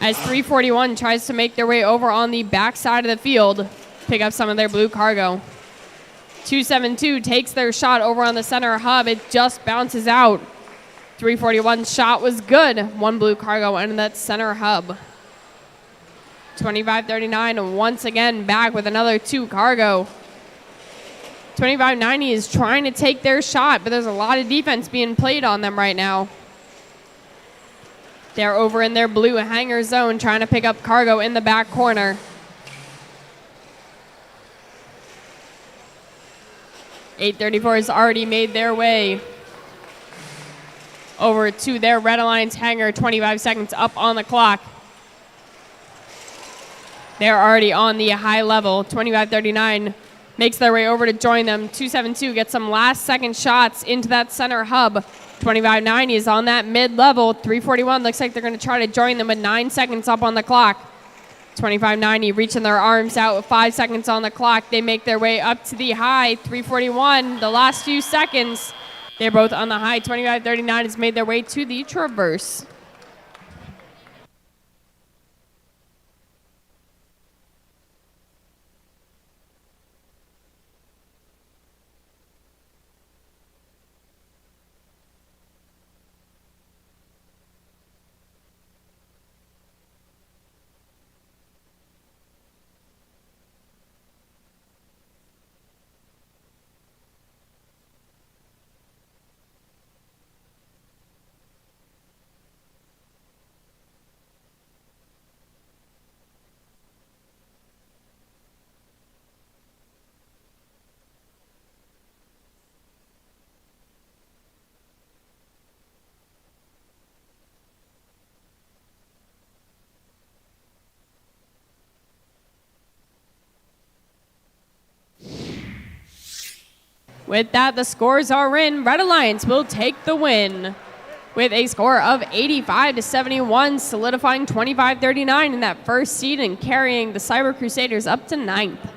As 341 tries to make their way over on the back side of the field, pick up some of their blue cargo. 272 takes their shot over on the center hub. It just bounces out. 341's shot was good. One blue cargo into that center hub. 2539 once again back with another two cargo. 2590 is trying to take their shot, but there's a lot of defense being played on them right now. They're over in their blue hangar zone trying to pick up cargo in the back corner. 834 has already made their way over to their Red Alliance hangar, 25 seconds up on the clock. They're already on the high level. 2539 makes their way over to join them. 272 gets some last second shots into that center hub. 2590 is on that mid-level. 341 looks like they're going to try to join them with 9 seconds up on the clock. 2590 reaching their arms out with 5 seconds on the clock. They make their way up to the high. 341, the last few seconds. They're both on the high. 2539 has made their way to the traverse. With that, the scores are in. Red Alliance will take the win with a score of 85-71, solidifying 25-39 in that first seed and carrying the Cyber Crusaders up to 9th.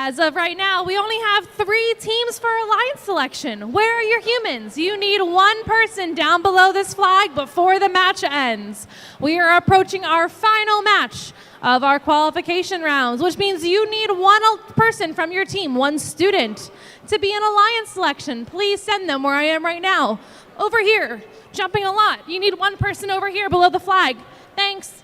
As of right now, we only have 3 teams for alliance selection. Where are your humans? You need 1 person down below this flag before the match ends. We are approaching our final match of our qualification rounds, which means you need 1 person from your team, 1 student, to be in alliance selection. Please send them where I am right now. Over here, jumping a lot. You need 1 person over here below the flag. Thanks.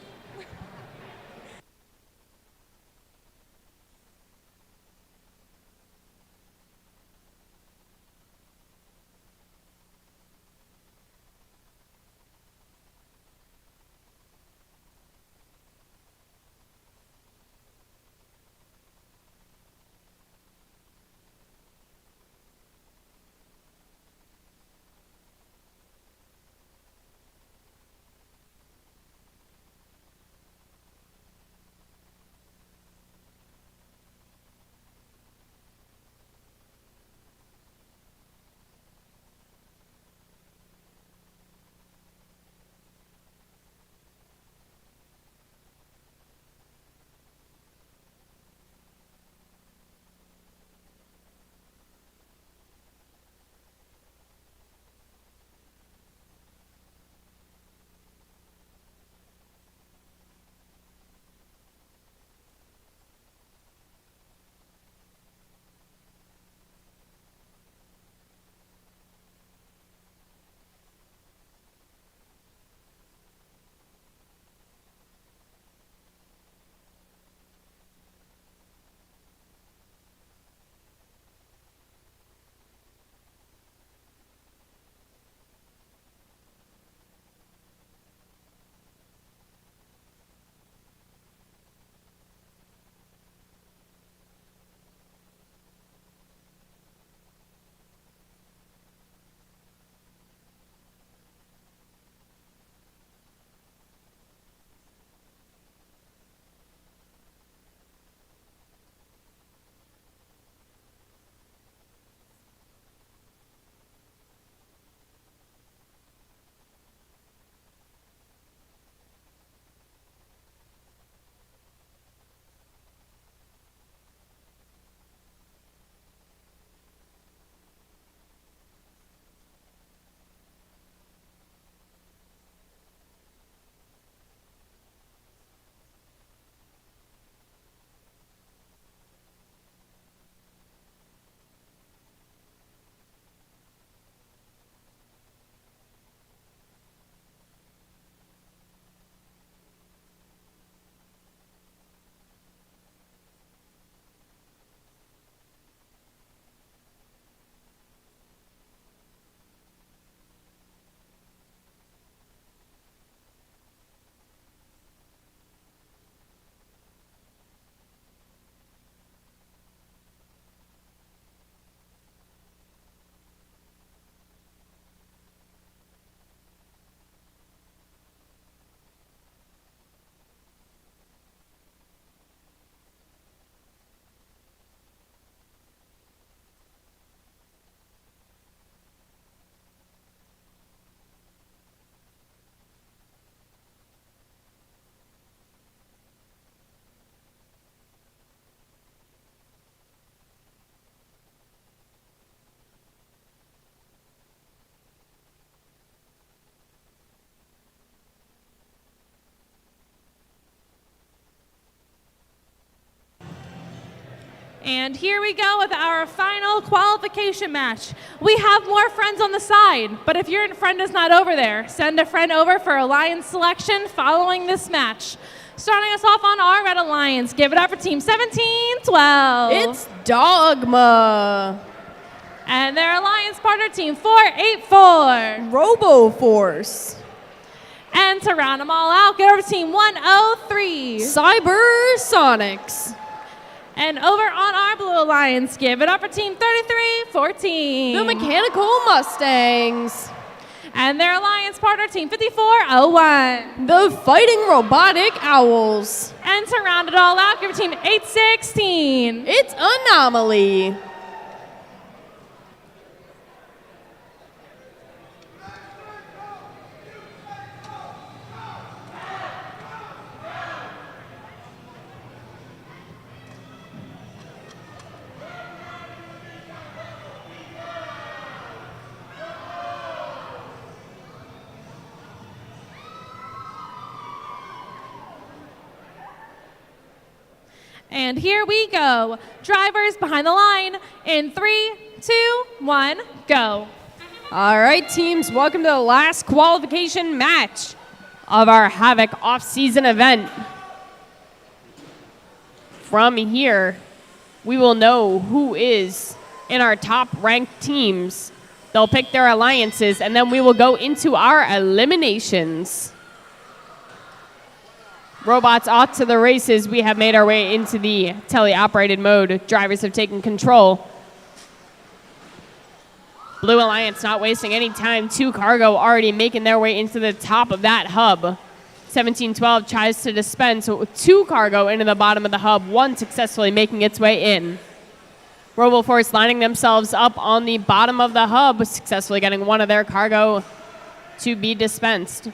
And here we go with our final qualification match. We have more friends on the side, but if your friend is not over there, send a friend over for alliance selection following this match. Starting us off on our red alliance, give it up for team 1712. It's Dogma. And their alliance partner, team 484. RoboForce. And to round them all out, get over to team 103. Cybersonics. And over on our blue alliance, give it up for team 3314. The Mechanical Mustangs. And their alliance partner, team 5401. The Fighting Robotic Owls. And to round it all out, give it team 816. It's Anomaly. And here we go. Drivers behind the line in 3, 2, 1, go. All right, teams, welcome to the last qualification match of our Havoc off-season event. From here, we will know who is in our top-ranked teams. They'll pick their alliances, and then we will go into our eliminations. Robots off to the races. We have made our way into the tele-operated mode. Drivers have taken control. Blue Alliance not wasting any time. 2 cargo already making their way into the top of that hub. 1712 tries to dispense 2 cargo into the bottom of the hub. 1 successfully making its way in. RoboForce lining themselves up on the bottom of the hub, successfully getting 1 of their cargo to be dispensed.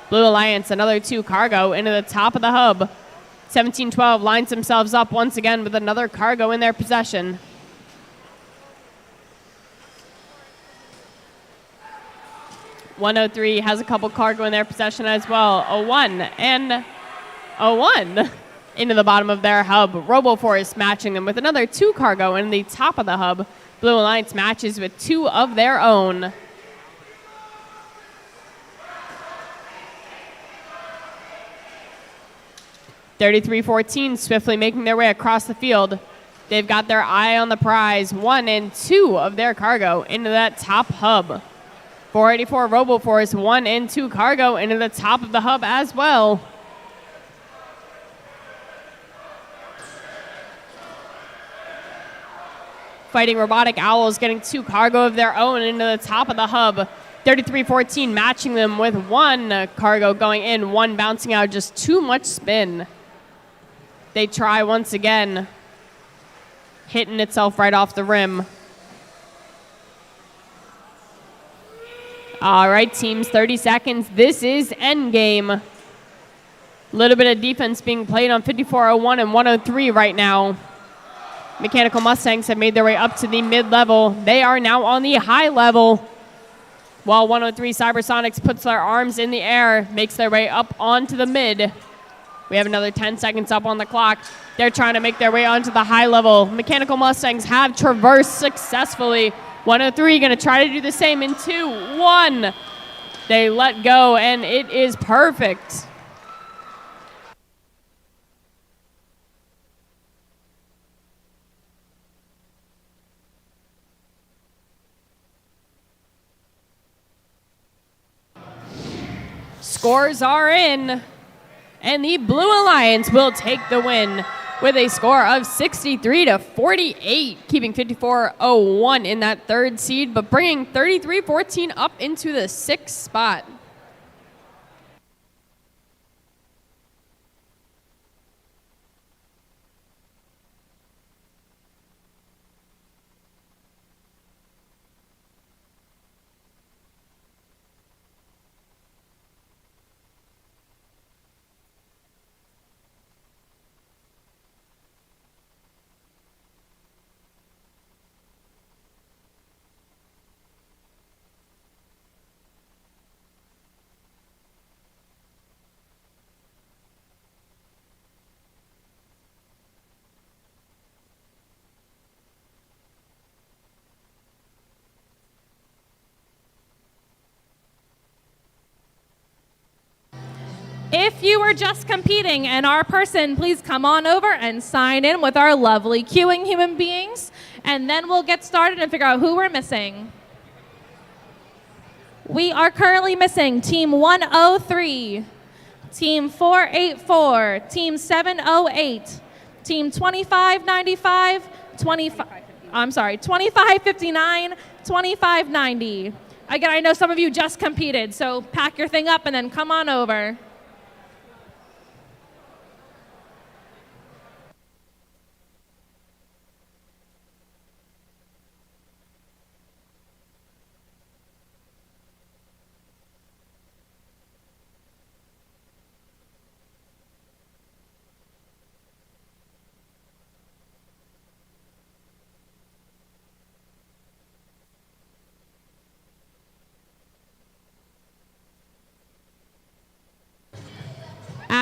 Blue Alliance, another 2 cargo into the top of the hub. 1712 lines themselves up once again with another cargo in their possession. .103 has a couple cargo in their possession as well. A 1 and a 1 into the bottom of their hub. RoboForce matching them with another 2 cargo in the top of the hub. Blue Alliance matches with 2 of their own. .3314 swiftly making their way across the field. They've got their eye on the prize. 1 and 2 of their cargo into that top hub. 484 RoboForce, 1 and 2 cargo into the top of the hub as well. Fighting Robotic Owls getting 2 cargo of their own into the top of the hub. 3314 matching them with 1 cargo going in, 1 bouncing out, just too much spin. They try once again, hitting itself right off the rim. All right, teams, 30 seconds. This is endgame. A little bit of defense being played on 5401 and 103 right now. Mechanical Mustangs have made their way up to the mid-level. They are now on the high level. While 103 Cybersonics puts their arms in the air, makes their way up onto the mid. We have another 10 seconds up on the clock. They're trying to make their way onto the high level. Mechanical Mustangs have traversed successfully. 103 going to try to do the same in 2, 1. They let go, and it is perfect. Scores are in, and the Blue Alliance will take the win with a score of 63-48, keeping 5401 in that 3rd seed, but bringing 3314 up into the 6th spot. If you were just competing and our person, please come on over and sign in with our lovely queuing human beings, and then we'll get started and figure out who we're missing. We are currently missing Team 103, Team 484, Team 708, Team 2595, 2559, 2590. Again, I know some of you just competed, so pack your thing up and then come on over.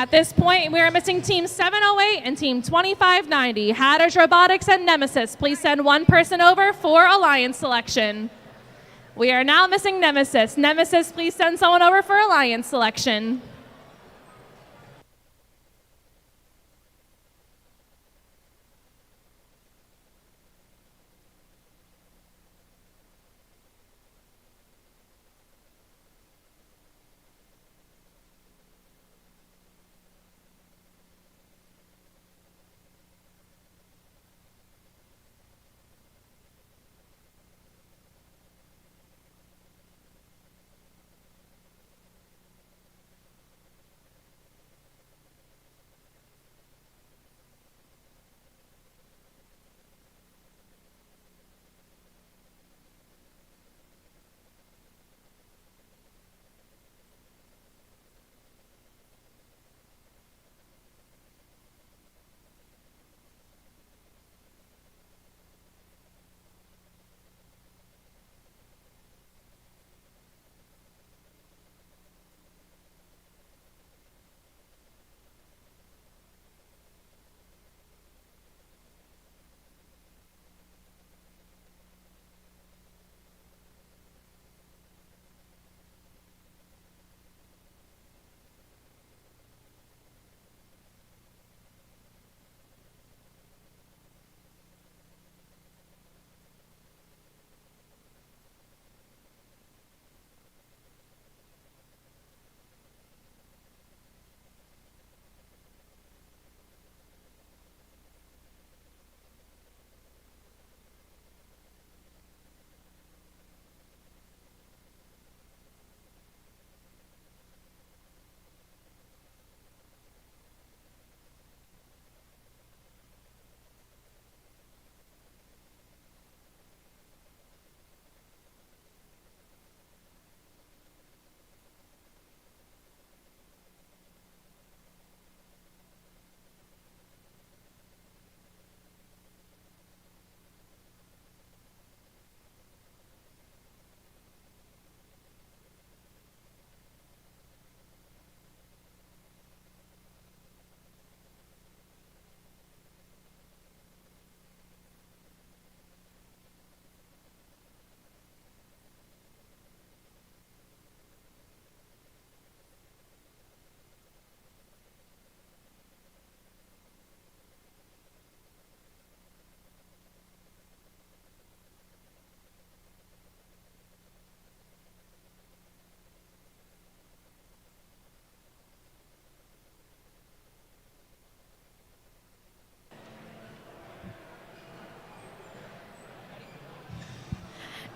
At this point, we are missing Team 708 and Team 2590. Hatters Robotics and Nemesis, please send one person over for Alliance selection. We are now missing Nemesis. Nemesis, please send someone over for Alliance selection.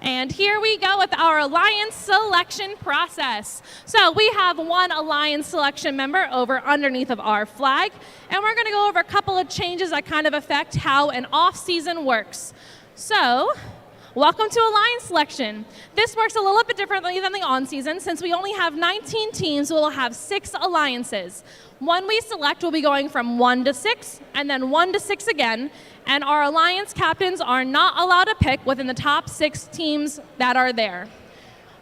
And here we go with our Alliance selection process. So we have one Alliance selection member over underneath of our flag, and we're gonna go over a couple of changes that kind of affect how an off-season works. So, welcome to Alliance selection. This works a little bit differently than the on-season. Since we only have 19 teams, we'll have 6 alliances. When we select, we'll be going from 1 to 6, and then 1 to 6 again, and our alliance captains are not allowed to pick within the top 6 teams that are there.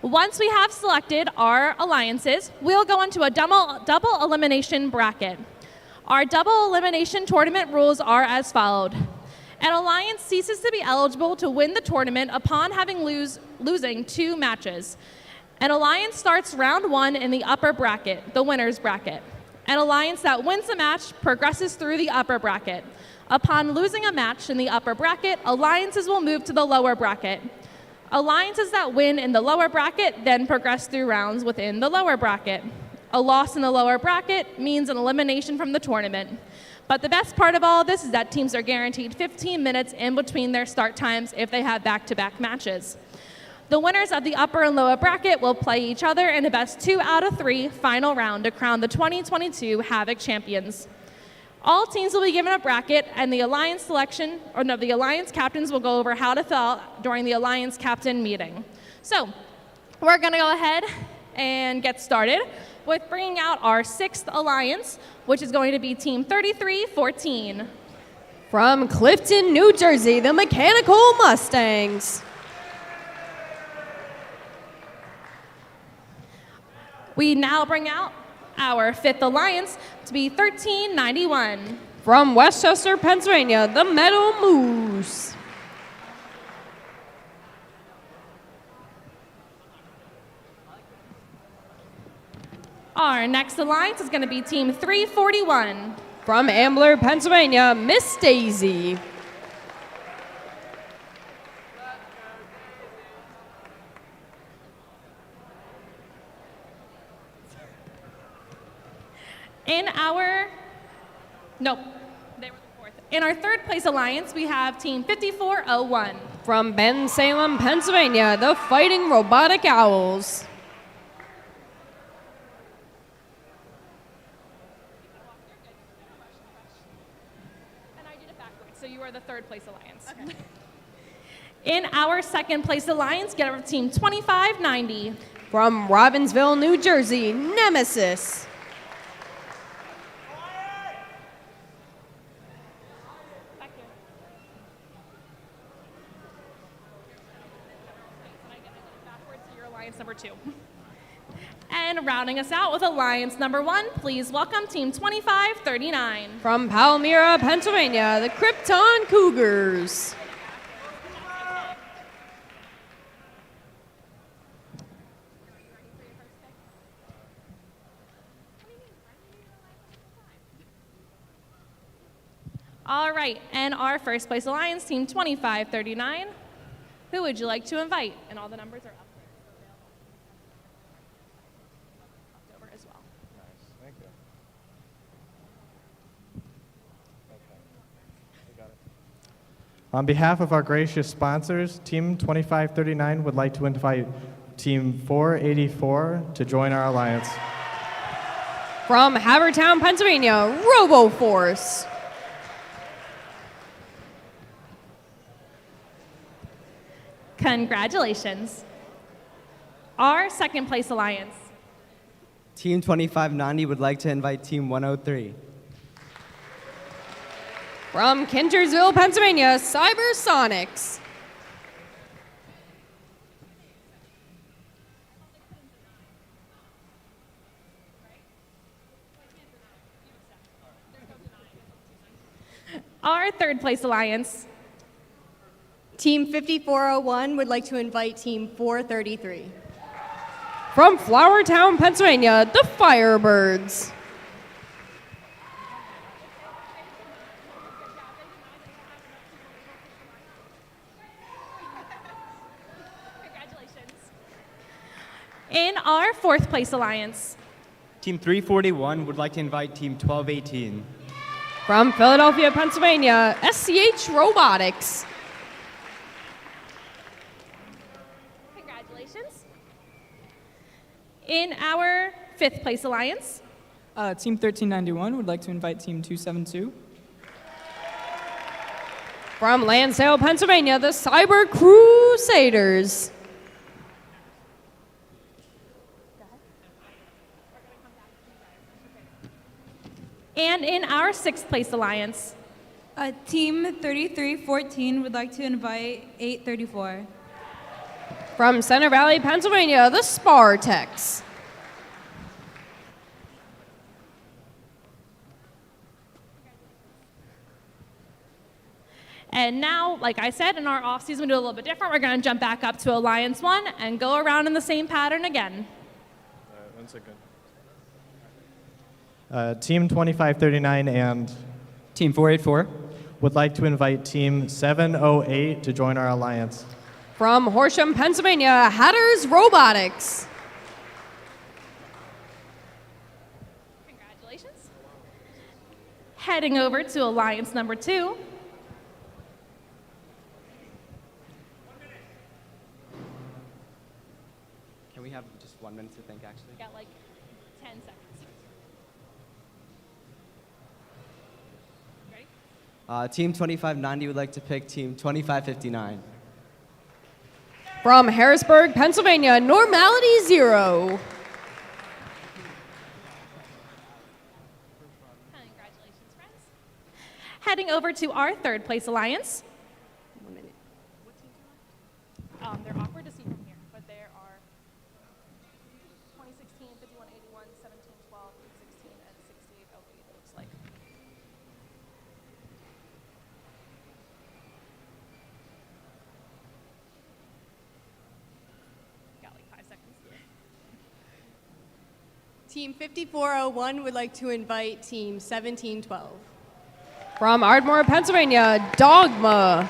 Once we have selected our alliances, we'll go into a double elimination bracket. Our double elimination tournament rules are as followed. An alliance ceases to be eligible to win the tournament upon having losing 2 matches. An alliance starts round 1 in the upper bracket, the winner's bracket. An alliance that wins the match progresses through the upper bracket. Upon losing a match in the upper bracket, alliances will move to the lower bracket. Alliances that win in the lower bracket then progress through rounds within the lower bracket. A loss in the lower bracket means an elimination from the tournament. But the best part of all of this is that teams are guaranteed 15 minutes in between their start times if they have back-to-back matches. The winners of the upper and lower bracket will play each other in a best 2 out of 3 final round to crown the 2022 Havoc champions. All teams will be given a bracket, and the alliance captains will go over how to fill out during the alliance captain meeting. So, we're going to go ahead and get started with bringing out our 6th alliance, which is going to be Team 3314. From Clifton, New Jersey, the Mechanical Mustangs. We now bring out Our fifth alliance to be 1391. From Westchester, Pennsylvania, the Meadow Moose. Our next alliance is going to be Team 341. From Ambler, Pennsylvania, Miss Daisy. In our third place alliance, we have Team 5401. From Ben Salem, Pennsylvania, the Fighting Robotic Owls. And I did it backwards, so you are the third place alliance. Okay. In our second place alliance, get over Team 2590. From Robbinsville, New Jersey, Nemesis. Number 2. And rounding us out with alliance number 1, please welcome Team 2539. From Palmyra, Pennsylvania, the Krypton Cougars. All right, and our first place alliance, Team 2539. Who would you like to invite? And all the numbers are up. As well. Nice, thank you. Okay, we got it. On behalf of our gracious sponsors, Team 2539 would like to invite Team 484 to join our alliance. From Havertown, Pennsylvania, RoboForce. Congratulations. Our second place alliance. Team 2590 would like to invite Team 103. From Kintersville, Pennsylvania, Cybersonics. Our third place alliance. Team 5401 would like to invite Team 433. From Flowertown, Pennsylvania, the Firebirds. Congratulations. In our fourth place alliance. Team 341 would like to invite Team 1218. From Philadelphia, Pennsylvania, SCH Robotics. Congratulations. In our fifth place alliance. Team 1391 would like to invite Team 272. From Lansdale, Pennsylvania, the Cyber Crusaders. And in our sixth place alliance. Team 3314 would like to invite 834. From Center Valley, Pennsylvania, the Spartex. And now, like I said, in our off season, we do a little bit different. We're going to jump back up to Alliance 1 and go around in the same pattern again. All right, 1 second. Team 2539 and Team 484. would like to invite Team 708 to join our alliance. From Horsham, Pennsylvania, Hatters Robotics. Congratulations. Heading over to Alliance number 2. Can we have just 1 minute to think, actually? Got like 10 seconds. Ready? Team 2590 would like to pick Team 2559. From Harrisburg, Pennsylvania, Normality Zero. Congratulations, friends. Heading over to our third place alliance. 1 minute. They're awkward to see from here, but there are 2016, 5181, 17. Team 5401 would like to invite Team 1712. From Ardmore, Pennsylvania, Dogma.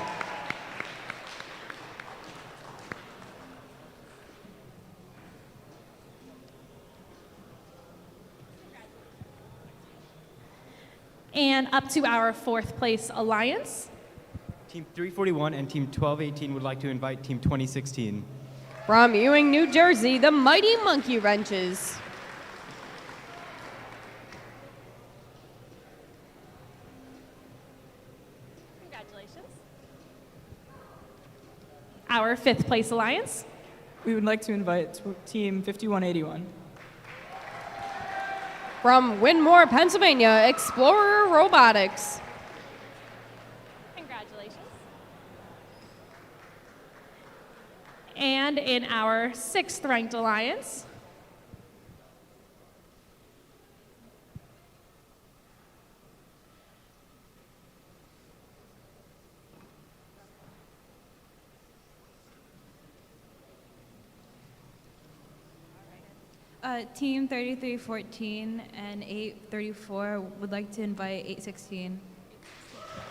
And up to our fourth place alliance. Team 341 and Team 1218 would like to invite Team 2016. From Ewing, New Jersey, the Mighty Monkey Wrenches. Congratulations. Our fifth place alliance. We would like to invite Team 5181. From Winmore, Pennsylvania, Explorer Robotics. Congratulations. And in our sixth ranked alliance, Team 3314 and 834 would like to invite 816.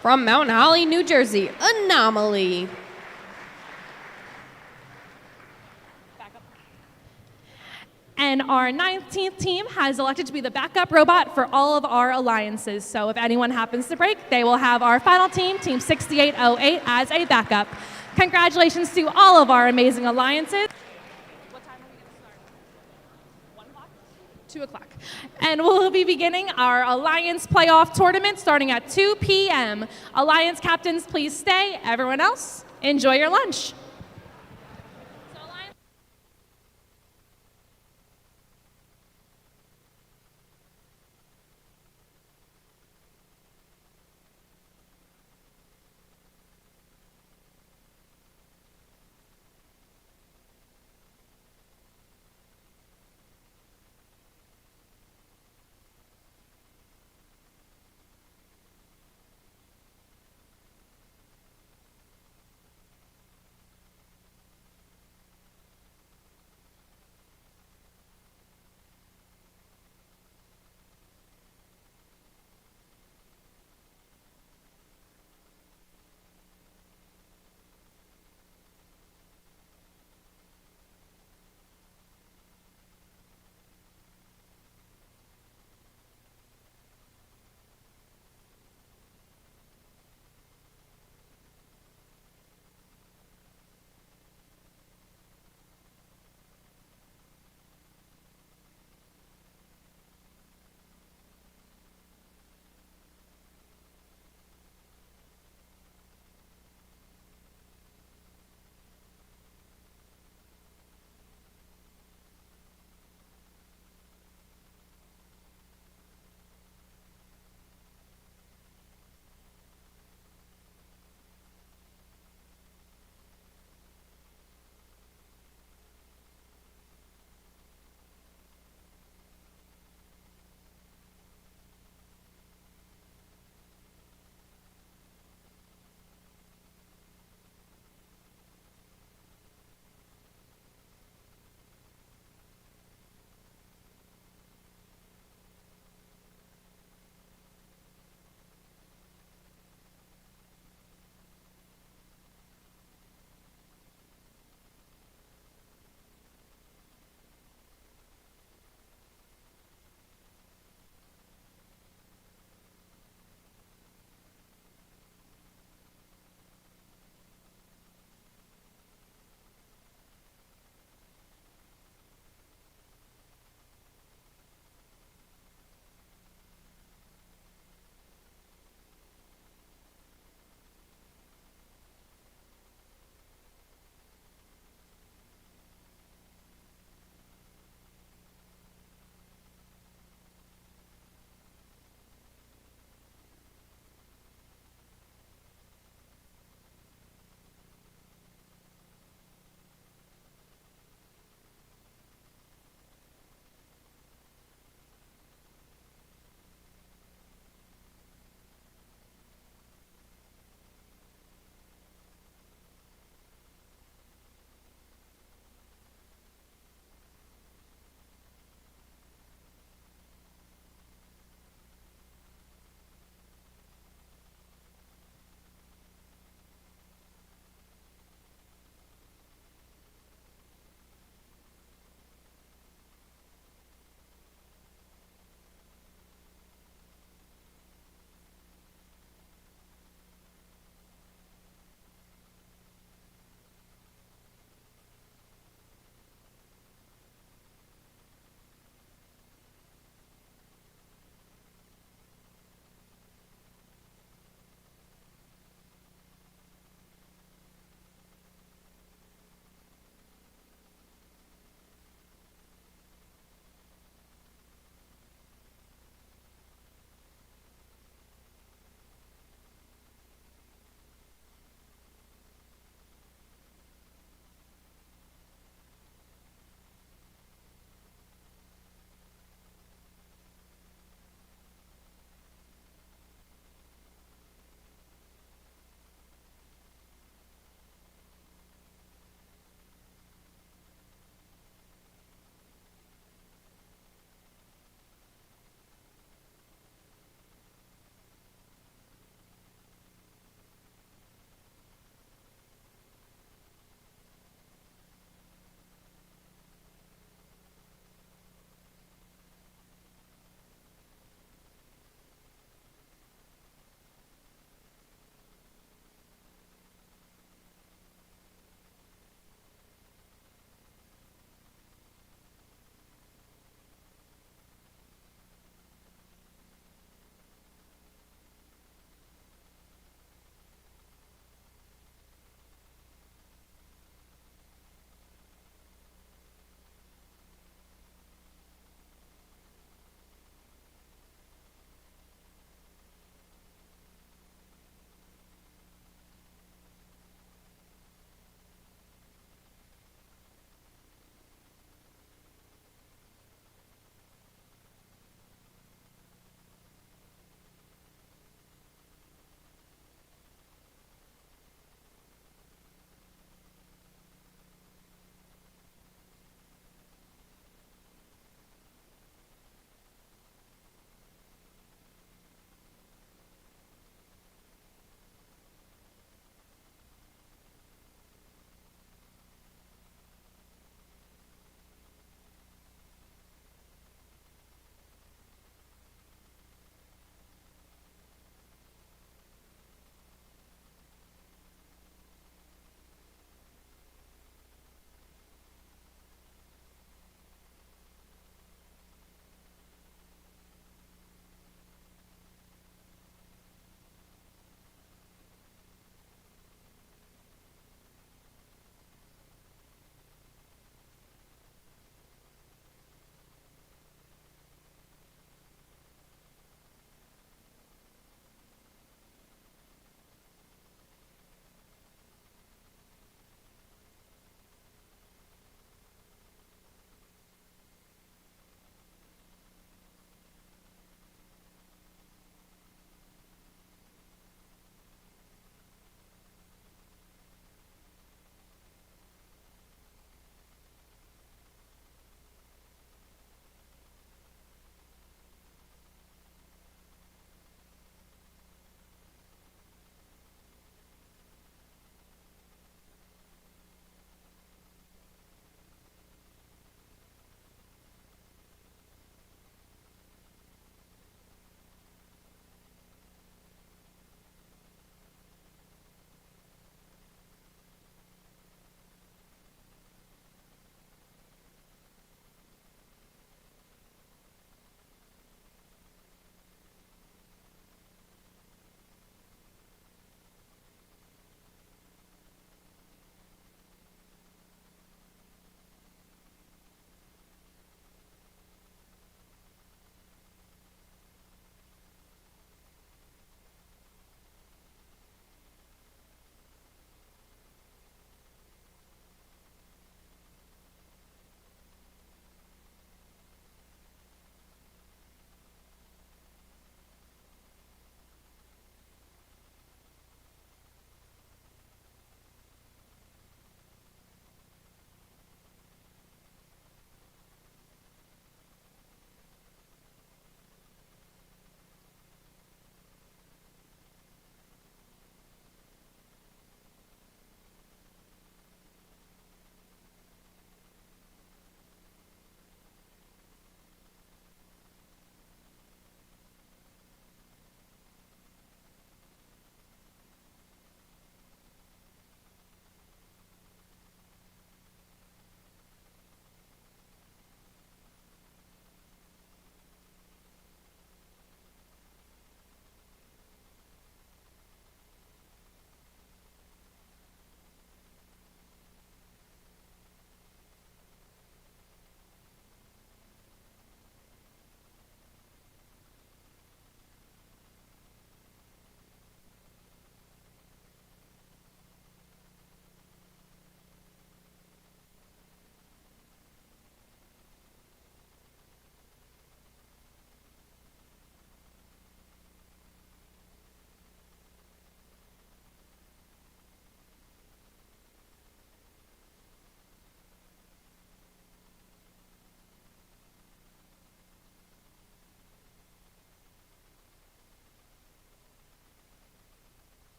From Mount Holly, New Jersey, Anomaly. and our 19th team has elected to be the backup robot for all of our alliances. So if anyone happens to break, they will have our final team, Team 6808, as a backup. Congratulations to all of our amazing alliances. What time are we going to start? 1 o'clock? 2 o'clock. And we'll be beginning our Alliance Playoff Tournament starting at 2 p.m. Alliance captains, please stay. Everyone else, enjoy your lunch.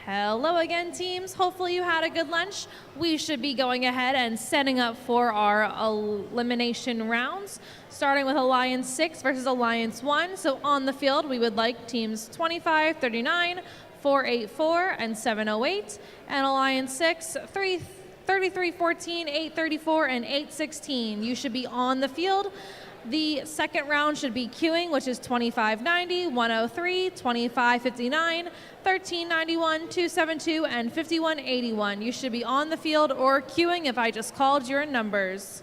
Hello again, teams. Hopefully you had a good lunch. We should be going ahead and setting up for our elimination rounds, starting with Alliance 6 versus Alliance 1. So on the field, we would like teams 2539, 484, and 708, and Alliance 6, 3314, 834, and 816. You should be on the field. The second round should be queuing, which is 2590, 103, 2559, 1391, 272, and 5181. You should be on the field or queuing if I just called your numbers.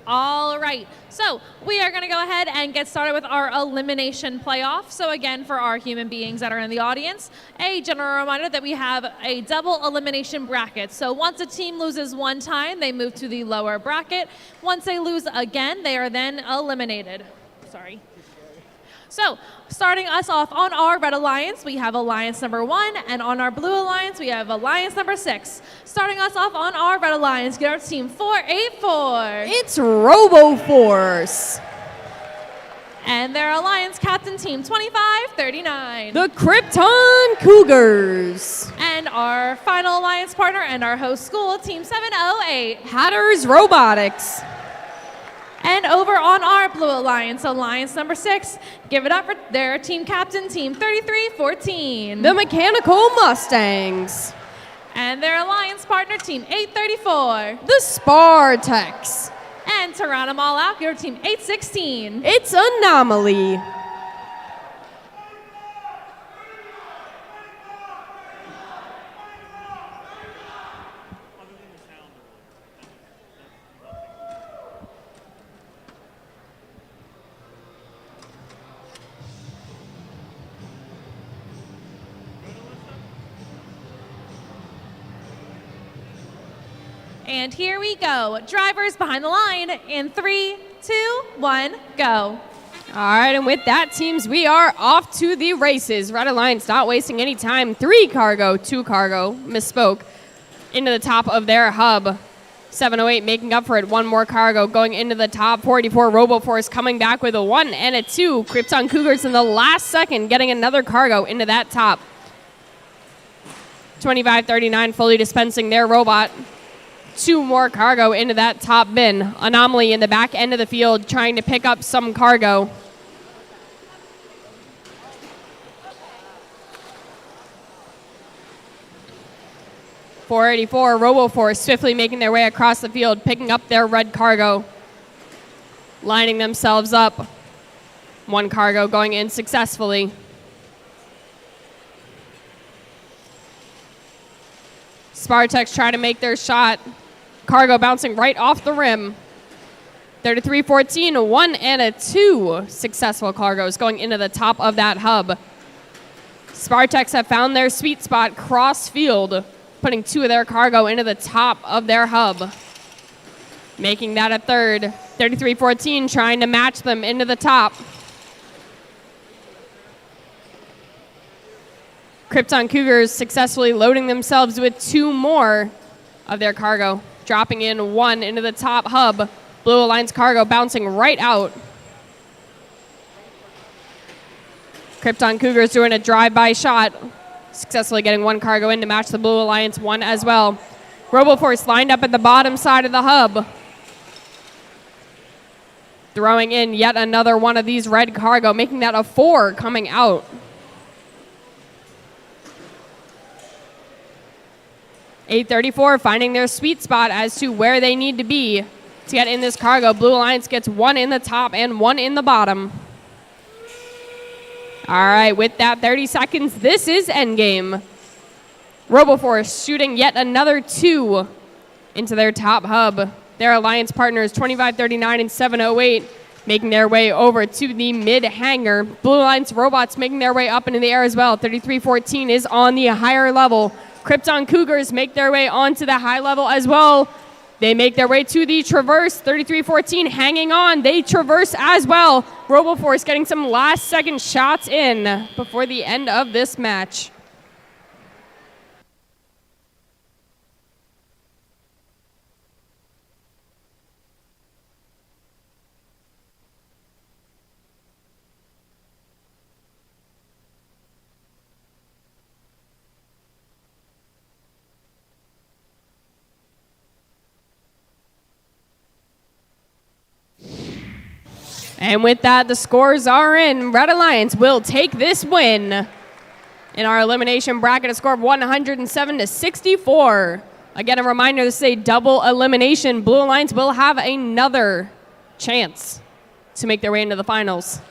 All right, so we are going to go ahead and get started with our elimination playoff. So again, for our human beings that are in the audience, a general reminder that we have a double elimination bracket. So once a team loses one time, they move to the lower bracket. Once they lose again, they are then eliminated. Sorry. So, starting us off on our red alliance, we have alliance number 1, and on our blue alliance, we have alliance number 6. Starting us off on our red alliance, get our team 484. It's RoboForce. And their alliance captain, team 2539. The Krypton Cougars. And our final alliance partner and our host school, team 708. Hatters Robotics. And over on our blue alliance, alliance number 6, give it up for their team captain, team 3314. The Mechanical Mustangs. And their alliance partner, team 834. The Spartex. And to round them all out, your team 816. It's Anomaly. And here we go. Drivers behind the line in 3, 2, 1, go. All right, and with that, teams, we are off to the races. Red Alliance not wasting any time. 2 cargo, misspoke, into the top of their hub. 708 making up for it. 1 more cargo going into the top. 44 RoboForce coming back with a 1 and a 2. Krypton Cougars in the last second getting another cargo into that top. 2539 fully dispensing their robot. 2 more cargo into that top bin. Anomaly in the back end of the field trying to pick up some cargo. .484 RoboForce swiftly making their way across the field, picking up their red cargo, lining themselves up. 1 cargo going in successfully. Spartex try to make their shot. Cargo bouncing right off the rim. 3314, a 1 and a 2 successful cargoes going into the top of that hub. Spartex have found their sweet spot cross field, putting 2 of their cargo into the top of their hub. Making that a 3rd. 3314 trying to match them into the top. Krypton Cougars successfully loading themselves with 2 more of their cargo, dropping in 1 into the top hub. Blue Alliance cargo bouncing right out. Krypton Cougars doing a drive-by shot, successfully getting 1 cargo in to match the Blue Alliance 1 as well. RoboForce lined up at the bottom side of the hub, throwing in yet another one of these red cargo, making that a 4 coming out. 834 finding their sweet spot as to where they need to be to get in this cargo. Blue Alliance gets 1 in the top and 1 in the bottom. All right, with that 30 seconds, this is endgame. RoboForce shooting yet another 2 into their top hub. Their alliance partners, 2539 and 708, making their way over to the mid-hangar. Blue Alliance robots making their way up into the air as well. 3314 is on the higher level. Krypton Cougars make their way onto the high level as well. They make their way to the traverse. 3314 hanging on. They traverse as well. RoboForce getting some last-second shots in before the end of this match. And with that, the scores are in. Red Alliance will take this win. In our elimination bracket, a score of 107 to 64. Again, a reminder, this is a double elimination. Blue Alliance will have another chance to make their way into the finals.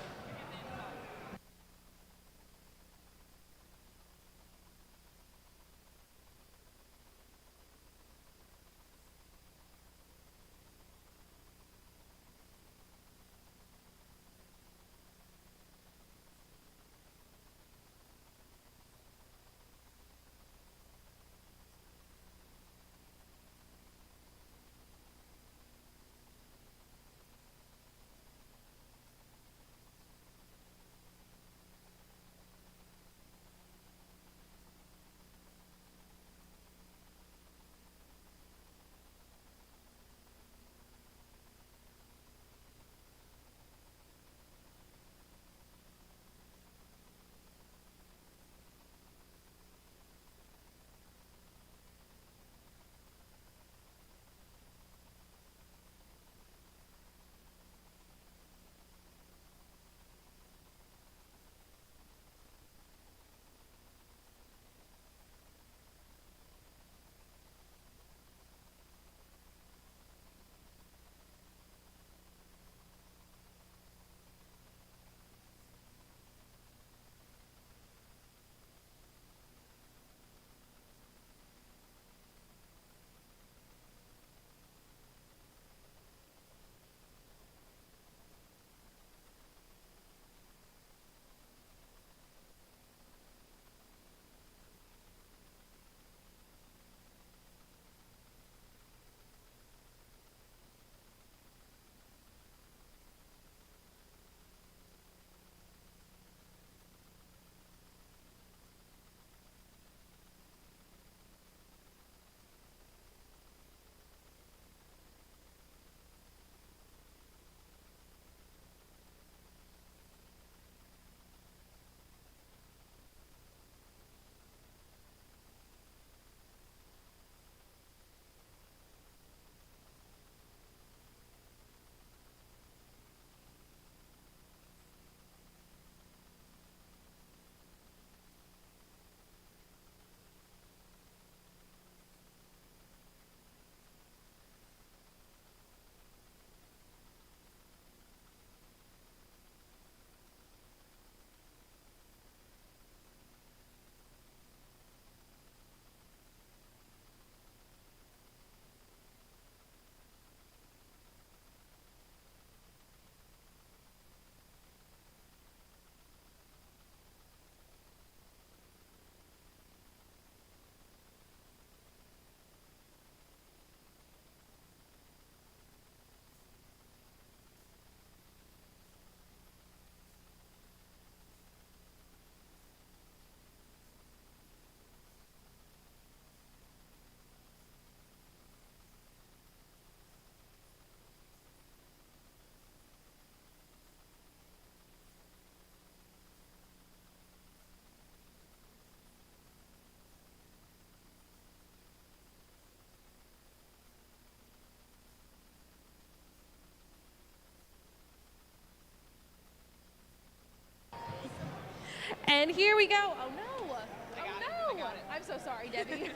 And here we go. Oh no. Oh no. I'm so sorry, Debbie.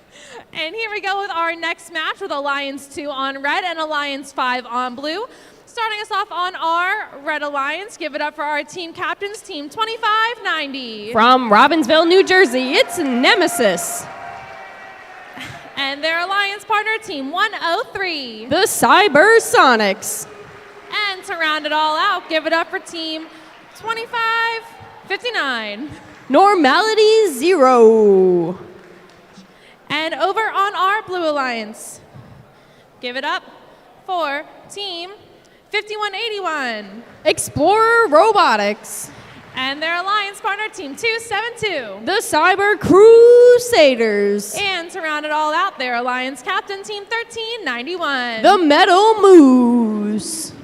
And here we go with our next match with Alliance 2 on red and Alliance 5 on blue. Starting us off on our Red Alliance, give it up for our team captains, Team 2590. From Robbinsville, New Jersey, it's Nemesis. And their alliance partner, Team 103. The Cybersonics. And to round it all out, give it up for Team 2559. Normality Zero. And over on our Blue Alliance, give it up for Team 5181. Explorer Robotics. And their alliance partner, Team 272. The Cyber Crusaders. And to round it all out, their alliance captain, Team 1391. The Metal Moose.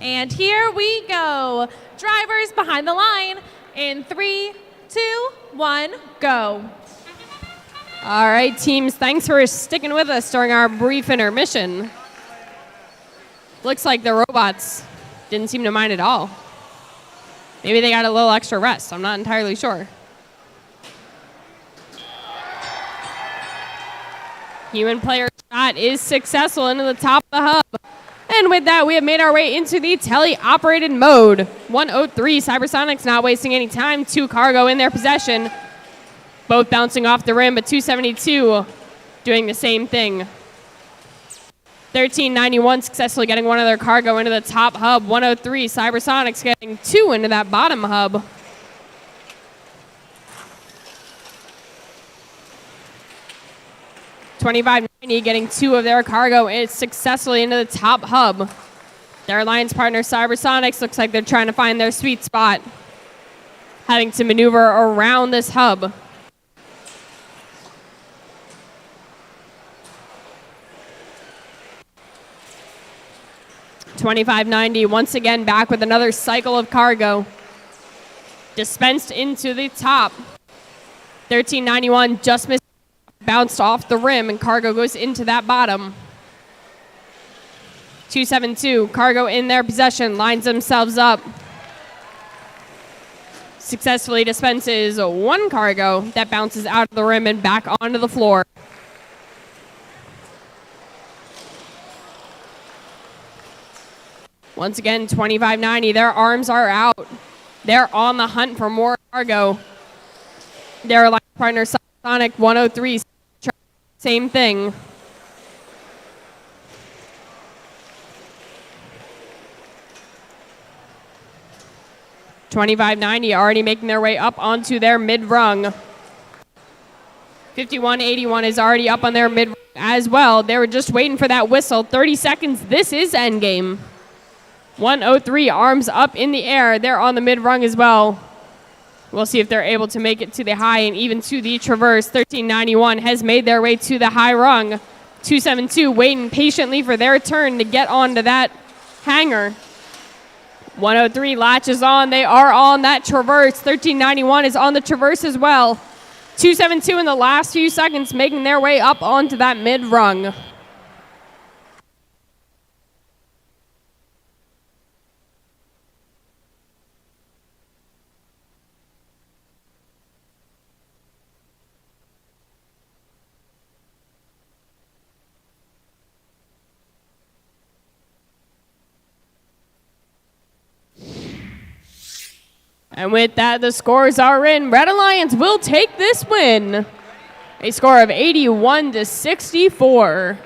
And here we go. Drivers behind the line in 3, 2, 1, go. All right, teams, thanks for sticking with us during our brief intermission. Looks like the robots didn't seem to mind at all. Maybe they got a little extra rest. I'm not entirely sure. Human player shot is successful into the top of the hub. And with that, we have made our way into the tele-operated mode. 103 Cybersonics not wasting any time. 2 cargo in their possession. Both bouncing off the rim, but 272 doing the same thing. 1391 successfully getting one of their cargo into the top hub. 103 Cybersonics getting 2 into that bottom hub. $25.90 getting 2 of their cargo successfully into the top hub. Their alliance partner Cybersonics looks like they're trying to find their sweet spot, having to maneuver around this hub. $25.90 once again back with another cycle of cargo dispensed into the top. $13.91 just missed, bounced off the rim, and cargo goes into that bottom. 272 cargo in their possession, lines themselves up, successfully dispenses 1 cargo that bounces out of the rim and back onto the floor. Once again, $25.90. Their arms are out. They're on the hunt for more cargo. Their alliance partner, Sonic 103, same thing. $25.90 already making their way up onto their mid-rung. 5181 is already up on their mid-rung as well. They were just waiting for that whistle. 30 seconds. This is endgame. 103 arms up in the air. They're on the mid-rung as well. We'll see if they're able to make it to the high and even to the traverse. 1391 has made their way to the high rung. 272 waiting patiently for their turn to get onto that hanger. 103 latches on. They are on that traverse. 1391 is on the traverse as well. 272 in the last few seconds making their way up onto that mid-rung. And with that, the scores are in. Red Alliance will take this win. A score of 81-64.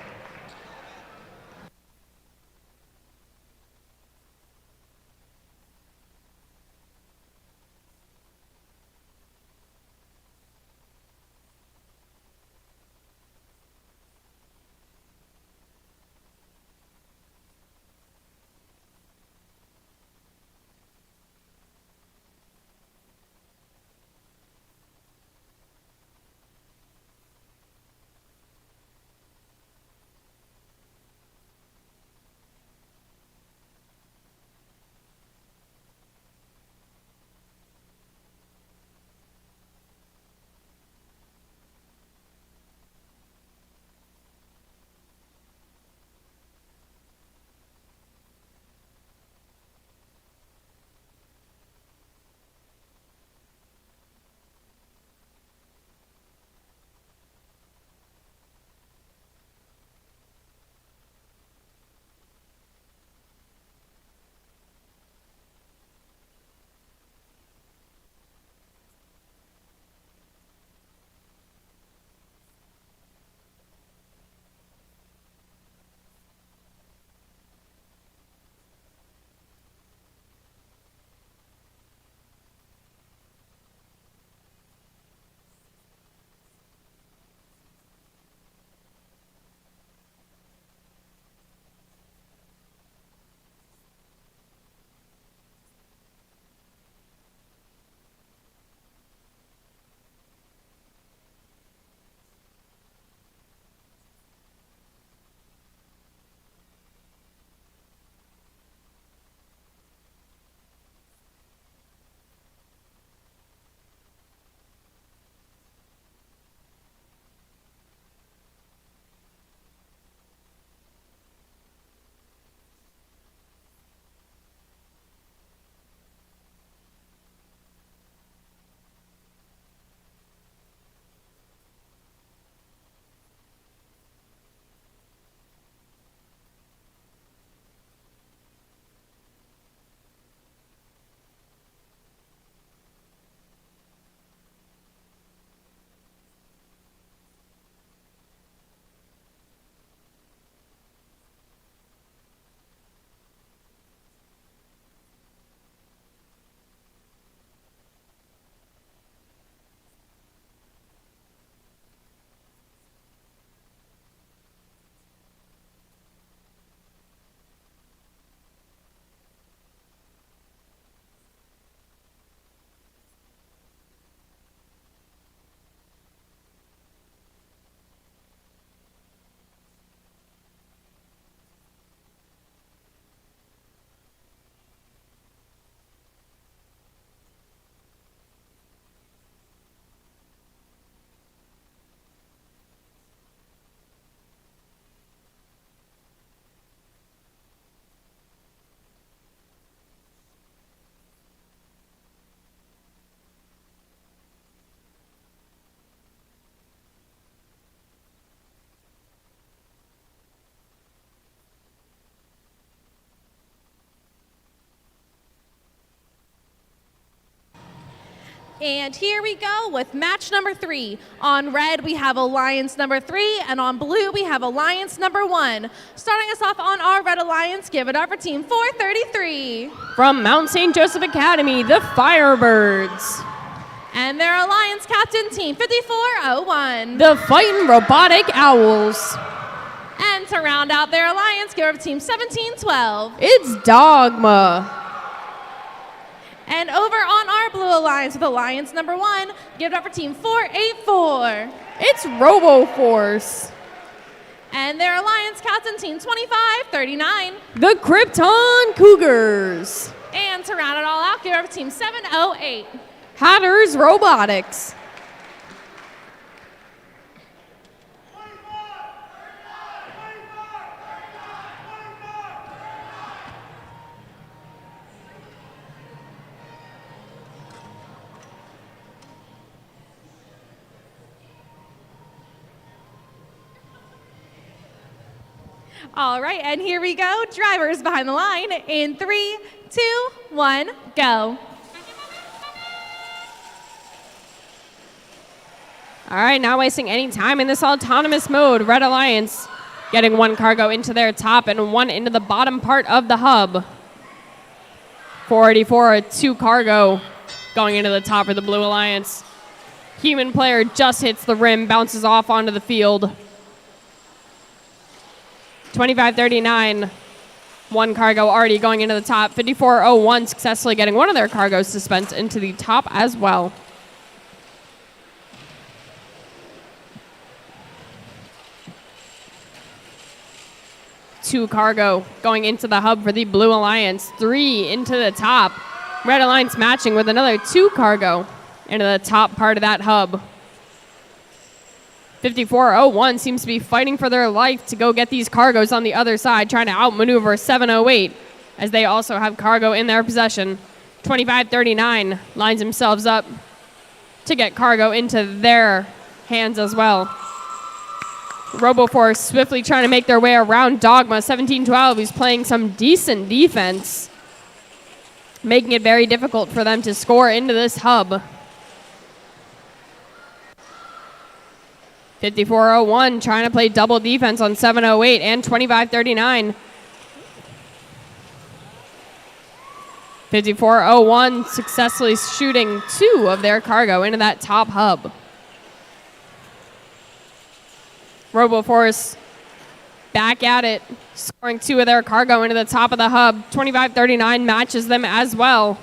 And here we go with match number 3. On red, we have Alliance number 3, and on blue, we have Alliance number 1. Starting us off on our red Alliance, give it up for Team 433. From Mount St. Joseph Academy, the Firebirds. And their Alliance captain, Team 5401. The Fightin' Robotic Owls. And to round out their Alliance, give it up for Team 1712. It's Dogma. And over on our blue Alliance with Alliance number 1, give it up for Team 484. It's RoboForce. And their Alliance captain, Team 2539. The Krypton Cougars. And to round it all out, give it up for Team 708. Hatters Robotics. All right, and here we go. Drivers behind the line in 3, 2, 1, go. All right, not wasting any time in this autonomous mode. Red Alliance getting one cargo into their top and one into the bottom part of the hub. 484, 2 cargo going into the top for the Blue Alliance. Human player just hits the rim, bounces off onto the field. 2539, 1 cargo already going into the top. 5401 successfully getting one of their cargoes dispensed into the top as well. Two cargo going into the hub for the Blue Alliance. 3 into the top. Red Alliance matching with another 2 cargo into the top part of that hub. 5401 seems to be fighting for their life to go get these cargoes on the other side, trying to outmaneuver 708 as they also have cargo in their possession. 2539 lines themselves up to get cargo into their hands as well. RoboForce swiftly trying to make their way around Dogma. 1712, who's playing some decent defense, making it very difficult for them to score into this hub. 5401 trying to play double defense on 708 and 2539. 5401 successfully shooting 2 of their cargo into that top hub. RoboForce back at it, scoring 2 of their cargo into the top of the hub. 2539 matches them as well.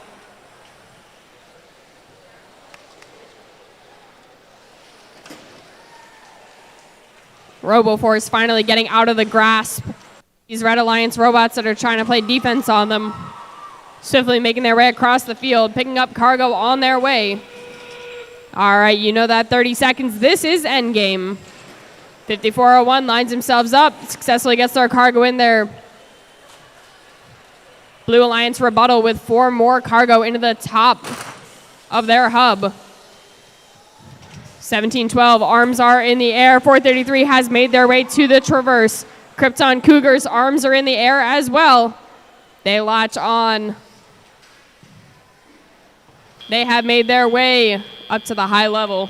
RoboForce finally getting out of the grasp. These Red Alliance robots that are trying to play defense on them. Swiftly making their way across the field, picking up cargo on their way. All right, you know that 30 seconds. This is endgame. 5401 lines themselves up, successfully gets their cargo in there. Blue Alliance rebuttal with 4 more cargo into the top of their hub. 1712, arms are in the air. 433 has made their way to the traverse. Krypton Cougars, arms are in the air as well. They latch on. They have made their way up to the high level.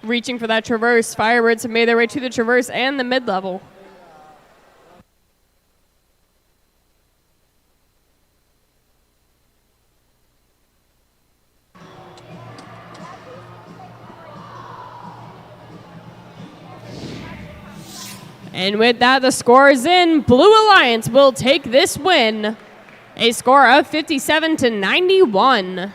Reaching for that traverse. Firebirds have made their way to the traverse and the mid-level. And with that, the score is in. Blue Alliance will take this win. A score of 57-91.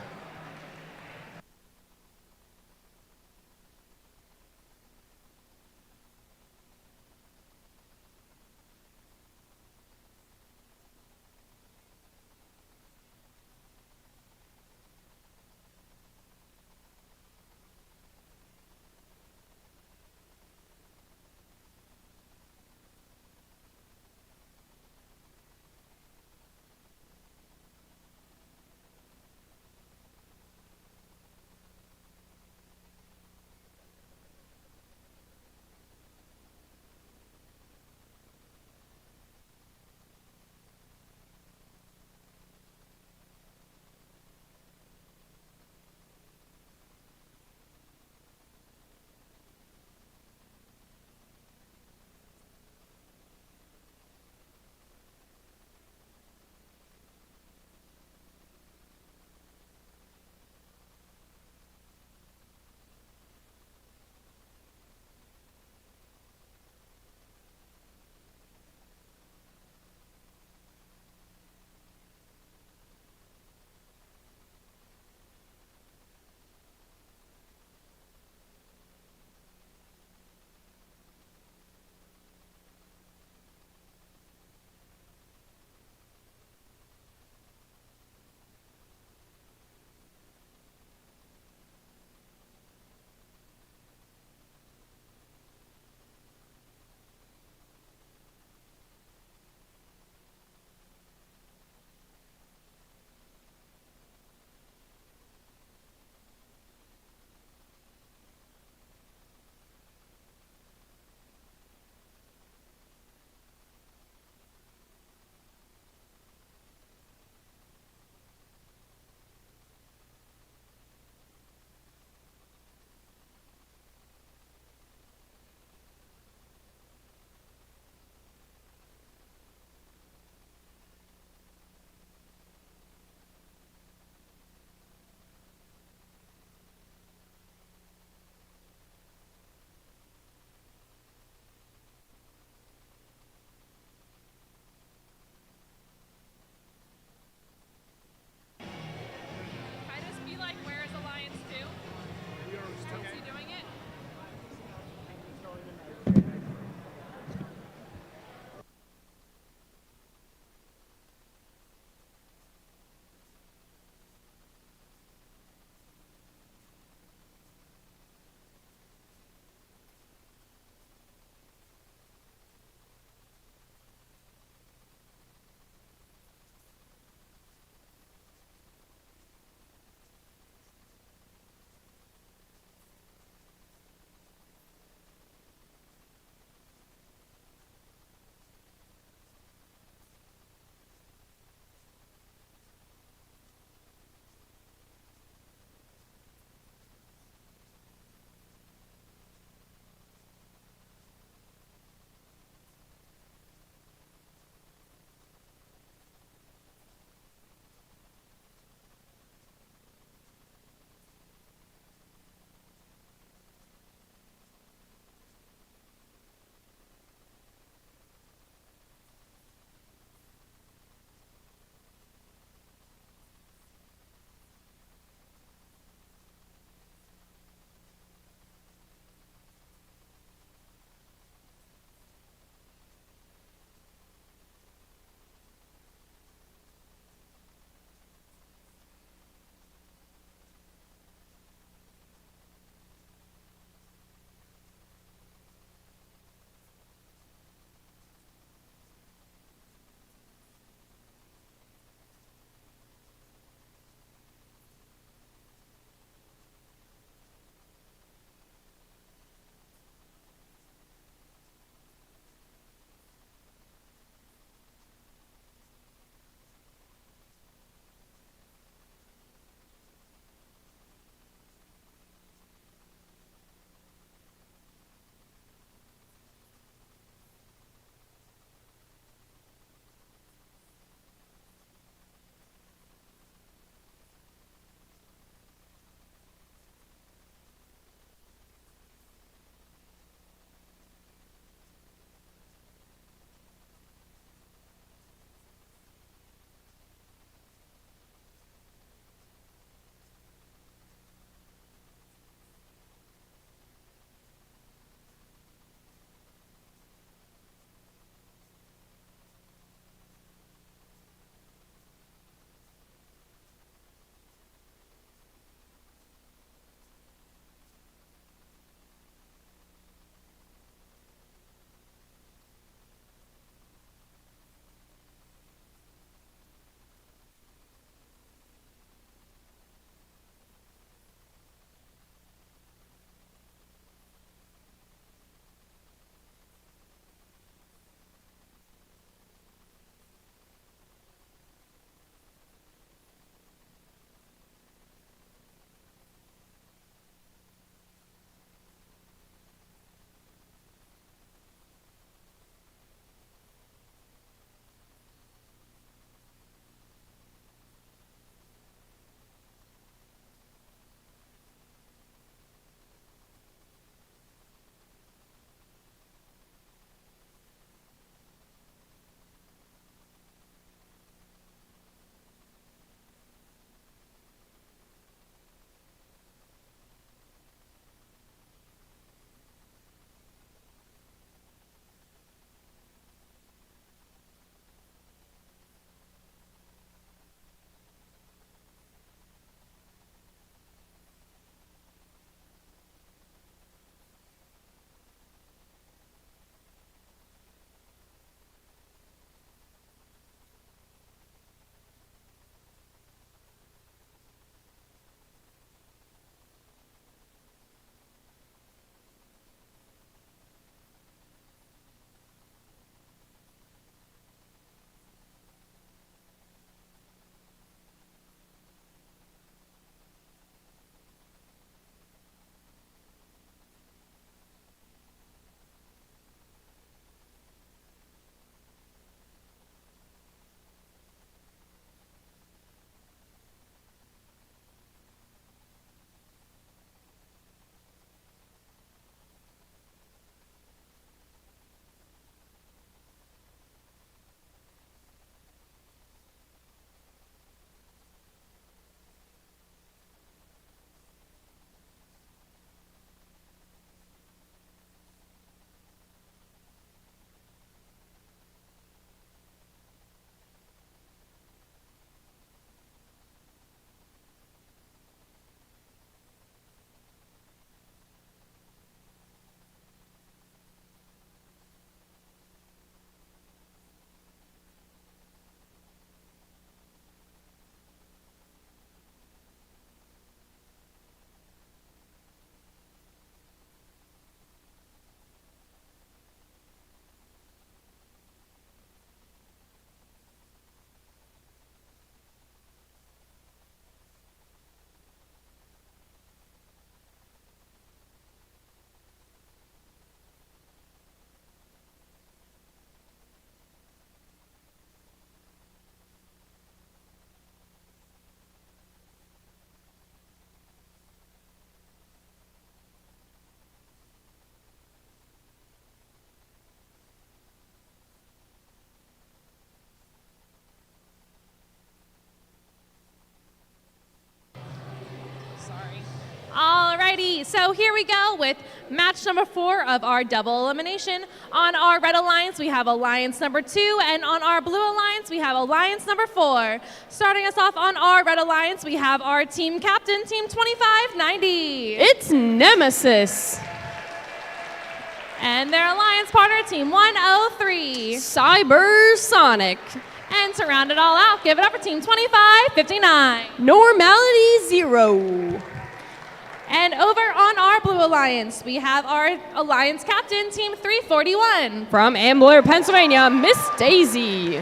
Alrighty, so here we go with match number 4 of our double elimination. On our red alliance, we have alliance number 2, and on our blue alliance, we have alliance number 4. Starting us off on our red alliance, we have our team captain, team 2590. It's Nemesis. And their alliance partner, team 103. Cybersonic. And to round it all out, give it up for team 2559. Normality 0. And over on our blue alliance, we have our alliance captain, team 341. From Ambler, Pennsylvania, Miss Daisy.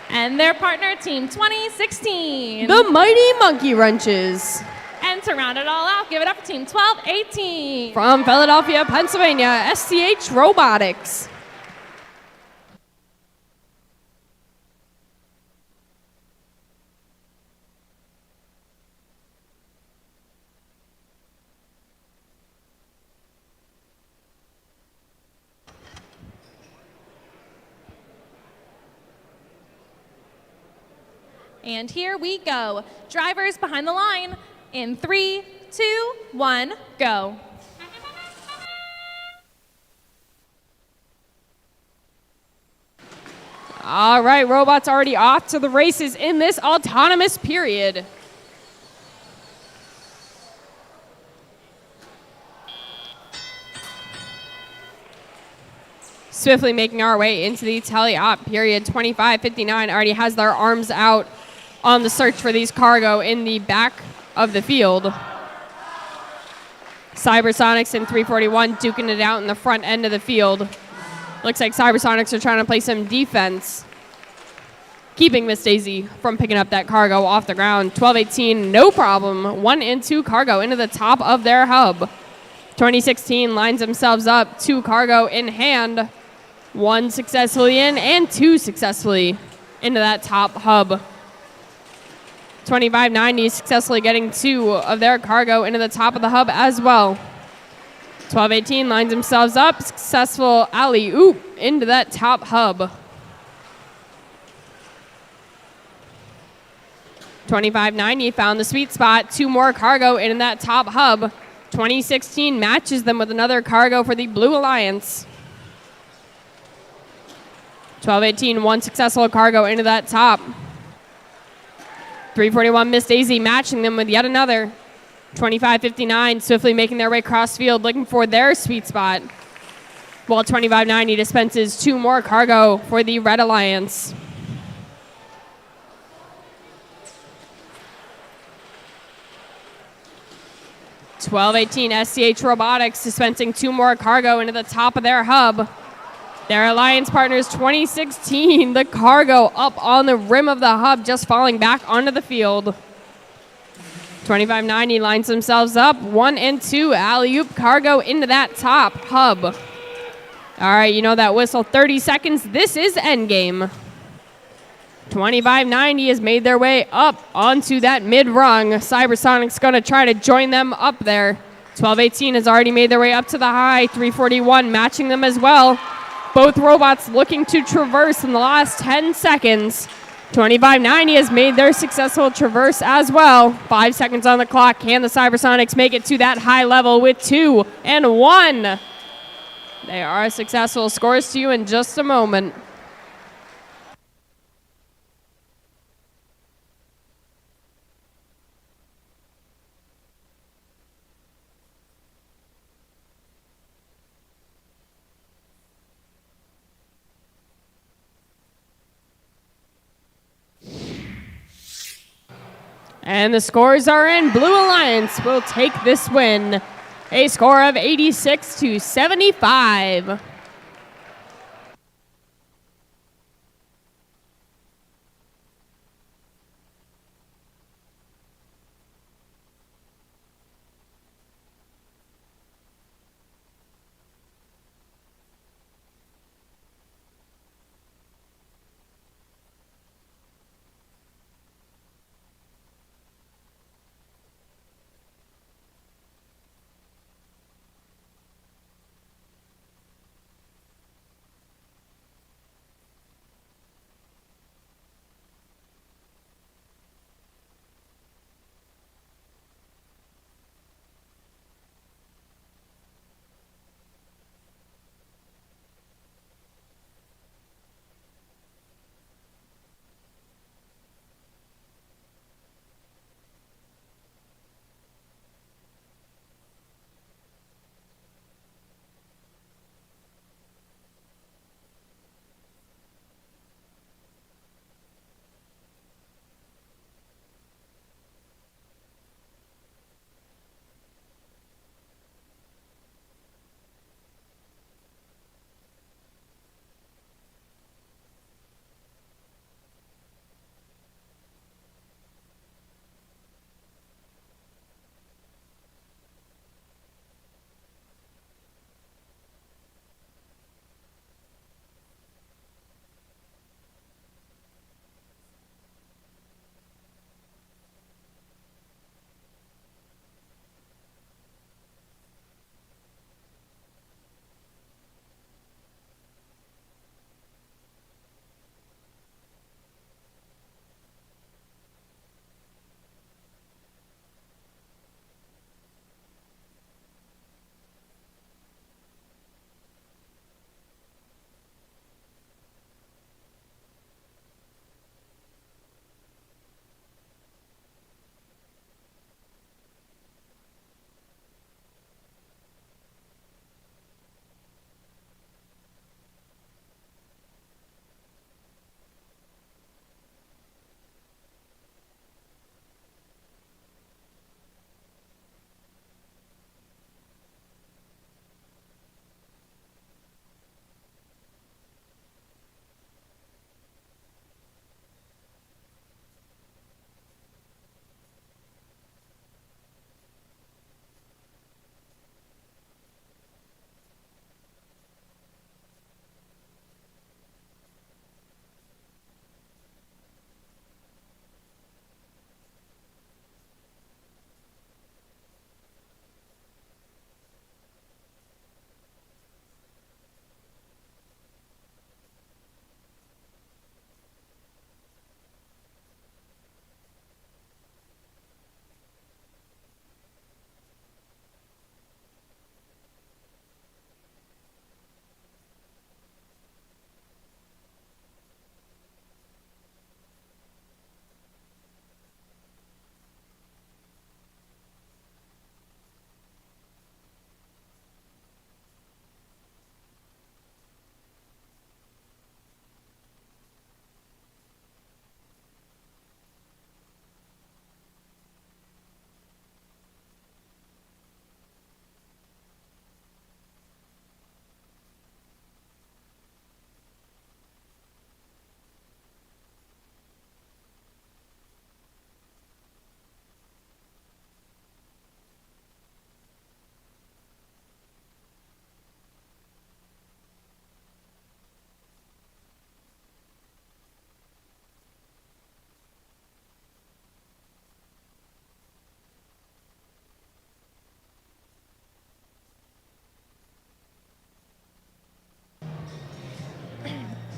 And their partner, team 2016. The Mighty Monkey Wrenches. And to round it all out, give it up for team 1218. From Philadelphia, Pennsylvania, SCH Robotics. And here we go. Drivers behind the line in 3, 2, 1, go. All right, robots already off to the races in this autonomous period. Swiftly making our way into the tele-op period. 2559 already has their arms out on the search for these cargo in the back of the field. Cybersonics and 341 duking it out in the front end of the field. Looks like Cybersonics are trying to play some defense, keeping Miss Daisy from picking up that cargo off the ground. 1218, no problem. 1 and 2 cargo into the top of their hub. 2016 lines themselves up, 2 cargo in hand. 1 successfully in and 2 successfully into that top hub. 2590 successfully getting 2 of their cargo into the top of the hub as well. 1218 lines themselves up, successful alley-oop into that top hub. 2590 found the sweet spot, 2 more cargo in that top hub. 2016 matches them with another cargo for the Blue Alliance. 1218, 1 successful cargo into that top. 341 Miss Daisy matching them with yet another. 2559 swiftly making their way cross field looking for their sweet spot. While 2590 dispenses 2 more cargo for the Red Alliance. (1218) SCH Robotics dispensing 2 more cargo into the top of their hub. Their alliance partners 2016, the cargo up on the rim of the hub, just falling back onto the field. 2590 lines themselves up, 1 and 2 alley-oop cargo into that top hub. All right, you know that whistle, 30 seconds. This is endgame. 2590 has made their way up onto that mid-rung. Cybersonic's going to try to join them up there. 1218 has already made their way up to the high. 341 matching them as well. Both robots looking to traverse in the last 10 seconds. 2590 has made their successful traverse as well. 5 seconds on the clock. Can the Cybersonics make it to that high level with 2 and 1? They are successful. Scores to you in just a moment. And the scores are in. Blue Alliance will take this win. A score of 86-75.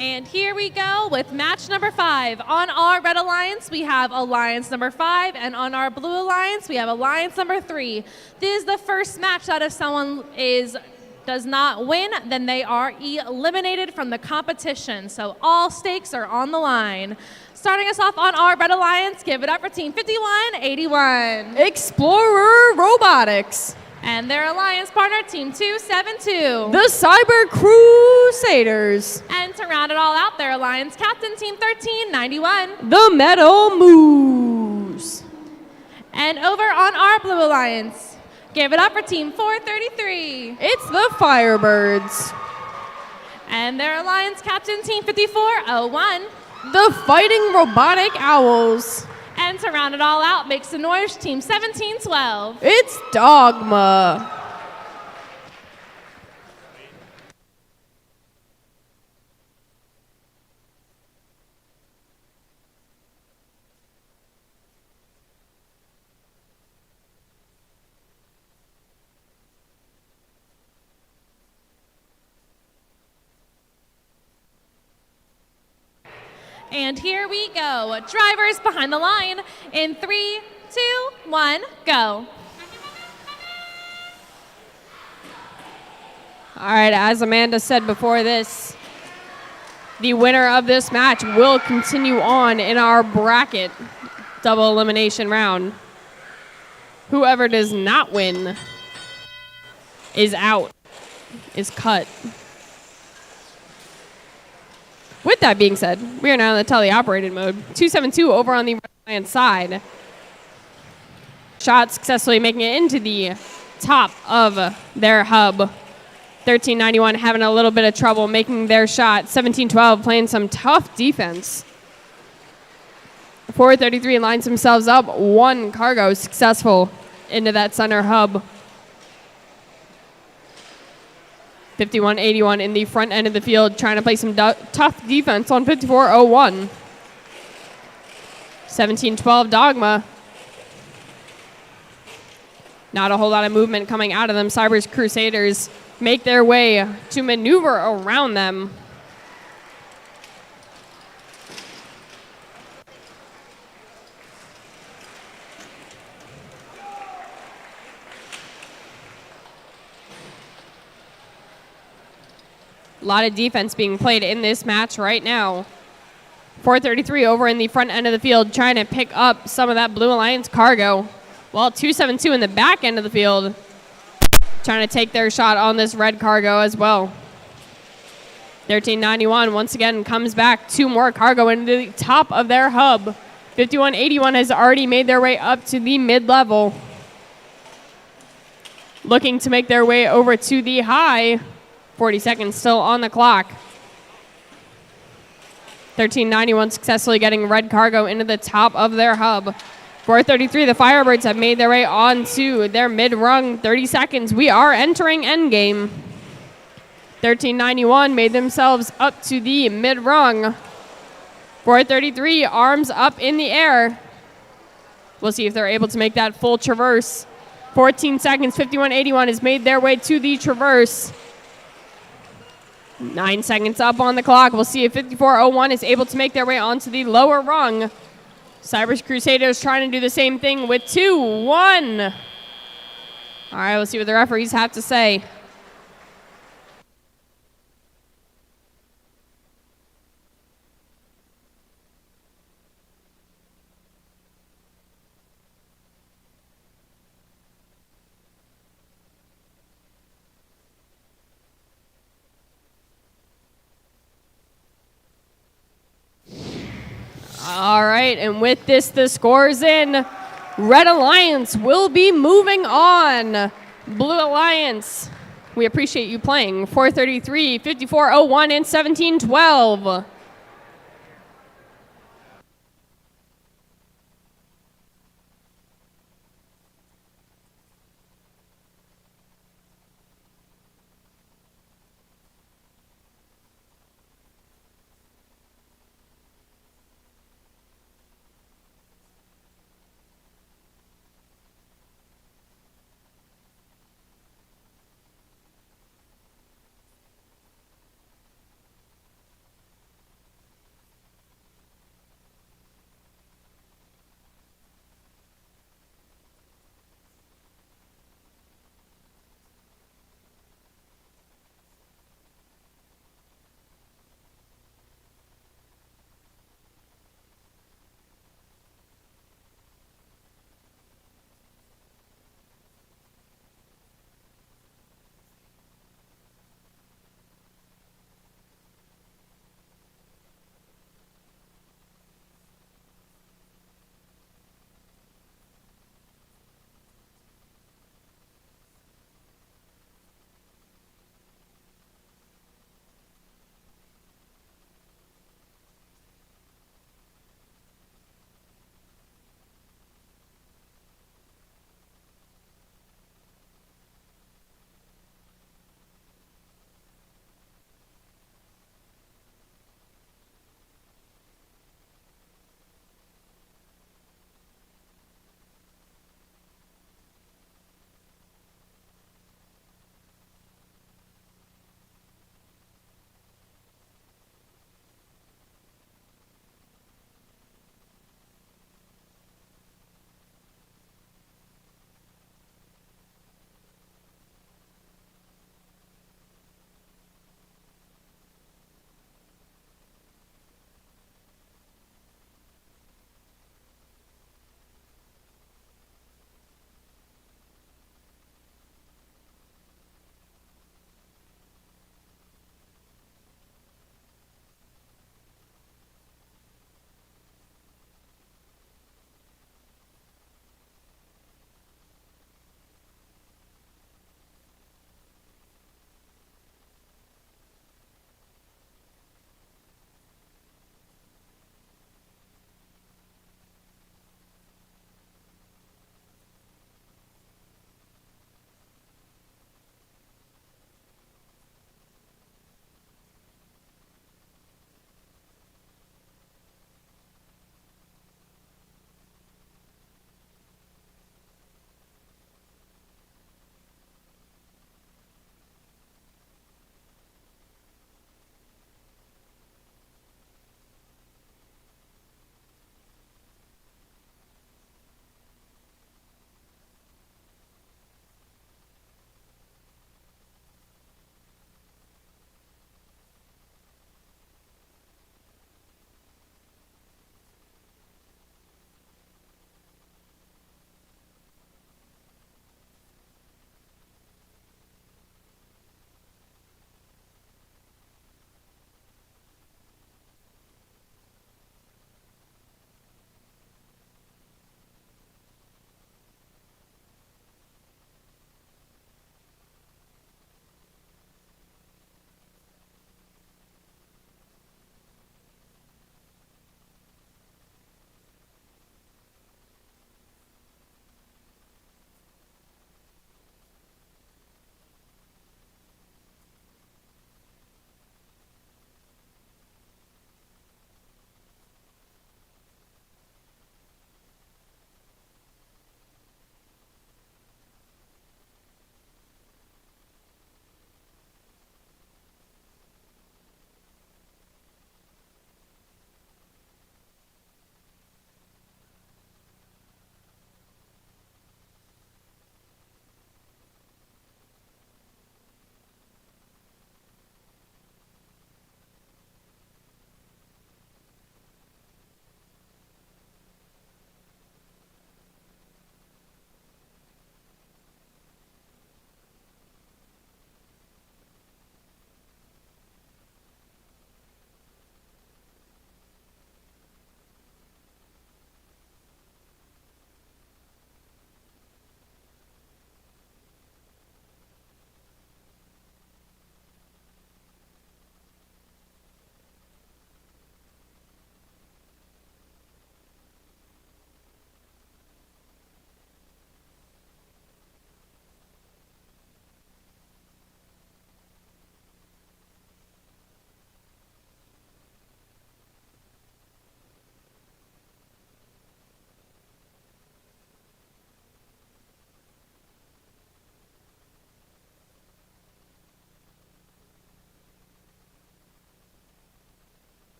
And here we go with match number 5. On our red alliance, we have alliance number 5, and on our blue alliance, we have alliance number 3. This is the first match that if someone does not win, then they are eliminated from the competition. So all stakes are on the line. Starting us off on our red alliance, give it up for Team 5181. Explorer Robotics. And their alliance partner, Team 272. The Cyber Crusaders. And to round it all out, their alliance captain, Team 1391. The Metal Moose. And over on our blue alliance, give it up for Team 433. It's the Firebirds. And their alliance captain, Team 5401. The Fighting Robotic Owls. And to round it all out, make some noise, Team 1712. It's Dogma. And here we go. Drivers behind the line in 3, 2, 1, go. All right, as Amanda said before this, the winner of this match will continue on in our bracket double elimination round. Whoever does not win is out, is cut. With that being said, we are now in the teleoperated mode. 272 over on the right-hand side. Shot successfully making it into the top of their hub. 1391 having a little bit of trouble making their shot. 1712 playing some tough defense. 433 lines themselves up. One cargo successful into that center hub. 5181 in the front end of the field, trying to play some tough defense on 5401. 1712 Dogma. Not a whole lot of movement coming out of them. Cyber's Crusaders make their way to maneuver around them. A lot of defense being played in this match right now. 433 over in the front end of the field trying to pick up some of that Blue Alliance cargo, while 272 in the back end of the field trying to take their shot on this red cargo as well. 1391 once again comes back. 2 more cargo into the top of their hub. 5181 has already made their way up to the mid-level, looking to make their way over to the high. 40 seconds still on the clock. 1391 successfully getting red cargo into the top of their hub. 433, the Firebirds have made their way onto their mid-rung. 30 seconds. We are entering endgame. 1391 made themselves up to the mid-rung. 433, arms up in the air. We'll see if they're able to make that full traverse. 14 seconds. 5181 has made their way to the traverse. 9 seconds up on the clock. We'll see if 5401 is able to make their way onto the lower rung. Cyber's Crusaders trying to do the same thing with 2-1. All right, we'll see what the referees have to say. All right, and with this, the score's in. Red Alliance will be moving on. Blue Alliance, we appreciate you playing. 433, 5401, and 1712.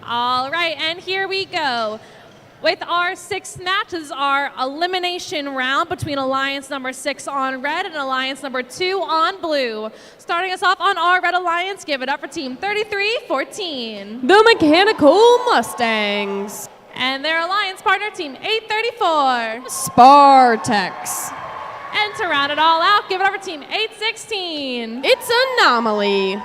All right, and here we go. With our sixth match, this is our elimination round between Alliance number 6 on red and Alliance number 2 on blue. Starting us off on our red alliance, give it up for team 3314. The Mechanical Mustangs. And their alliance partner, team 834. Spartex. And to round it all out, give it up for team 816. It's Anomaly.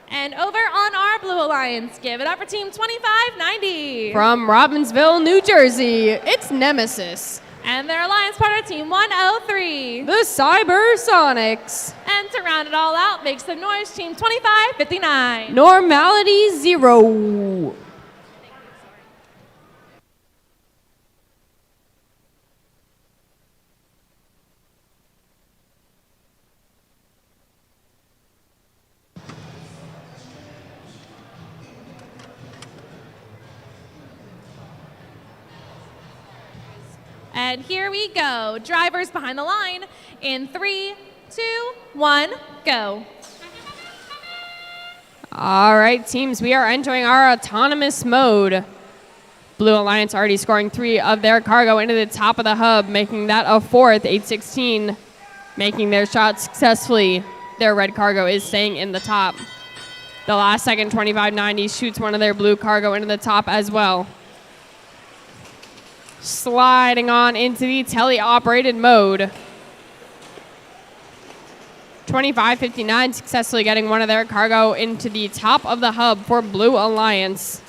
And over on our blue alliance, give it up for team 2590. From Robbinsville, New Jersey, it's Nemesis. And their alliance partner, team 103. The Cybersonics. And to round it all out, make some noise, team 2559. Normality 0. And here we go. Drivers behind the line in 3, 2, 1, go. All right, teams, we are entering our autonomous mode. Blue Alliance already scoring 3 of their cargo into the top of the hub, making that a 4th, 816, making their shot successfully. Their red cargo is staying in the top. The last second, 2590 shoots one of their blue cargo into the top as well. Sliding on into the tele-operated mode. 2559 successfully getting one of their cargo into the top of the hub for Blue Alliance.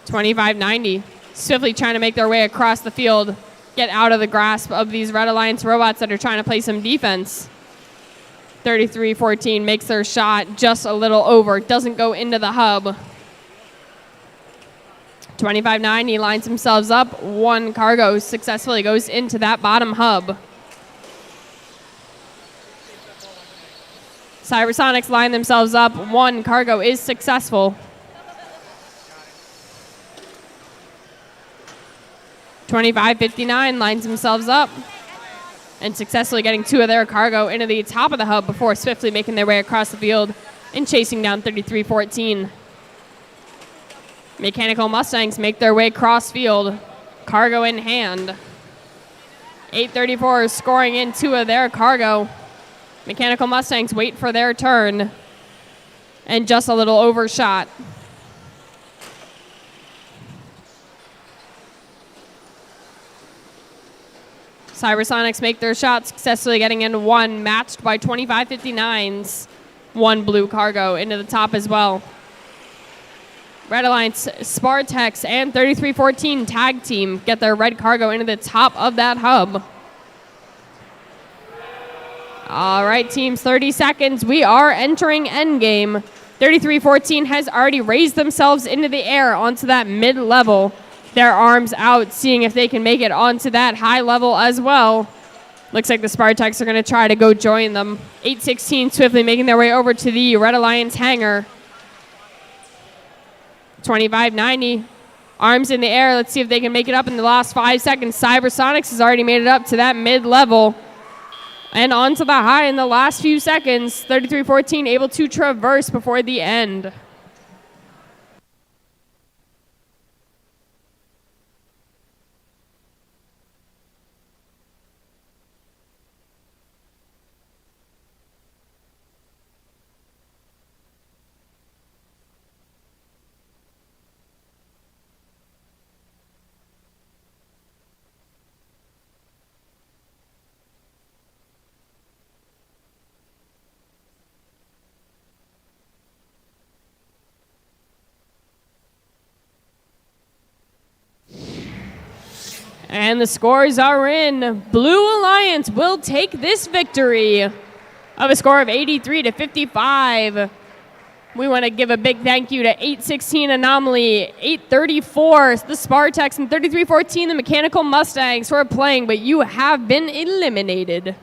$25.90 swiftly trying to make their way across the field, get out of the grasp of these Red Alliance robots that are trying to play some defense. 33-14 makes their shot just a little over, doesn't go into the hub. 25-9, lines themselves up. One cargo successfully goes into that bottom hub. Cybersonics line themselves up. One cargo is successful. 25-59 lines themselves up and successfully getting 2 of their cargo into the top of the hub before swiftly making their way across the field and chasing down 33-14. Mechanical Mustangs make their way cross field, cargo in hand. 834 is scoring in 2 of their cargo. Mechanical Mustangs wait for their turn and just a little overshot. Cybersonics make their shot, successfully getting in 1, matched by 25-59's 1 blue cargo into the top as well. Red Alliance, Spartex, and 33-14 tag team get their red cargo into the top of that hub. All right, teams, 30 seconds. We are entering endgame. 33-14 has already raised themselves into the air onto that mid-level. Their arms out, seeing if they can make it onto that high level as well. Looks like the Spartex are going to try to go join them. 816 swiftly making their way over to the Red Alliance hangar. 25-90, arms in the air. Let's see if they can make it up in the last 5 seconds. Cybersonics has already made it up to that mid-level and onto the high in the last few seconds. 33-14 able to traverse before the end. And the scores are in. Blue Alliance will take this victory of a score of 83-55. We want to give a big thank you to 816 Anomaly, 834 the Spartex, and 33-14 the Mechanical Mustangs for playing, but you have been eliminated.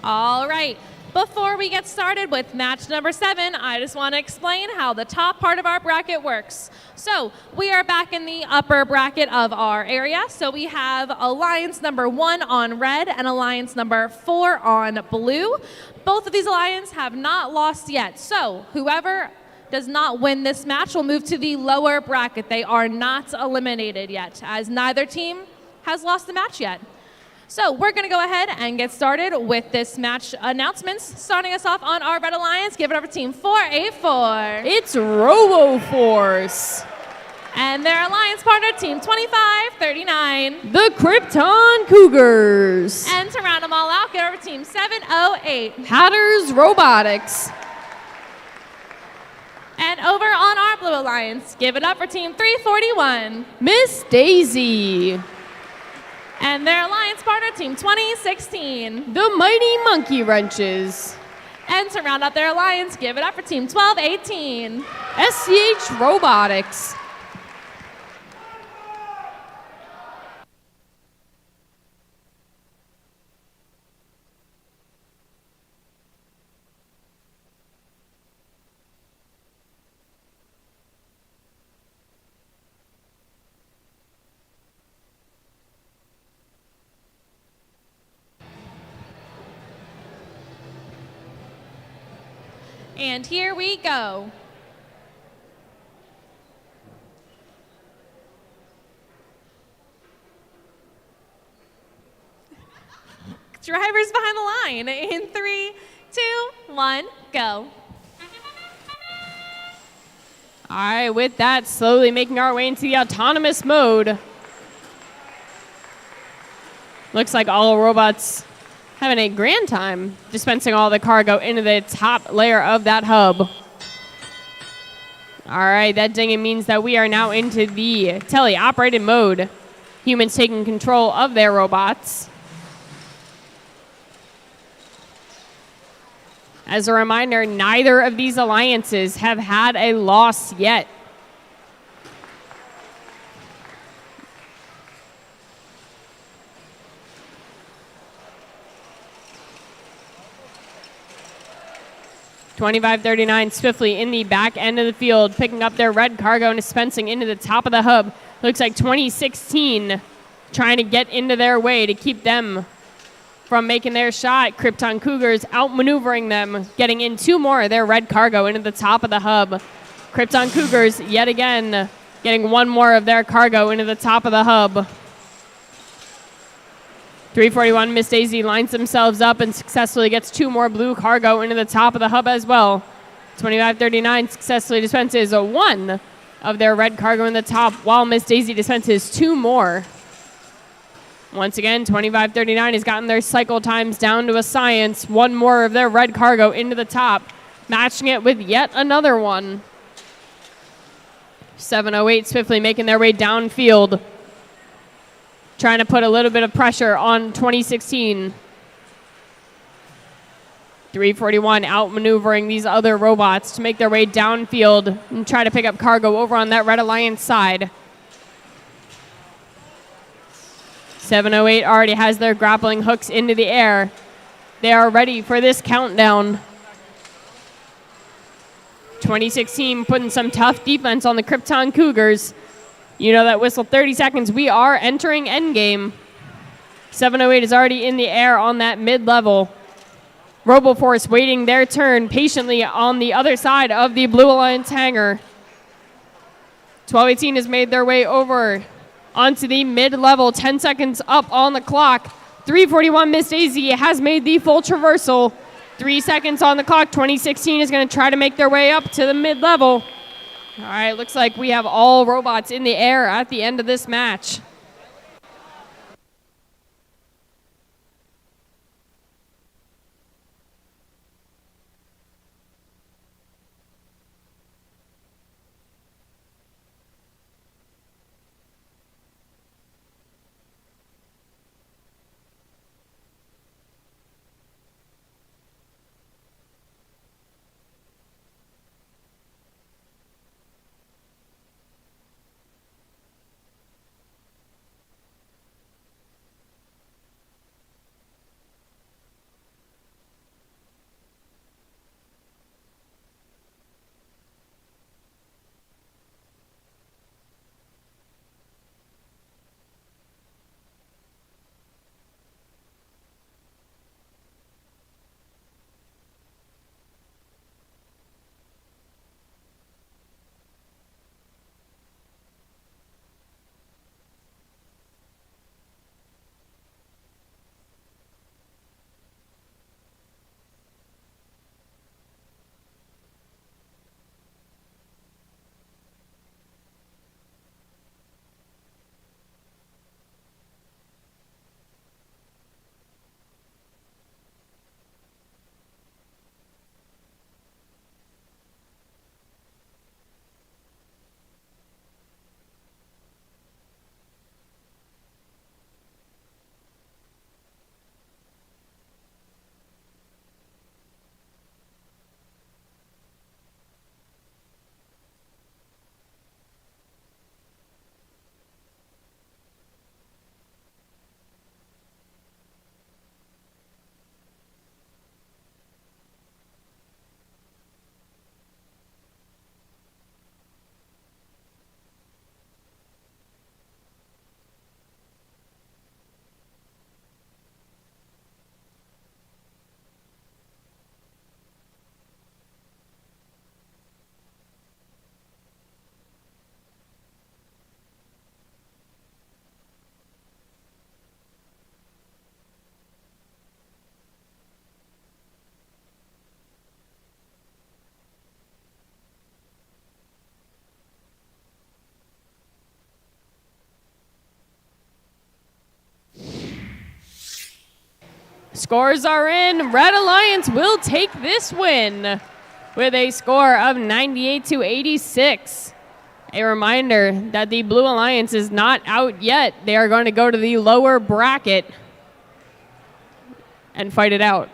All right. Before we get started with match number 7, I just want to explain how the top part of our bracket works. So we are back in the upper bracket of our area. So we have alliance number 1 on red and alliance number 4 on blue. Both of these alliances have not lost yet. So whoever does not win this match will move to the lower bracket. They are not eliminated yet, as neither team has lost the match yet. So we're going to go ahead and get started with this match announcements. Starting us off on our red alliance, give it over to team 484. It's RoboForce. And their alliance partner, team 2539. The Krypton Cougars. And to round them all out, get over to team 708. Hatters Robotics. And over on our blue alliance, give it up for team 341. Miss Daisy. And their alliance partner, team 2016. The Mighty Monkey Wrenches. And to round out their alliance, give it up for team 1218. SCH Robotics. And here we go. Drivers behind the line in 3, 2, 1, go. All right, with that, slowly making our way into the autonomous mode. Looks like all robots having a grand time dispensing all the cargo into the top layer of that hub. All right, that dinging means that we are now into the tele-operated mode. Humans taking control of their robots. As a reminder, neither of these alliances have had a loss yet. .2539 swiftly in the back end of the field, picking up their red cargo and dispensing into the top of the hub. Looks like 2016 trying to get into their way to keep them from making their shot. Krypton Cougars outmaneuvering them, getting in 2 more of their red cargo into the top of the hub. Krypton Cougars yet again getting 1 more of their cargo into the top of the hub. 341 Miss Daisy lines themselves up and successfully gets 2 more blue cargo into the top of the hub as well. 2539 successfully dispenses 1 of their red cargo in the top, while Miss Daisy dispenses 2 more. Once again, 2539 has gotten their cycle times down to a science. 1 more of their red cargo into the top, matching it with yet another one. 708 swiftly making their way downfield, trying to put a little bit of pressure on 2016. 341 outmaneuvering these other robots to make their way downfield and try to pick up cargo over on that Red Alliance side. 708 already has their grappling hooks into the air. They are ready for this countdown. 2016 putting some tough defense on the Krypton Cougars. You know that whistle 30 seconds. We are entering endgame. 708 is already in the air on that mid-level. RoboForce waiting their turn patiently on the other side of the Blue Alliance hangar. 1218 has made their way over onto the mid-level. 10 seconds up on the clock. 341 Miss Daisy has made the full traversal. 3 seconds on the clock. 2016 is going to try to make their way up to the mid-level. All right, looks like we have all robots in the air at the end of this match. Scores are in. Red Alliance will take this win with a score of 98-86. A reminder that the Blue Alliance is not out yet. They are going to go to the lower bracket and fight it out.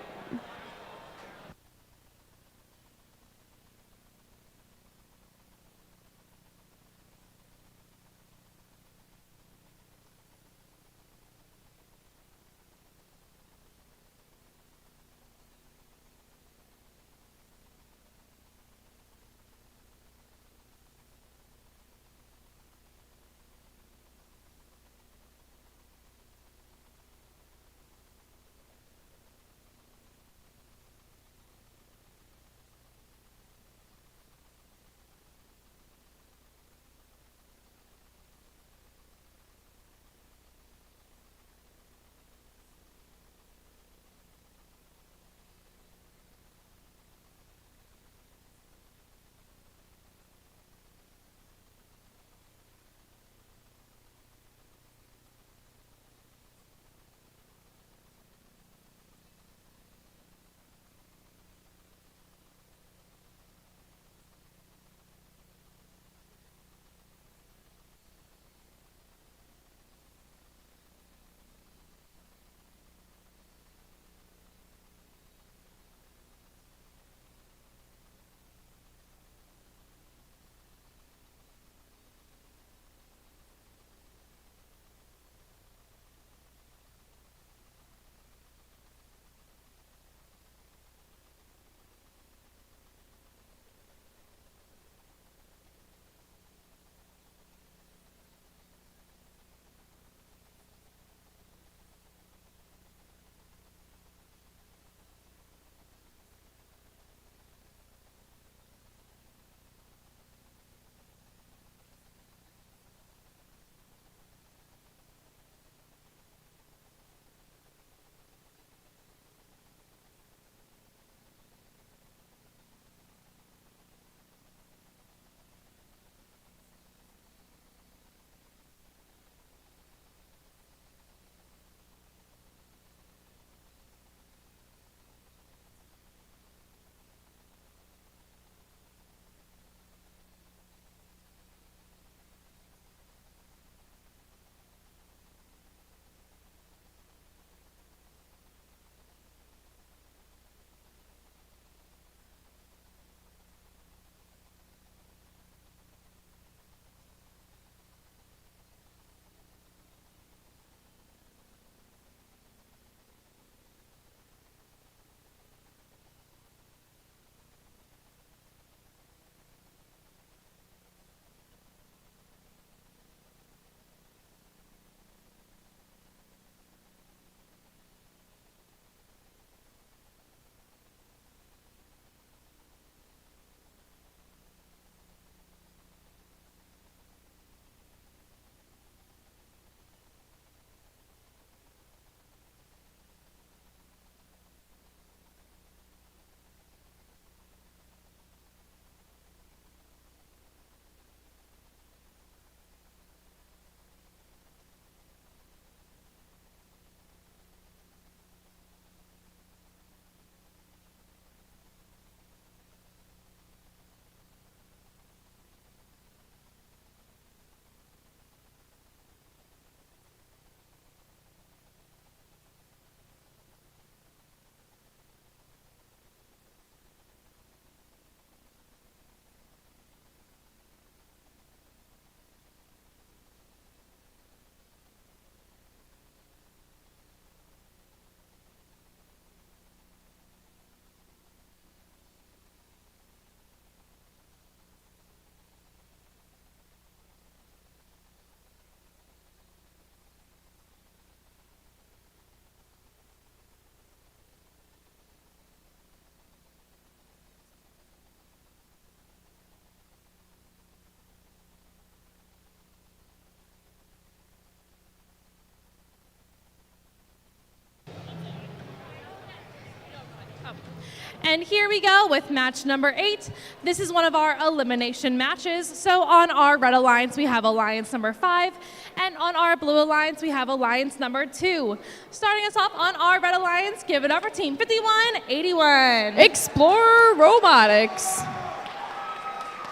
And here we go with match number 8. This is one of our elimination matches. So on our red alliance, we have alliance number 5. And on our blue alliance, we have alliance number 2. Starting us off on our red alliance, give it up for team 5181. Explore Robotics.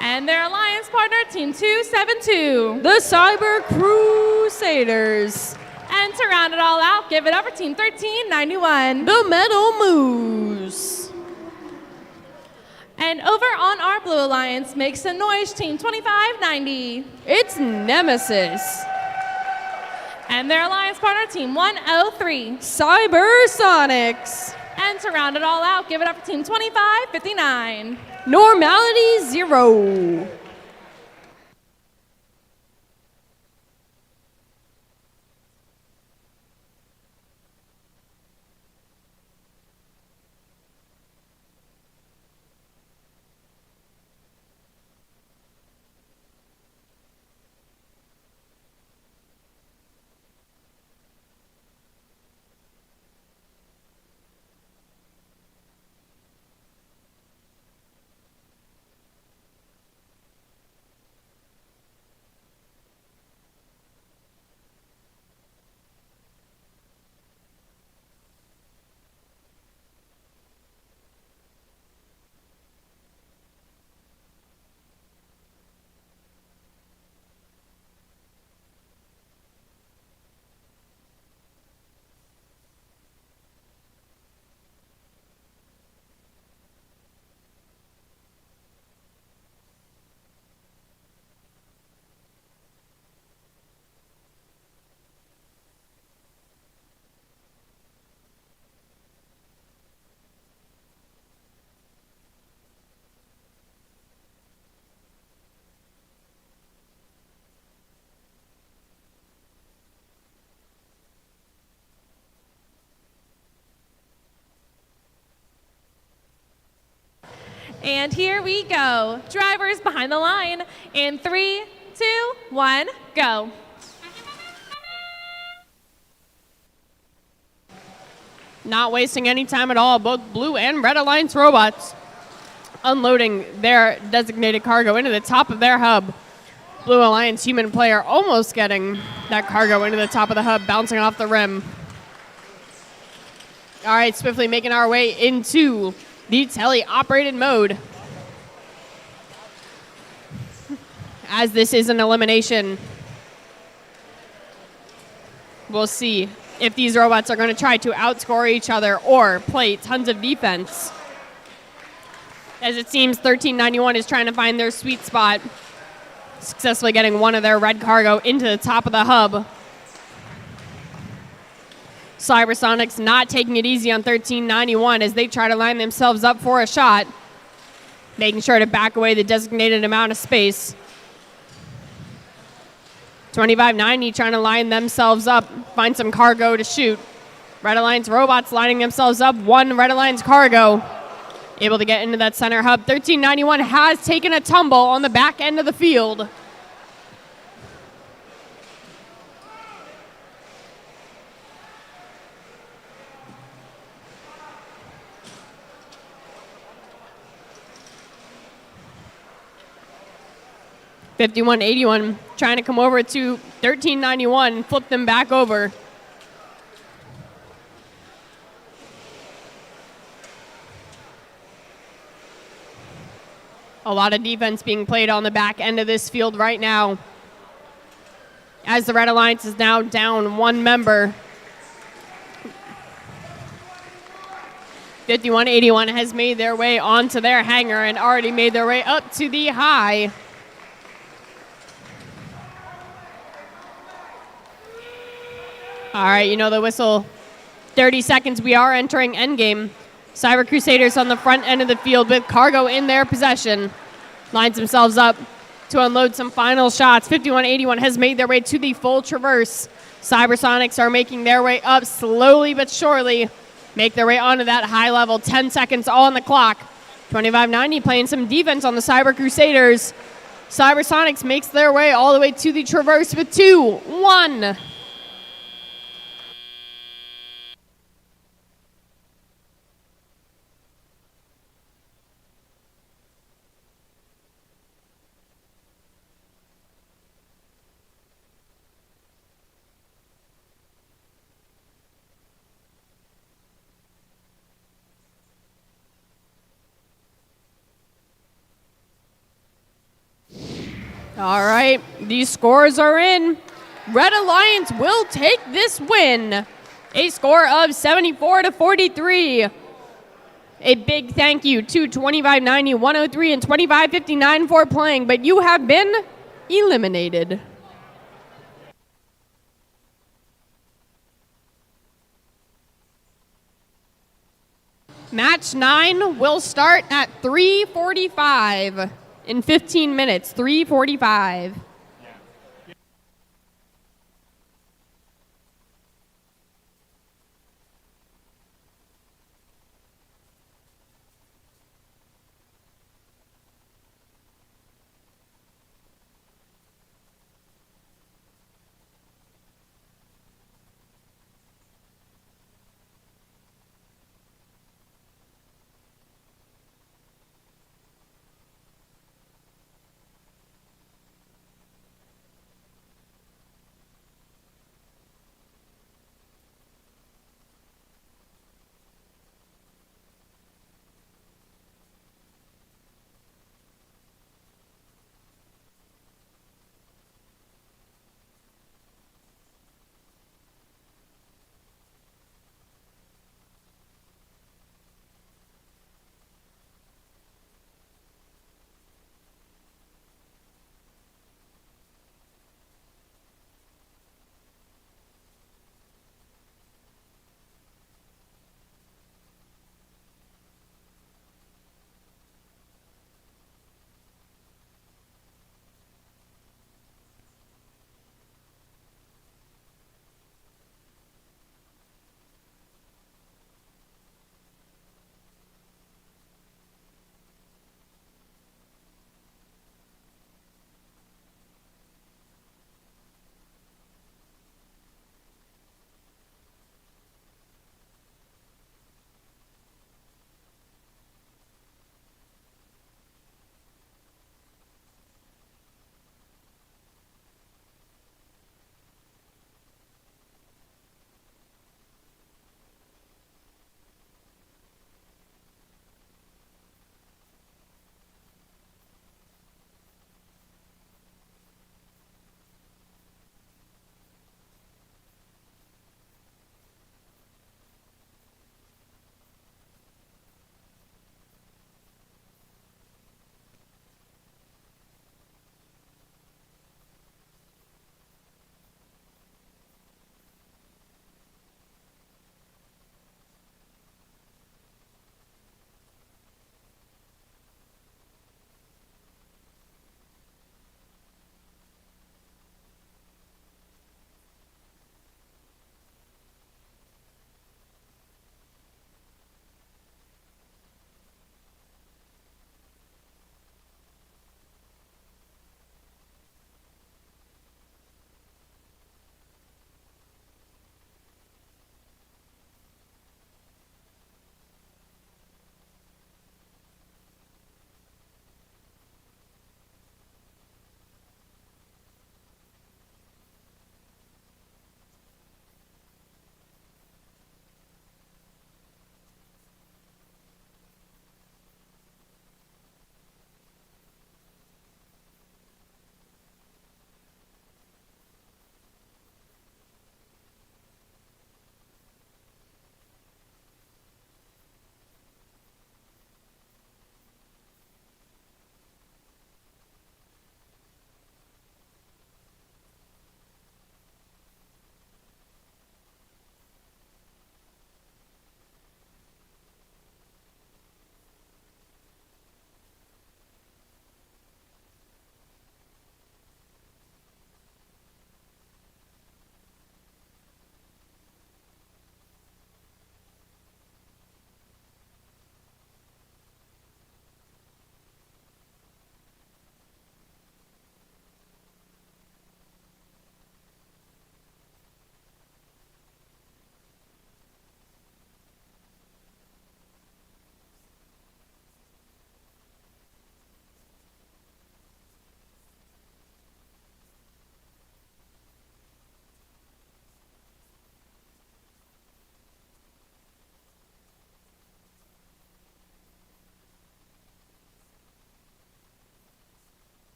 And their alliance partner, team 272. The Cyber Crusaders. And to round it all out, give it up for team 1391. The Metal Moose. And over on our blue alliance, make some noise, team 2590. It's Nemesis. And their alliance partner, team 103. Cybersonics. And to round it all out, give it up for team 2559. Normality Zero. And here we go. Drivers behind the line in 3, 2, 1, go. Not wasting any time at all, both blue and red alliance robots unloading their designated cargo into the top of their hub. Blue alliance human player almost getting that cargo into the top of the hub, bouncing off the rim. All right, swiftly making our way into the tele-operated mode. As this is an elimination, we'll see if these robots are going to try to outscore each other or play tons of defense. As it seems, 1391 is trying to find their sweet spot, successfully getting one of their red cargo into the top of the hub. Cybersonics not taking it easy on 1391 as they try to line themselves up for a shot, making sure to back away the designated amount of space. 2590 trying to line themselves up, find some cargo to shoot. Red Alliance robots lining themselves up, one Red Alliance cargo, able to get into that center hub. 1391 has taken a tumble on the back end of the field. $51.81 trying to come over to $13.91, flip them back over. A lot of defense being played on the back end of this field right now, as the Red Alliance is now down one member. 5181 has made their way onto their hangar and already made their way up to the high. All right, you know the whistle. 30 seconds, we are entering endgame. Cyber Crusaders on the front end of the field with cargo in their possession. Lines themselves up to unload some final shots. 5181 has made their way to the full traverse. Cybersonics are making their way up slowly but surely. Make their way onto that high level. 10 seconds all on the clock. 2590 playing some defense on the Cyber Crusaders. Cybersonics makes their way all the way to the traverse with 2-1. All right, these scores are in. Red Alliance will take this win. A score of 74-43. A big thank you to 2590, 103, and 2559 for playing, but you have been eliminated. Match 9 will start at 3:45 in 15 minutes, 3:45.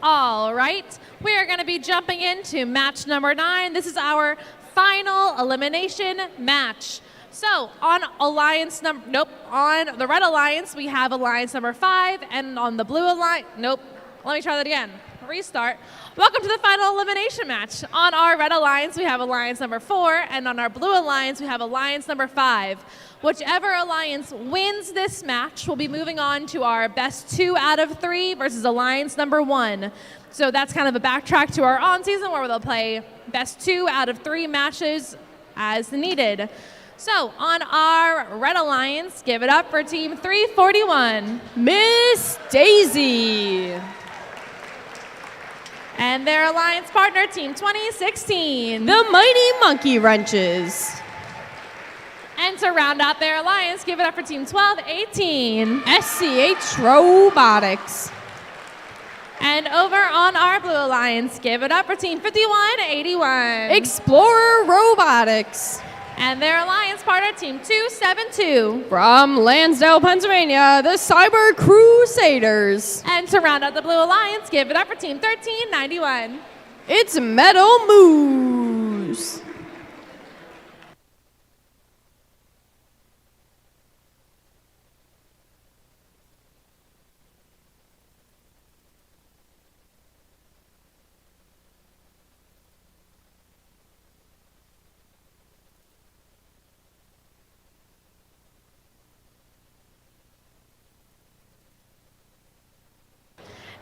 All right, we are going to be jumping into match number 9. This is our final elimination match. So on alliance on the red alliance, we have alliance number 5, and on the blue alliance, let me try that again. Restart. Welcome to the final elimination match. On our red alliance, we have alliance number 4, and on our blue alliance, we have alliance number 5. Whichever alliance wins this match will be moving on to our best 2 out of 3 versus alliance number 1. So that's kind of a backtrack to our on-season where they'll play best 2 out of 3 matches as needed. So on our red alliance, give it up for team 341. Miss Daisy. And their alliance partner, team 2016. The Mighty Monkey Wrenches. And to round out their alliance, give it up for team 1218. SCH Robotics. And over on our blue alliance, give it up for team 5181. Explorer Robotics. And their alliance partner, team 272. From Lansdale, Pennsylvania, the Cyber Crusaders. And to round out the blue alliance, give it up for team 1391. It's Metal Moose.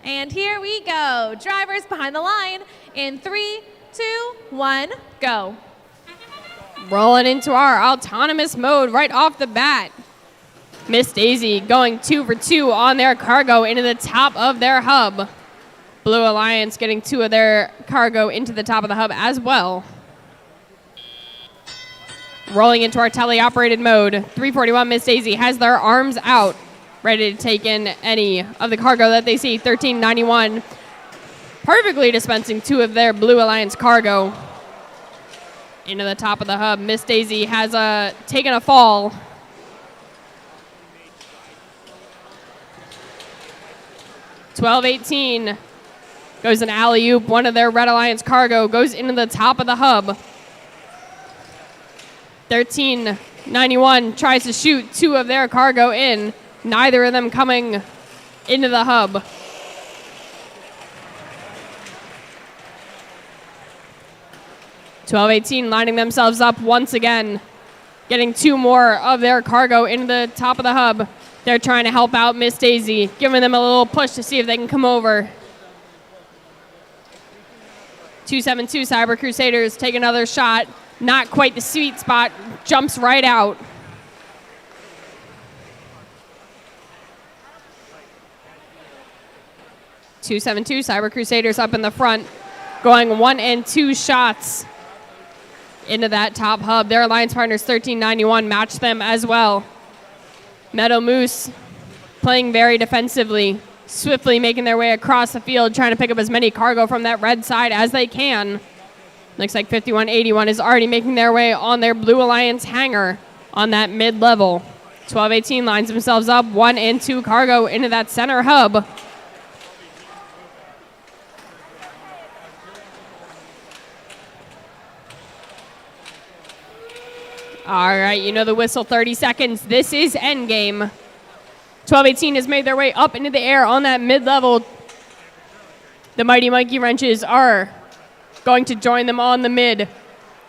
And here we go. Drivers behind the line in 3, 2, 1, go. Rolling into our autonomous mode right off the bat. Miss Daisy going 2 for 2 on their cargo into the top of their hub. Blue Alliance getting 2 of their cargo into the top of the hub as well. Rolling into our teleoperated mode. 341 Miss Daisy has their arms out, ready to take in any of the cargo that they see. 1391 perfectly dispensing 2 of their Blue Alliance cargo into the top of the hub. Miss Daisy has taken a fall. $12.18 goes an alley-oop. One of their Red Alliance cargo goes into the top of the hub. $13.91 tries to shoot 2 of their cargo in. Neither of them coming into the hub. $12.18 lining themselves up once again, getting 2 more of their cargo into the top of the hub. They're trying to help out Miss Daisy, giving them a little push to see if they can come over. 272 Cyber Crusaders take another shot. Not quite the sweet spot, jumps right out. .272 Cyber Crusaders up in the front, going 1 and 2 shots into that top hub. Their alliance partners 1391 match them as well. Meadow Moose playing very defensively, swiftly making their way across the field, trying to pick up as many cargo from that red side as they can. Looks like 5181 is already making their way on their Blue Alliance hangar on that mid-level. 1218 lines themselves up, 1 and 2 cargo into that center hub. All right, you know the whistle, 30 seconds. This is endgame. 1218 has made their way up into the air on that mid-level. The Mighty Monkey Wrenches are going to join them on the mid.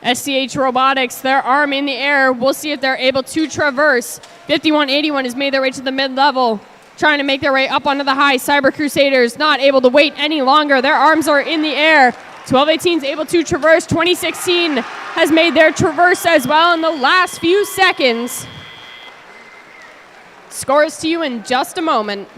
SCH Robotics, their arm in the air. We'll see if they're able to traverse. 5181 has made their way to the mid-level, trying to make their way up onto the high. Cyber Crusaders not able to wait any longer. Their arms are in the air. 1218 is able to traverse. 2016 has made their traverse as well in the last few seconds. Scores to you in just a moment.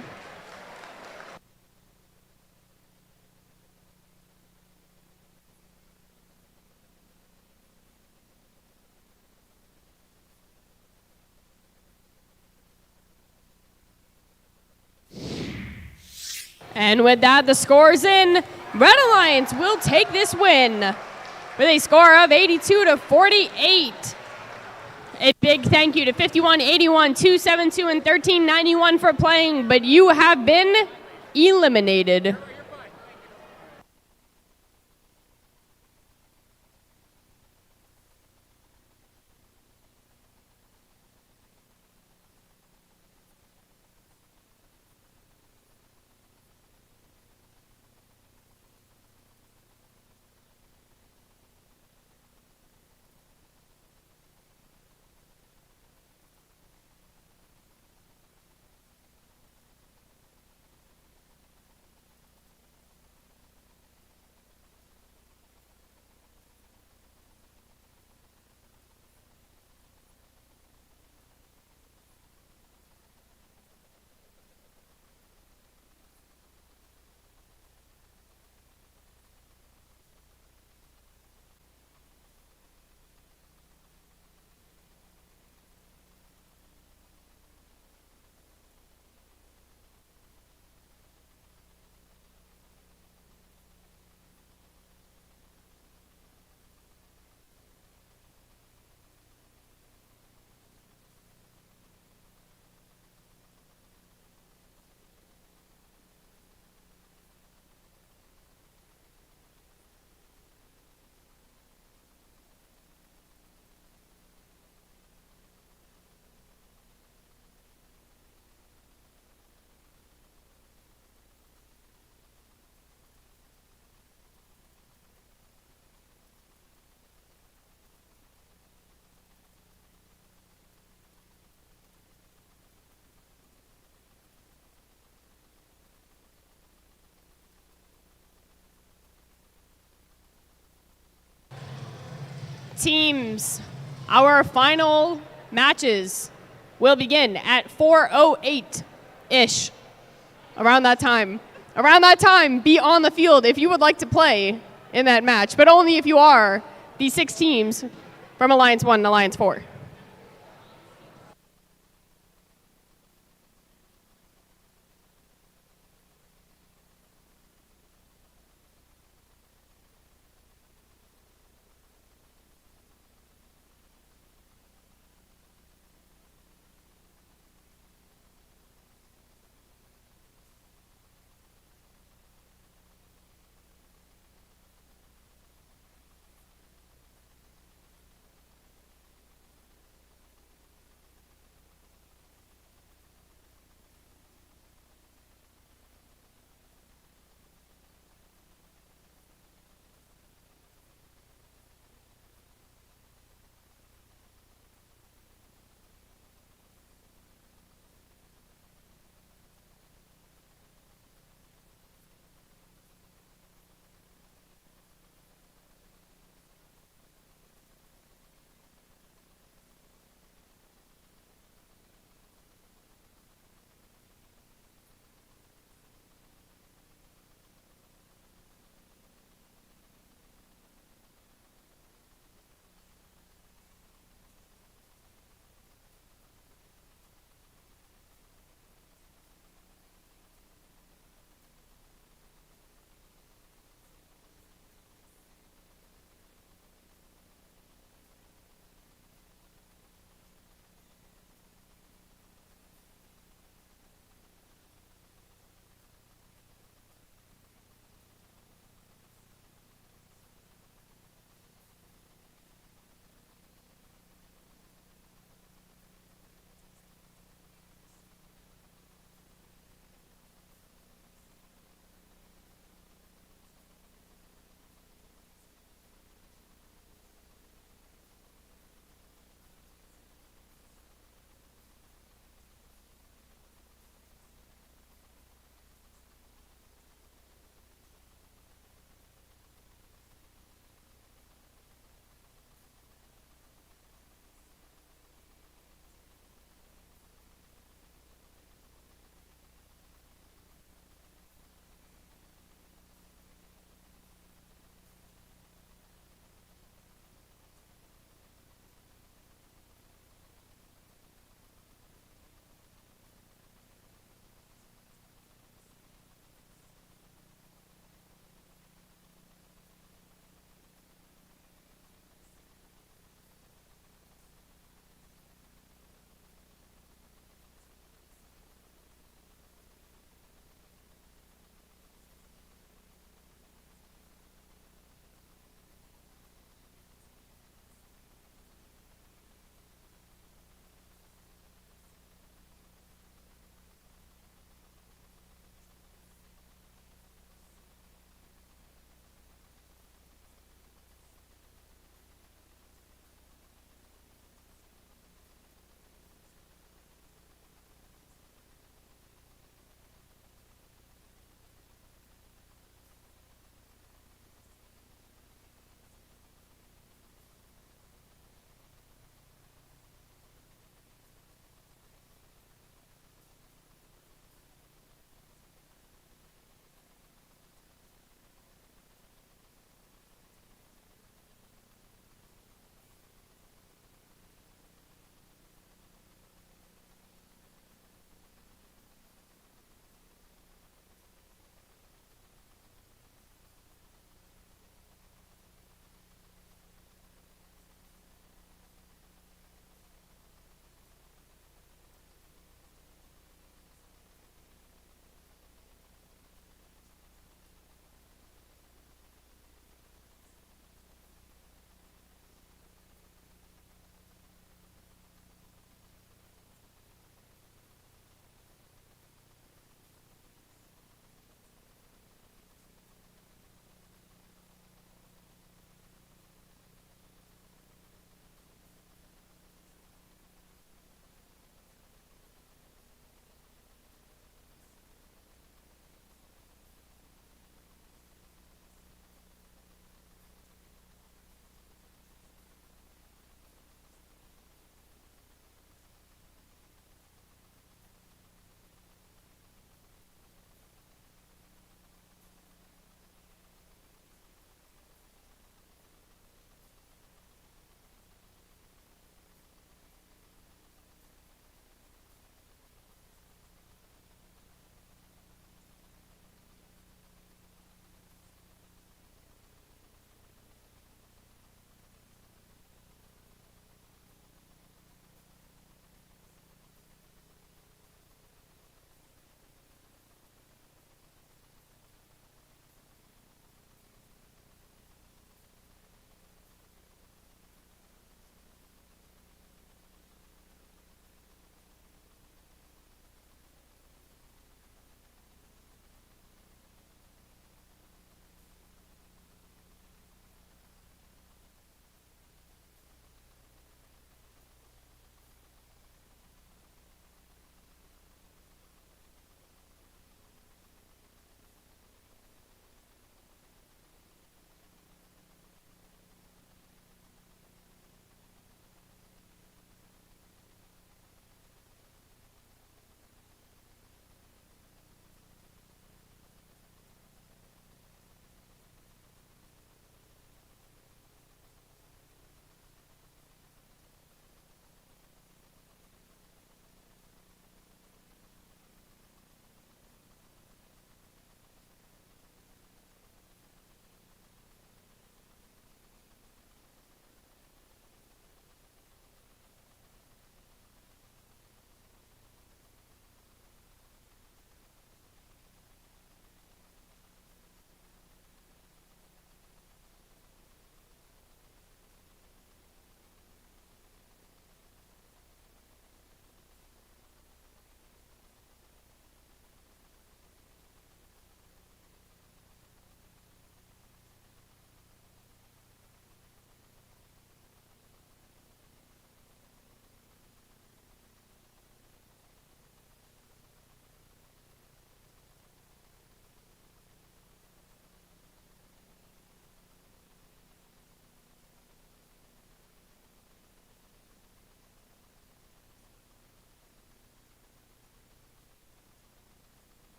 And with that, the score's in. Red Alliance will take this win with a score of 82-48. A big thank you to 5181, 272, and 1391 for playing, but you have been eliminated. teams, our final matches will begin at 4:08-ish. Around that time. Around that time, be on the field if you would like to play in that match, but only if you are the 6 teams from Alliance 1 and Alliance 4.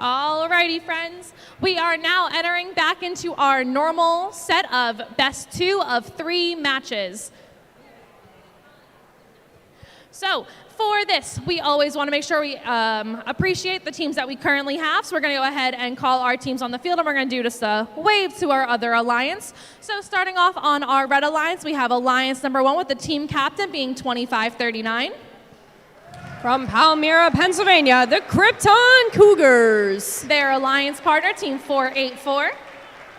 Alrighty, friends. We are now entering back into our normal set of best 2 of 3 matches. So for this, we always want to make sure we appreciate the teams that we currently have. So we're going to go ahead and call our teams on the field, and we're going to do just a wave to our other alliance. So starting off on our red alliance, we have alliance number 1 with the team captain being 2539. From Palmyra, Pennsylvania, the Krypton Cougars. Their alliance partner, team 484.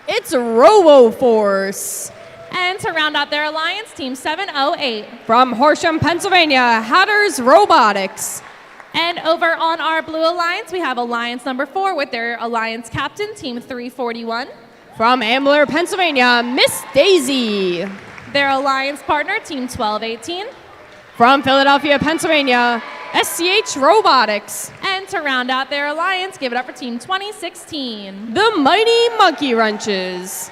It's RoboForce. And to round out their alliance, team 708. From Horsham, Pennsylvania, Hatters Robotics. And over on our blue alliance, we have alliance number 4 with their alliance captain, team 341. From Ambler, Pennsylvania, Miss Daisy. Their alliance partner, team 1218. From Philadelphia, Pennsylvania, SCH Robotics. And to round out their alliance, give it up for team 2016. The Mighty Monkey Wrenches.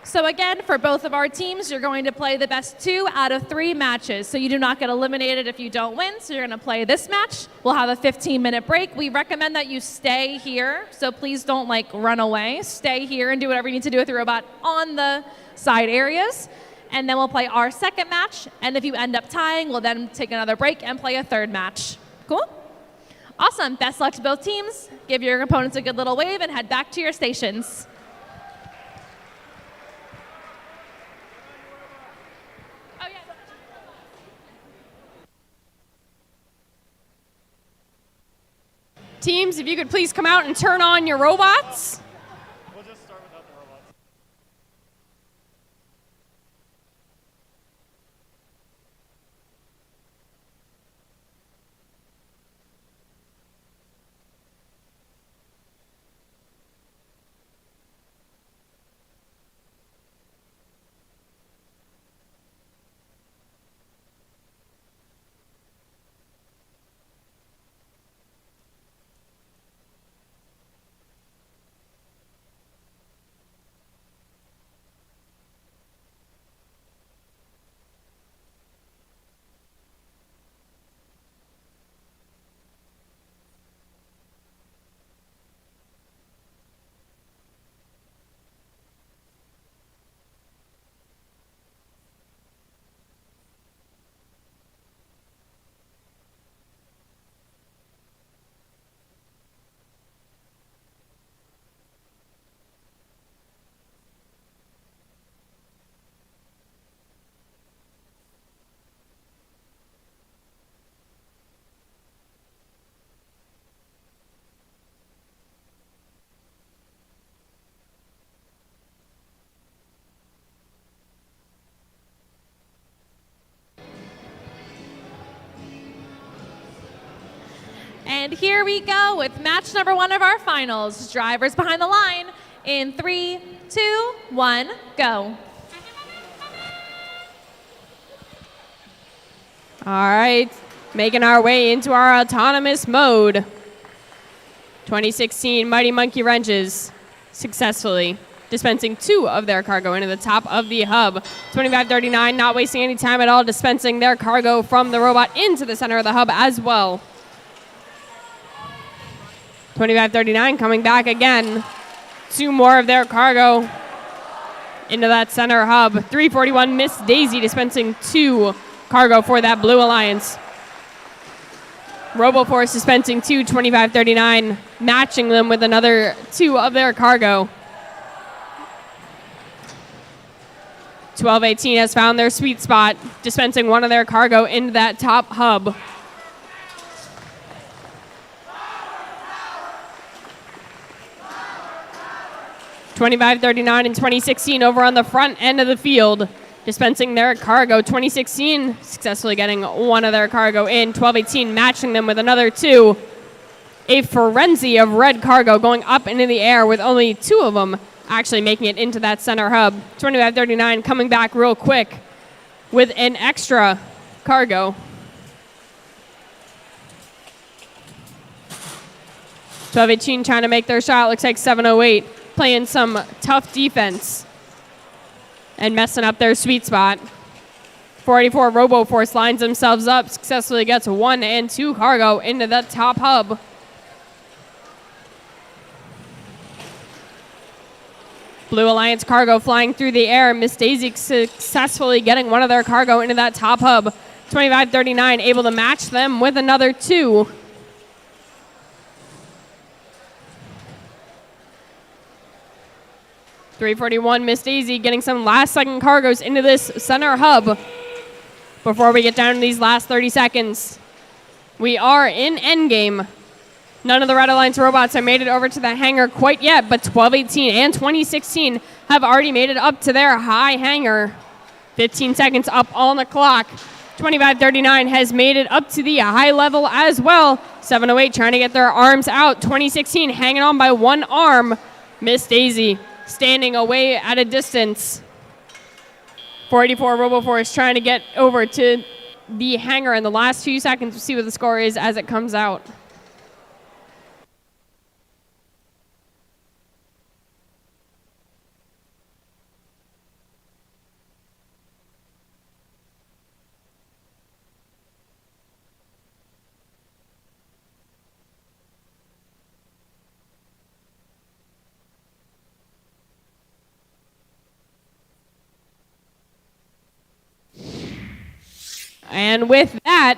So again, for both of our teams, you're going to play the best 2 out of 3 matches. So you do not get eliminated if you don't win. So you're going to play this match. We'll have a 15-minute break. We recommend that you stay here. So please don't run away. Stay here and do whatever you need to do with your robot on the side areas. And then we'll play our second match. And if you end up tying, we'll then take another break and play a third match. Cool? Awesome. Best luck to both teams. Give your opponents a good little wave and head back to your stations. Teams, if you could please come out and turn on your robots. And here we go with match number 1 of our finals. Drivers behind the line in 3, 2, 1, go. All right, making our way into our autonomous mode. 2016 Mighty Monkey Wrenches successfully dispensing 2 of their cargo into the top of the hub. 2539 not wasting any time at all, dispensing their cargo from the robot into the center of the hub as well. 2539 coming back again. 2 more of their cargo into that center hub. 341 Miss Daisy dispensing 2 cargo for that blue alliance. RoboForce dispensing 2, 2539, matching them with another 2 of their cargo. 1218 has found their sweet spot, dispensing 1 of their cargo into that top hub. $25.39 and 2016 over on the front end of the field, dispensing their cargo. 2016 successfully getting 1 of their cargo in. 1218 matching them with another 2. A frenzy of red cargo going up into the air with only 2 of them actually making it into that center hub. 2539 coming back real quick with an extra cargo. 1218 trying to make their shot. Looks like 708 playing some tough defense and messing up their sweet spot. 484 RoboForce lines themselves up, successfully gets 1 and 2 cargo into the top hub. Blue Alliance cargo flying through the air. Miss Daisy successfully getting one of their cargo into that top hub. 2539 able to match them with another 2. .341 Miss Daisy getting some last second cargoes into this center hub before we get down to these last 30 seconds. We are in endgame. None of the Red Alliance robots have made it over to the hangar quite yet, but 1218 and 2016 have already made it up to their high hangar. 15 seconds up on the clock. 2539 has made it up to the high level as well. 708 trying to get their arms out. 2016 hanging on by one arm. Miss Daisy standing away at a distance. 484 RoboForce trying to get over to the hangar in the last few seconds. We'll see what the score is as it comes out. And with that,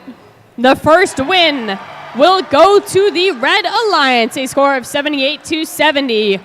the first win will go to the Red Alliance, a score of 78-70.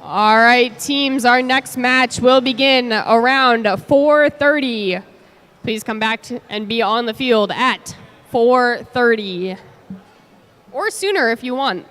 All right, teams, our next match will begin around 4:30. Please come back and be on the field at 4:30 or sooner if you want.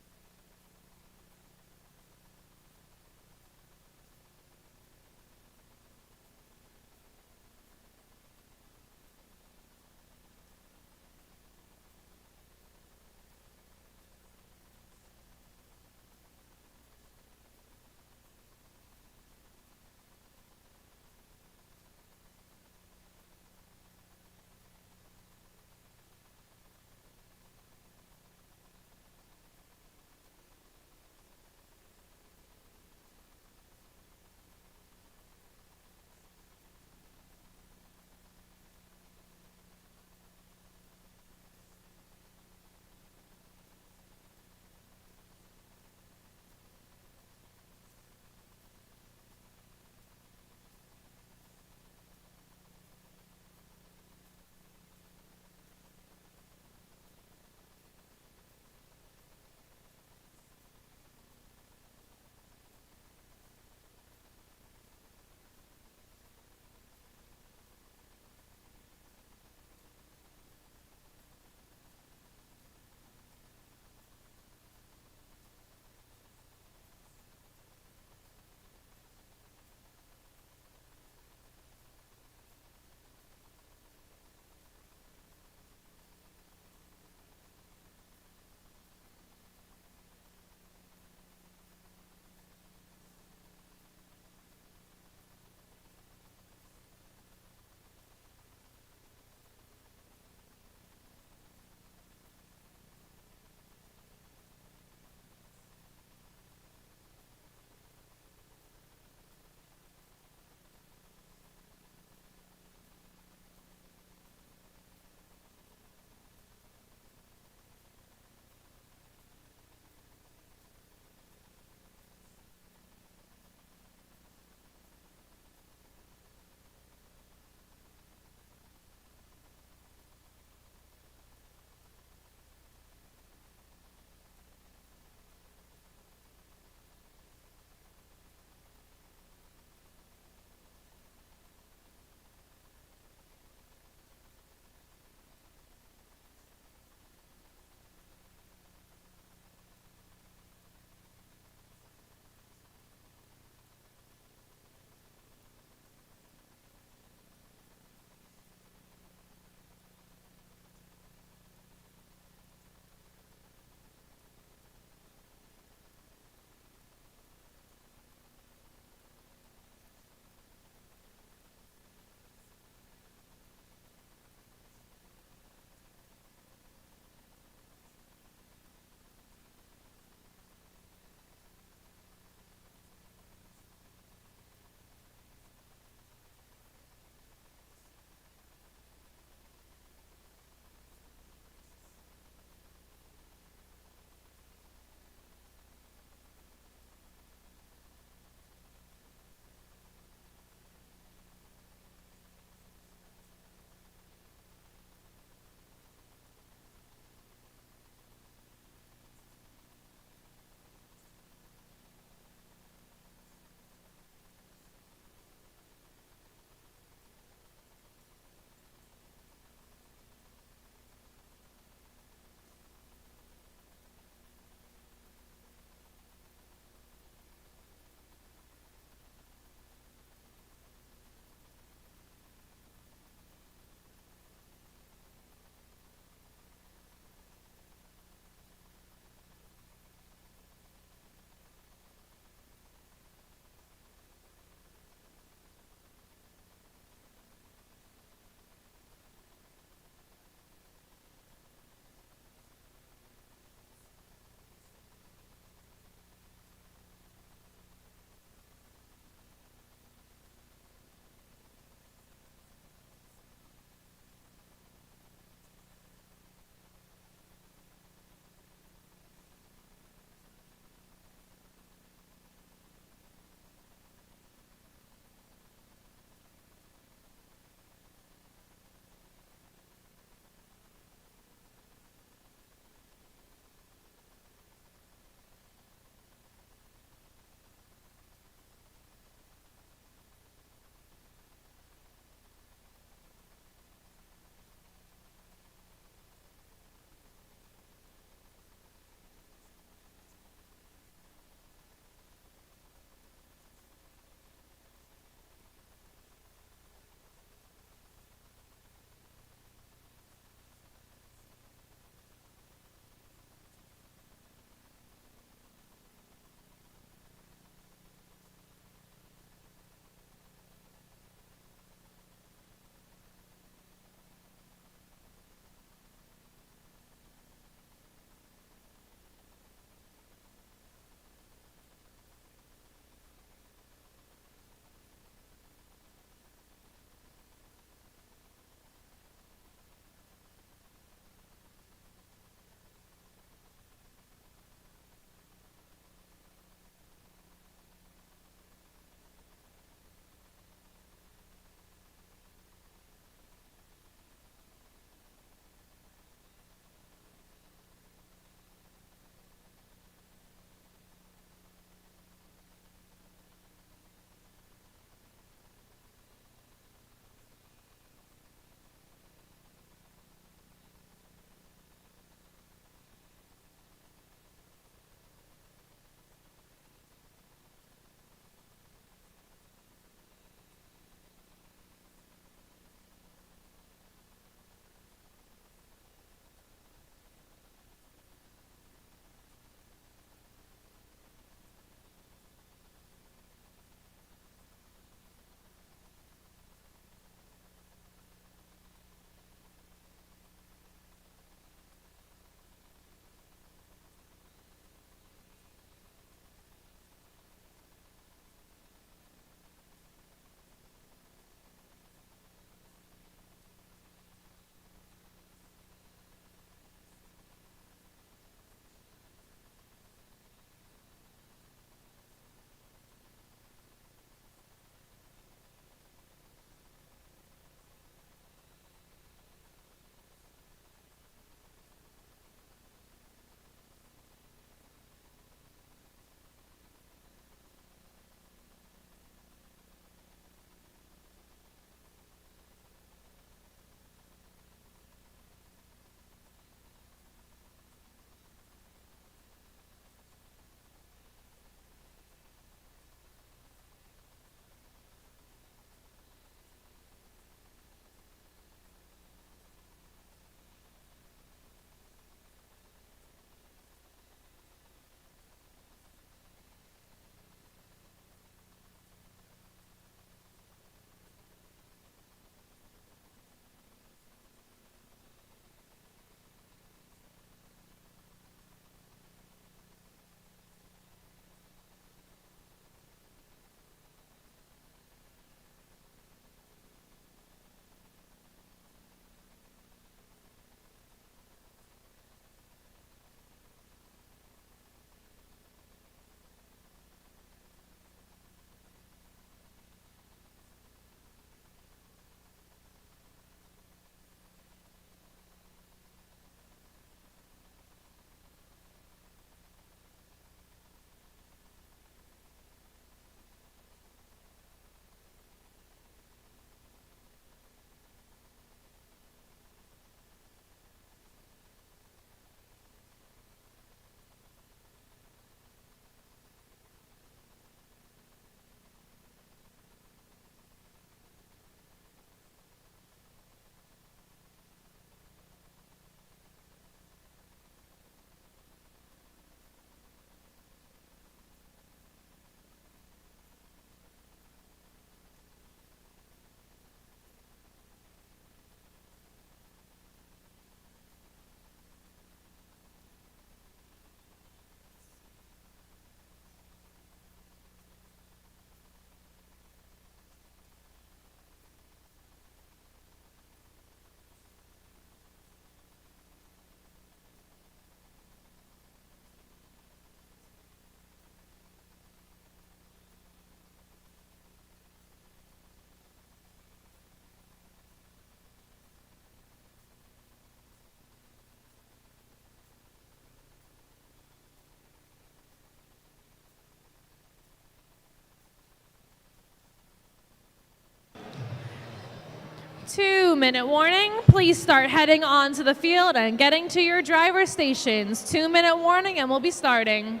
2-minute warning. Please start heading onto the field and getting to your driver stations. 2-minute warning and we'll be starting.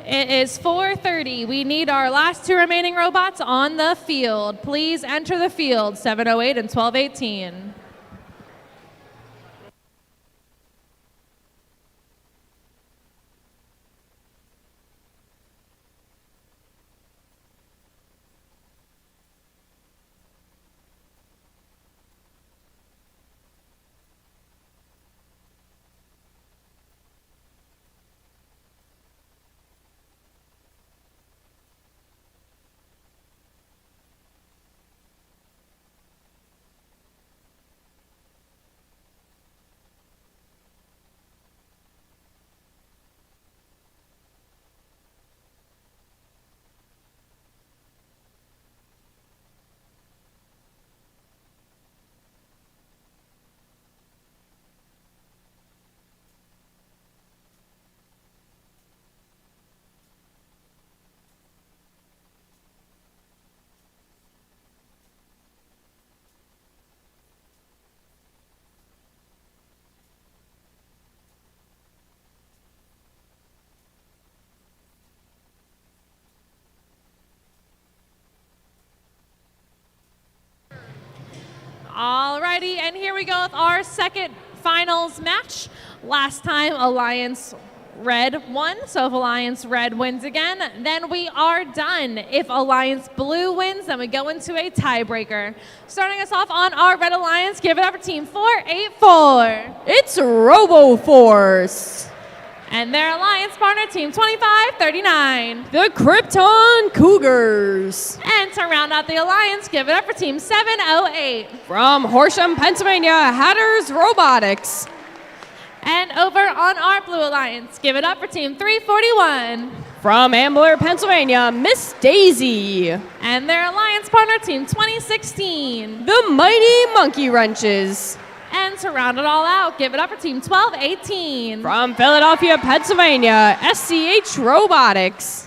It is 4:30. We need our last 2 remaining robots on the field. Please enter the field, 708 and 1218. Alrighty, and here we go with our second finals match. Last time Alliance Red won, so if Alliance Red wins again, then we are done. If Alliance Blue wins, then we go into a tiebreaker. Starting us off on our Red Alliance, give it up for Team 484. It's RoboForce. And their alliance partner, Team 2539. The Krypton Cougars. And to round out the alliance, give it up for Team 708. From Horsham, Pennsylvania, Hatters Robotics. And over on our blue alliance, give it up for Team 341. From Ambler, Pennsylvania, Miss Daisy. And their alliance partner, Team 2016. The Mighty Monkey Wrenches. And to round it all out, give it up for Team 1218. From Philadelphia, Pennsylvania, SCH Robotics.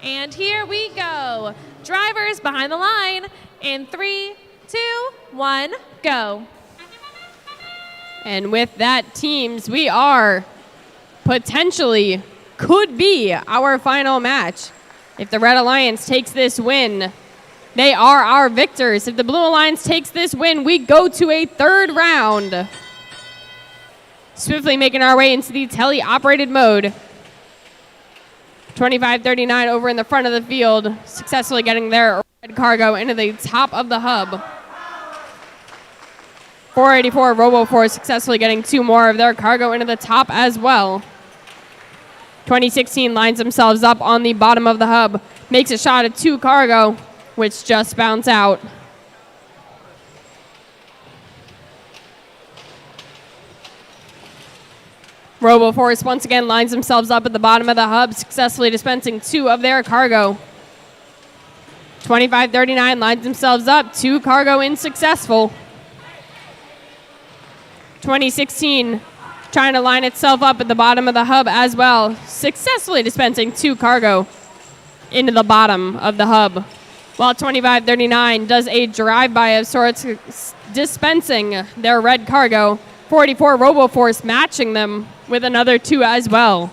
And here we go. Drivers behind the line in 3, 2, 1, go. And with that, teams, we are potentially, could be our final match. If the Red Alliance takes this win, they are our victors. If the Blue Alliance takes this win, we go to a third round. Swiftly making our way into the tele-operated mode. 2539 over in the front of the field, successfully getting their red cargo into the top of the hub. 484 RoboForce successfully getting 2 more of their cargo into the top as well. 2016 lines themselves up on the bottom of the hub, makes a shot at 2 cargo, which just bounce out. RoboForce once again lines themselves up at the bottom of the hub, successfully dispensing 2 of their cargo. 2539 lines themselves up, 2 cargo in successful. 2016 trying to line itself up at the bottom of the hub as well, successfully dispensing 2 cargo into the bottom of the hub. While 2539 does a drive-by of sorts, dispensing their red cargo. 44 RoboForce matching them with another 2 as well.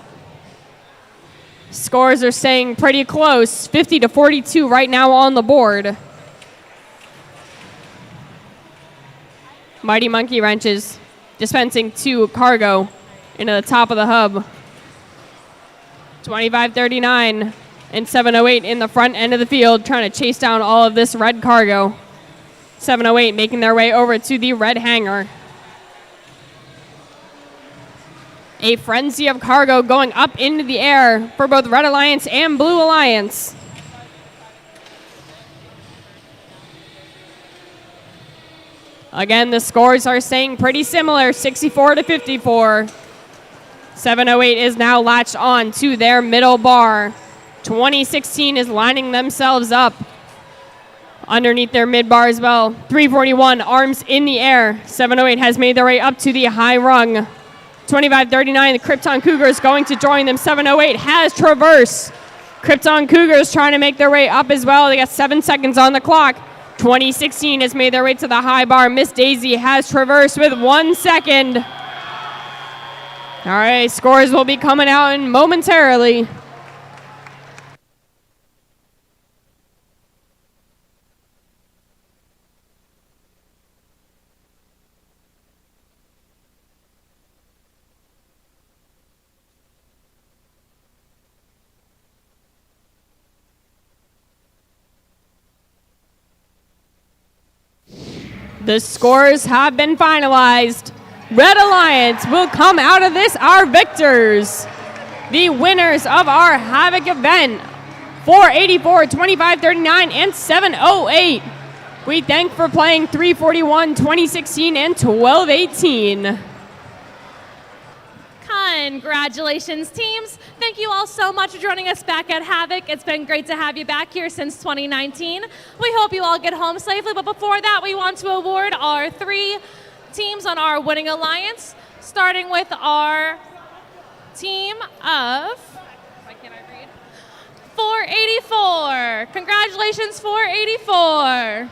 Scores are staying pretty close, 50-42 right now on the board. Mighty Monkey Wrenches dispensing 2 cargo into the top of the hub. 2539 and 708 in the front end of the field trying to chase down all of this red cargo. 708 making their way over to the red hangar. A frenzy of cargo going up into the air for both Red Alliance and Blue Alliance. Again, the scores are staying pretty similar, 64-54. 708 is now latched on to their middle bar. 2016 is lining themselves up underneath their mid bar as well. 341, arms in the air. 708 has made their way up to the high rung. 2539, the Krypton Cougars going to join them. 708 has traversed. Krypton Cougars trying to make their way up as well. They got 7 seconds on the clock. 2016 has made their way to the high bar. Miss Daisy has traversed with 1 second. All right, scores will be coming out in momentarily. The scores have been finalized. Red Alliance will come out of this our victors. The winners of our Havoc event, 484, 2539, and 708. We thank for playing 341, 2016, and 1218. Congratulations, teams. Thank you all so much for joining us back at Havoc. It's been great to have you back here since 2019. We hope you all get home safely, but before that, we want to award our 3 teams on our winning alliance, starting with our team of 484. Congratulations, 484.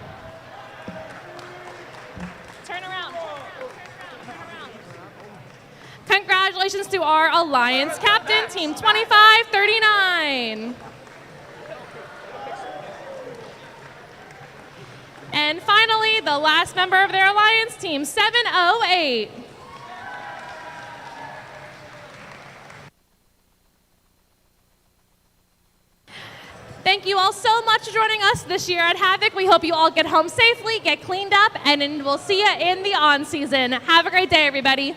Turn around. Congratulations to our alliance captain, team 2539. And finally, the last member of their alliance, team 708. Thank you all so much for joining us this year at Havoc. We hope you all get home safely, get cleaned up, and we'll see you in the on season. Have a great day, everybody.